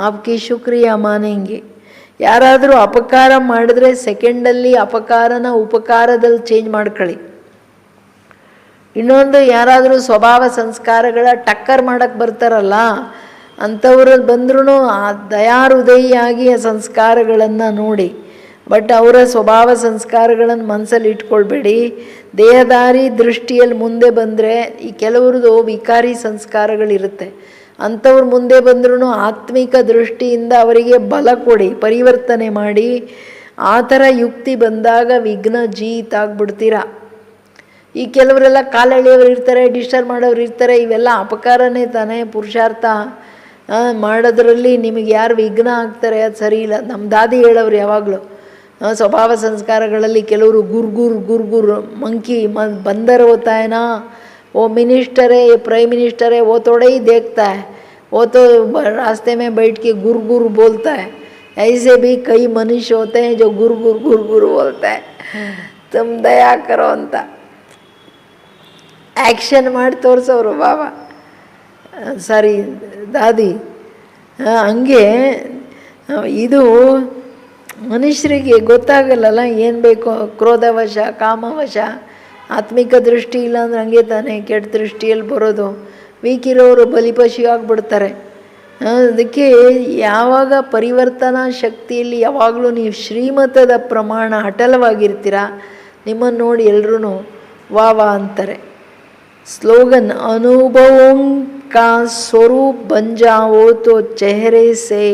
आपकी शुक्रिया मानेंगे. ಯಾರಾದರೂ ಅಪಕಾರ ಮಾಡಿದ್ರೆ ಸೆಕೆಂಡಲ್ಲಿ ಅಪಕಾರನ ಉಪಕಾರದಲ್ಲಿ ಚೇಂಜ್ ಮಾಡ್ಕೊಳ್ಳಿ. ಇನ್ನೊಂದು, ಯಾರಾದರೂ ಸ್ವಭಾವ ಸಂಸ್ಕಾರಗಳ ಟಕ್ಕರ್ ಮಾಡೋಕ್ಕೆ ಬರ್ತಾರಲ್ಲ, ಅಂಥವ್ರು ಬಂದ್ರೂ ಆ ದಯಾಹೃದಯಿಯಾಗಿ ಆ ಸಂಸ್ಕಾರಗಳನ್ನು ನೋಡಿ. ಬಟ್ ಅವರ ಸ್ವಭಾವ ಸಂಸ್ಕಾರಗಳನ್ನು ಮನಸ್ಸಲ್ಲಿ ಇಟ್ಕೊಳ್ಬೇಡಿ. ದೇಹದಾರಿ ದೃಷ್ಟಿಯಲ್ಲಿ ಮುಂದೆ ಬಂದರೆ, ಈ ಕೆಲವ್ರದ್ದು ವಿಕಾರಿ ಸಂಸ್ಕಾರಗಳಿರುತ್ತೆ, ಅಂಥವ್ರು ಮುಂದೆ ಬಂದ್ರೂ ಆತ್ಮಿಕ ದೃಷ್ಟಿಯಿಂದ ಅವರಿಗೆ ಬಲ ಕೊಡಿ, ಪರಿವರ್ತನೆ ಮಾಡಿ. ಆ ಥರ ಯುಕ್ತಿ ಬಂದಾಗ ವಿಘ್ನ ಜೀತ್ ಆಗಿಬಿಡ್ತೀರ. ಈ ಕೆಲವರೆಲ್ಲ ಕಾಲೆಳೆಯವರು ಇರ್ತಾರೆ, ಡಿಸ್ಟರ್ಬ್ ಮಾಡೋರು ಇರ್ತಾರೆ, ಇವೆಲ್ಲ ಅಪಕಾರನೇ ತಾನೇ. ಪುರುಷಾರ್ಥ ಮಾಡೋದ್ರಲ್ಲಿ ನಿಮಗೆ ಯಾರು ವಿಘ್ನ ಆಗ್ತಾರೆ ಅದು ಸರಿ ಇಲ್ಲ. ನಮ್ಮ ದಾದಿ ಹೇಳೋರು ಯಾವಾಗಲೂ ಸ್ವಭಾವ ಸಂಸ್ಕಾರಗಳಲ್ಲಿ ಕೆಲವರು ಗುರ್ಗುರ್ ಮಂಕಿ ಬಂದर होता है ना, वो मिनिस्टर है, प्राइम मिनिस्टर है, वो थोड़ा ही देखता है, वो तो रास्ते में बैठ के गुर बोलता है. ऐसे भी कई मनुष्य होते हैं जो गुर बोलता है. तुम दया करो ಅಂತ ಆ್ಯಕ್ಷನ್ ಮಾಡಿ ತೋರಿಸೋರು ಬಾಬಾ, ಸಾರಿ ದಾದಿ. ಹಂಗೆ ಇದು ಮನುಷ್ಯರಿಗೆ ಗೊತ್ತಾಗಲ್ಲಲ್ಲ ಏನು ಬೇಕೋ. ಕ್ರೋಧವಶ, ಕಾಮವಶ, ಆತ್ಮಿಕ ದೃಷ್ಟಿ ಇಲ್ಲ ಅಂದ್ರೆ ಹಂಗೆ ತಾನೇ ಕೆಟ್ಟ ದೃಷ್ಟಿಯಲ್ಲಿ ಬರೋದು. ವೀಕಿರೋರು ಬಲಿಪಶು ಆಗಿಬಿಡ್ತಾರೆ. ಅದಕ್ಕೆ ಯಾವಾಗ ಪರಿವರ್ತನಾ ಶಕ್ತಿಯಲ್ಲಿ ಯಾವಾಗಲೂ ನೀವು ಶ್ರೀಮತದ ಪ್ರಮಾಣ ಅಟಲವಾಗಿರ್ತೀರ, ನಿಮ್ಮನ್ನು ನೋಡಿ ಎಲ್ಲರೂ ವಾ ಅಂತಾರೆ. स्लोगन अनुभवों का स्वरूप बन जाओ तो चेहरे से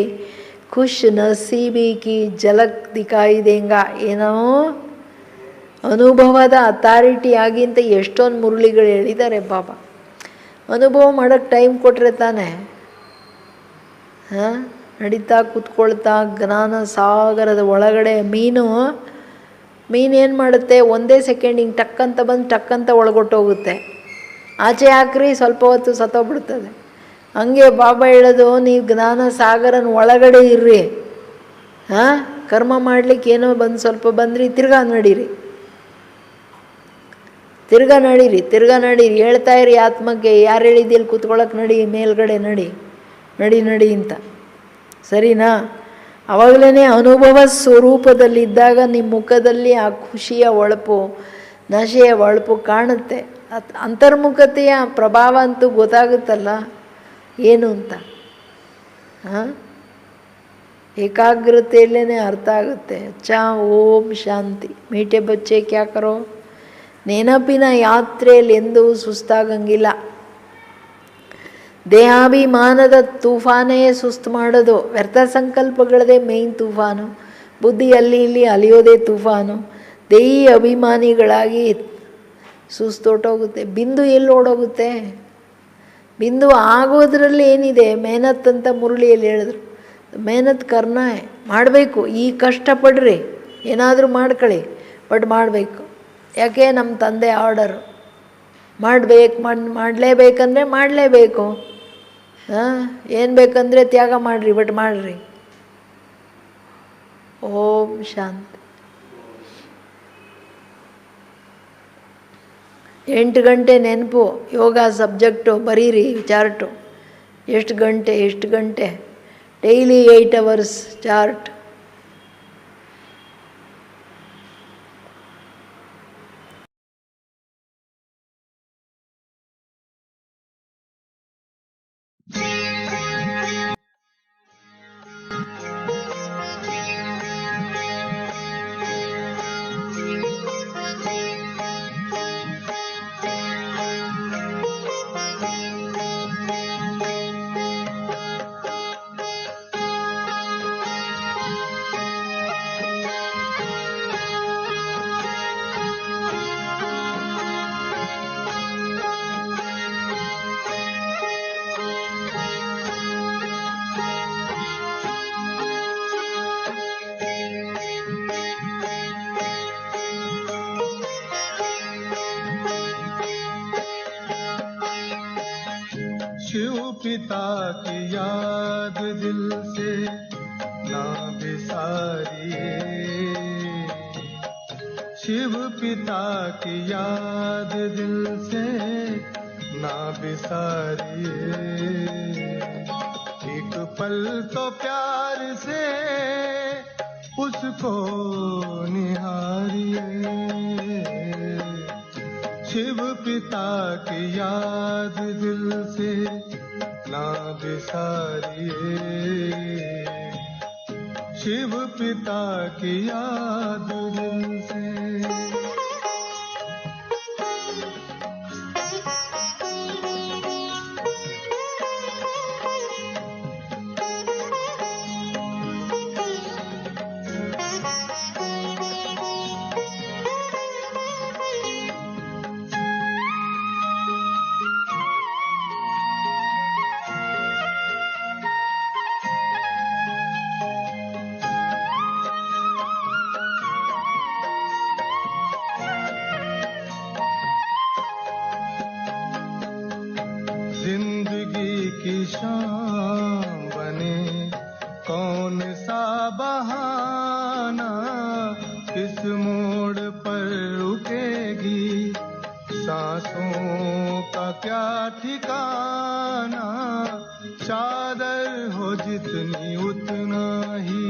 खुश नसीबी की झलक दिखाई देगा. ಏನೋ ಅನುಭವದ ಅಥಾರಿಟಿ ಆಗಿ ಅಂತ ಎಷ್ಟೊಂದು ಮುರಳಿಗಳು ಹೇಳಿದ್ದಾರೆ ಬಾಬಾ. ಅನುಭವ ಮಾಡೋಕ್ಕೆ ಟೈಮ್ ಕೊಟ್ಟರೆ ತಾನೇ. ನಡೀತಾ ಕೂತ್ಕೊಳ್ತಾ ಜ್ಞಾನ ಸಾಗರದ ಒಳಗಡೆ ಮೀನು ಏನು ಮಾಡುತ್ತೆ, ಒಂದೇ ಸೆಕೆಂಡ್ ಹಿಂಗೆ ಟಕ್ಕಂತ ಬಂದು ಟಕ್ಕಂತ ಒಳಗೊಟ್ಟೋಗುತ್ತೆ. ಆಚೆ ಹಾಕ್ರಿ ಸ್ವಲ್ಪ ಹೊತ್ತು ಸತ್ತೋಗ್ಬಿಡ್ತದೆ. ಹಂಗೆ ಬಾಬಾ ಹೇಳೋದು, ನೀವು ಜ್ಞಾನ ಸಾಗರನ ಒಳಗಡೆ ಇರ್ರಿ. ಕರ್ಮ ಮಾಡಲಿಕ್ಕೆ ಏನೋ ಬಂದು ಸ್ವಲ್ಪ ಬಂದ್ರಿ, ತಿರ್ಗಾ ನಡೀರಿ. ಹೇಳ್ತಾ ಇರಿ ಆತ್ಮಕ್ಕೆ, ಯಾರು ಹೇಳಿದ್ಯಲ್ಲಿ ಕೂತ್ಕೊಳ್ಳೋಕೆ ನಡಿ, ಮೇಲ್ಗಡೆ ನಡಿ ಅಂತ. ಸರಿನಾ? ಆವಾಗಲೇ ಅನುಭವ ಸ್ವರೂಪದಲ್ಲಿದ್ದಾಗ ನಿಮ್ಮ ಮುಖದಲ್ಲಿ ಆ ಖುಷಿಯ ಹೊಳಪು, ನಶೆಯ ಹೊಳಪು ಕಾಣುತ್ತೆ. ಅಂತರ್ಮುಖತೆಯ ಪ್ರಭಾವ ಅಂತೂ ಗೊತ್ತಾಗುತ್ತಲ್ಲ ಏನು ಅಂತ. ಏಕಾಗ್ರತೆಯಲ್ಲೇ ಅರ್ಥ ಆಗುತ್ತೆ. ಓಂ ಶಾಂತಿ. ಮೀಠೆ ಬಚ್ಚೆ ಕ್ಯಾ ಕರೋ, ನೆನಪಿನ ಯಾತ್ರೆಯಲ್ಲಿ ಎಂದೂ ಸುಸ್ತಾಗಂಗಿಲ್ಲ. ದೇಹಾಭಿಮಾನದ ತೂಫಾನೇ ಸುಸ್ತು ಮಾಡೋದು. ವ್ಯರ್ಥ ಸಂಕಲ್ಪಗಳದೇ ಮೇಯ್ನ್ ತೂಫಾನು. ಬುದ್ಧಿ ಅಲ್ಲಿ ಇಲ್ಲಿ ಅಲಿಯೋದೇ ತೂಫಾನು. ದೇಹಿ ಅಭಿಮಾನಿಗಳಾಗಿ ಸುಸ್ತೊಟ್ಟೋಗುತ್ತೆ. ಬಿಂದು ಎಲ್ಲಿ ಓಡೋಗುತ್ತೆ? ಬಿಂದು ಆಗೋದ್ರಲ್ಲಿ ಏನಿದೆ? ಮೆಹನತ್ ಅಂತ ಮುರಳಿಯಲ್ಲಿ ಹೇಳಿದ್ರು. ಮೆಹನತ್ ಕರ್ನ ಮಾಡಬೇಕು. ಈ ಕಷ್ಟಪಡ್ರಿ, ಏನಾದರೂ ಮಾಡ್ಕೊಳ್ಳಿ, ಬಟ್ ಮಾಡಬೇಕು. ಯಾಕೆ? ನಮ್ಮ ತಂದೆ ಆರ್ಡರು ಮಾಡಲೇಬೇಕಂದ್ರೆ ಮಾಡಲೇಬೇಕು. ಏನು ಬೇಕಂದರೆ ತ್ಯಾಗ ಮಾಡಿರಿ, ಬಟ್ ಮಾಡಿರಿ. ಓಂ ಶಾಂತಿ. 8 ಗಂಟೆ ನೆನಪು. ಯೋಗ ಸಬ್ಜೆಕ್ಟು ಬರೀರಿ, ಚಾರ್ಟು. ಎಷ್ಟು ಗಂಟೆ ಡೈಲಿ 8 hours ಚಾರ್ಟ್. शिव पिता की याद दिल से ना बिसारिए, शिव पिता की याद दिल से ना बिसारिए। एक पल तो प्यार से उसको निहारिए। शिव पिता की याद दिल से ना बिसारिए, शिव पिता की याद दिल से। जिंदगी की शाम बने कौन सा बहाना, किस मोड़ पर रुकेगी सांसों का क्या ठिकाना। चादर हो जितनी उतना ही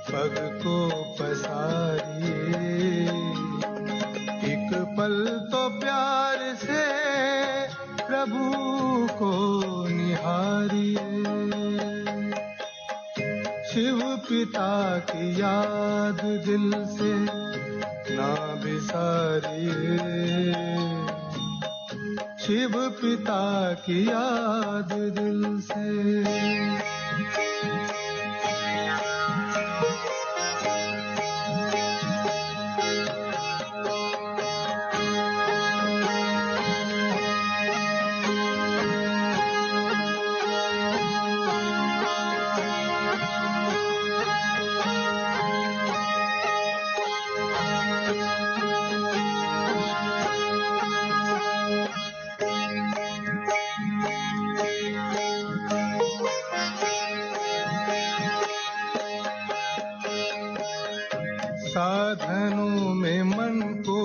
पग को पसारिए। एक पल तो प्यार से प्रभु को निहारिए। शिव पिता की याद दिल से ना बिसारिए, शिव पिता की याद दिल से। साधनों में मन को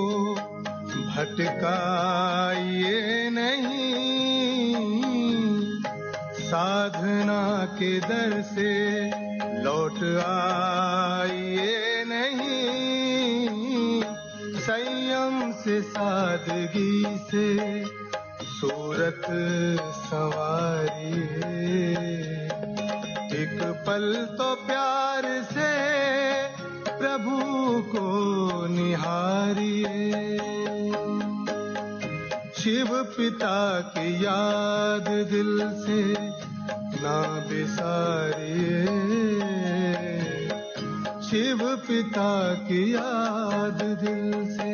भटकाइए नहीं, साधना के दर से लौट आइए नहीं। संयम से सादगी से सूरत संवारिए। एक पल तो प्यार से प्रभु को निहारिए। पिता की याद दिल से ना बिसारिए, शिव पिता की याद दिल से।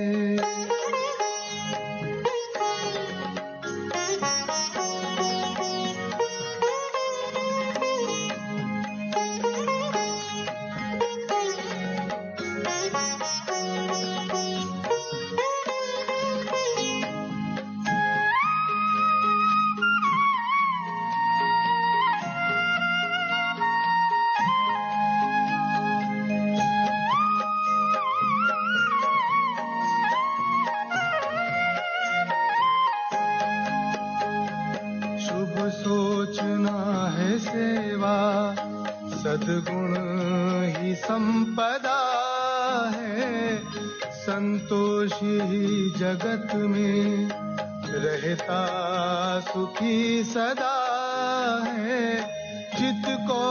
सोचना है सेवा, सद्गुण ही संपदा है, संतोषी जगत में रहता सुखी सदा है। चित को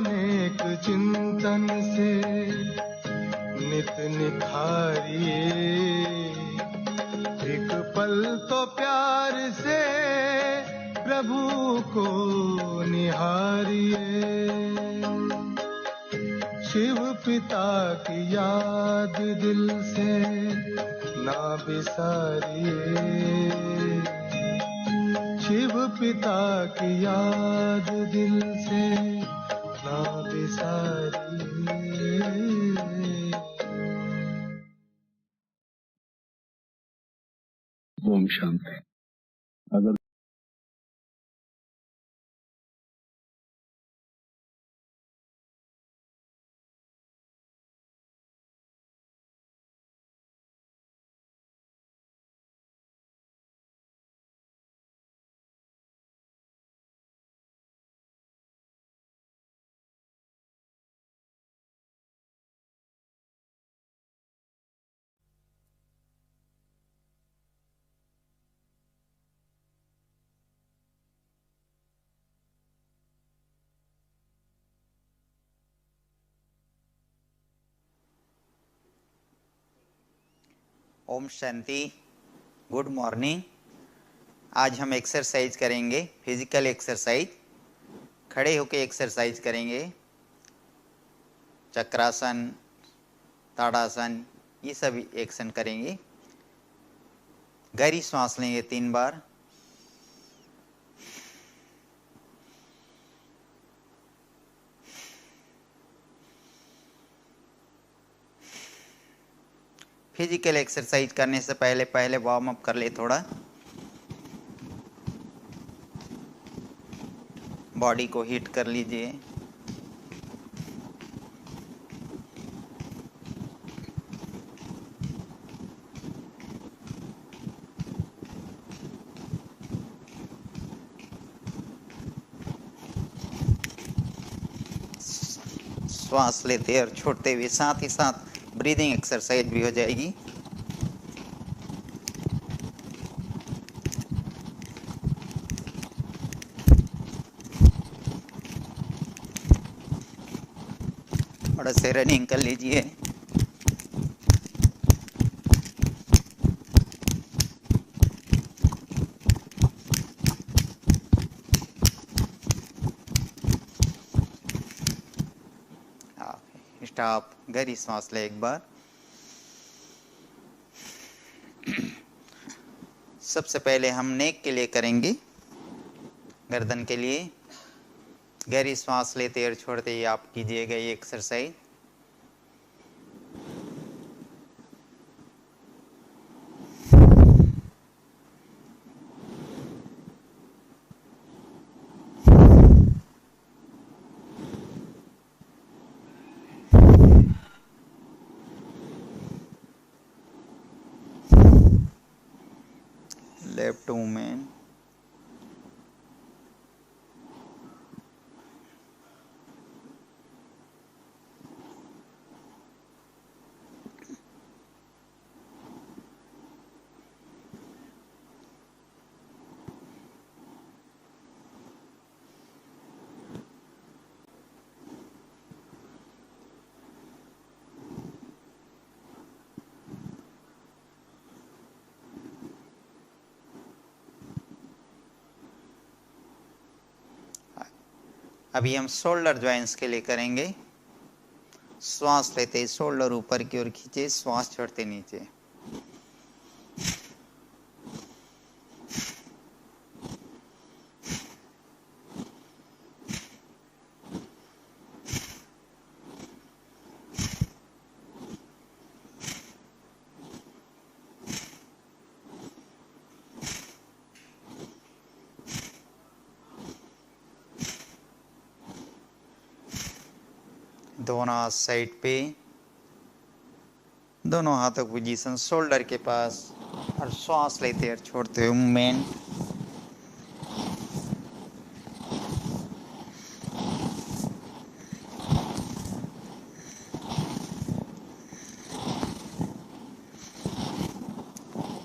नेक चिंतन से नित निखारिए, एक पल तो प्यार से प्रभु को निहारिए, शिव पिता की याद दिल से ना बिसारिए, शिव पिता की याद दिल से ना बिसारिए। ओम शांति। अगर ओम शांति। Good morning. आज हम एक्सरसाइज करेंगे, फिजिकल एक्सरसाइज। खड़े होकर एक्सरसाइज करेंगे, चक्रासन, ताड़ासन, ये सभी एक्शन करेंगे। गहरी सांस लेंगे 3 बार। फिजिकल एक्सरसाइज करने से पहले वार्म अप कर ले थोड़ा, बॉडी को हीट कर लीजिए। श्वास लेते और छोड़ते हुए साथ ही साथ ब्रीदिंग एक्सरसाइज भी हो जाएगी। थोड़ा से रनिंग कर लीजिए। स्टॉप। गहरी सांस ले एक बार। सबसे पहले हम नेक के लिए करेंगे, गर्दन के लिए। गहरी सांस लेते और छोड़ते ही आप कीजिएगा ये एक्सरसाइज। Left movement. अभी हम शोल्डर ज्वाइंट्स के लिए करेंगे। श्वास लेते शोल्डर ऊपर की ओर खींचे, श्वास छोड़ते नीचे। दोनों हाथ साइड पे, दोनों हाथों की पोजीशन शोल्डर के पास, और श्वास लेते और छोड़ते हुए मूवमेंट।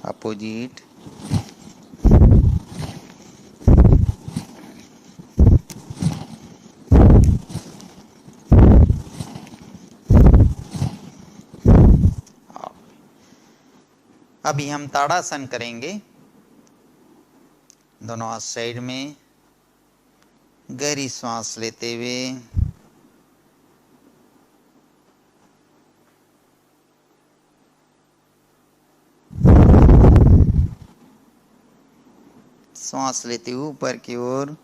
अपोजिट। अभी हम ताड़ासन करेंगे। दोनों हाथ साइड में, गहरी सांस लेते हुए सांस लेते ऊपर की ओर,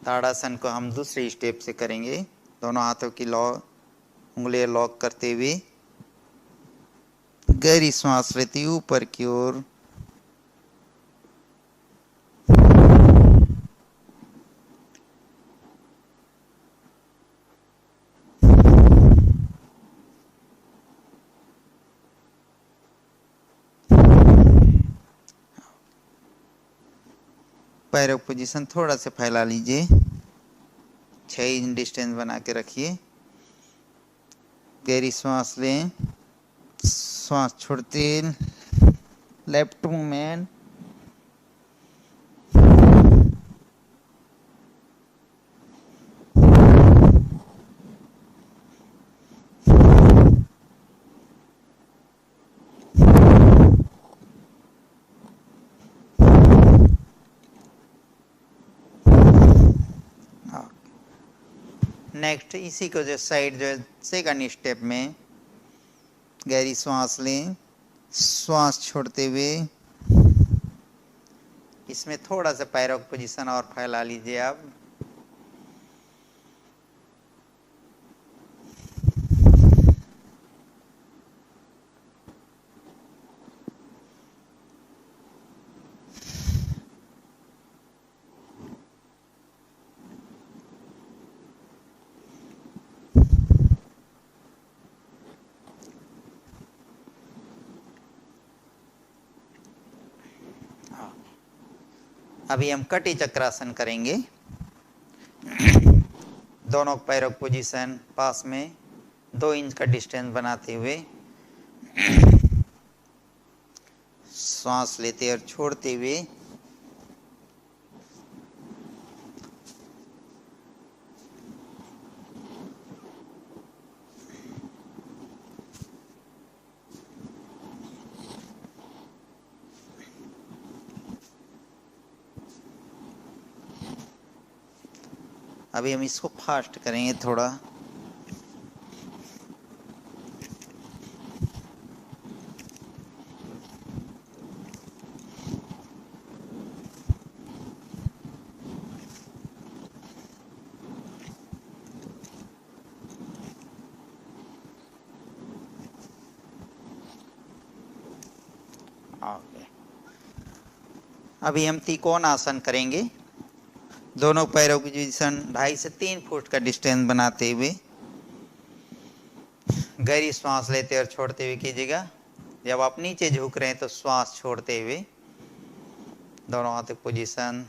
ताड़ासन को हम दूसरे स्टेप से करेंगे। दोनों हाथों की उंगलियां लॉक करते हुए गहरी सांस लेते ऊपर की ओर, पैरों की पोजीशन थोड़ा सा फैला लीजिए, 6 इंच डिस्टेंस बना के रखिए। गहरी सांस लें, सांस छोड़ते लेफ्ट मूवमेंट, नेक्स्ट इसी को जो साइड जो सेकंड स्टेप में गहरी सांस लें, श्वास छोड़ते हुए इसमें थोड़ा सा पैरों की पोजीशन और फैला लीजिए आप। अभी हम कटी चक्रासन करेंगे। दोनों पैरों की पोजीशन पास में 2 इंच का डिस्टेंस बनाते हुए सांस लेते और छोड़ते हुए अभी हम इसको फास्ट करेंगे थोड़ा। अभी हम त्रिकोण आसन करेंगे। दोनों पैरों की पोजीशन 2.5 से 3 फुट का डिस्टेंस बनाते हुए गहरी श्वास लेते और छोड़ते हुए कीजिएगा। जब आप नीचे झुक रहे हैं तो श्वास छोड़ते हुए दोनों हाथों की पोजीशन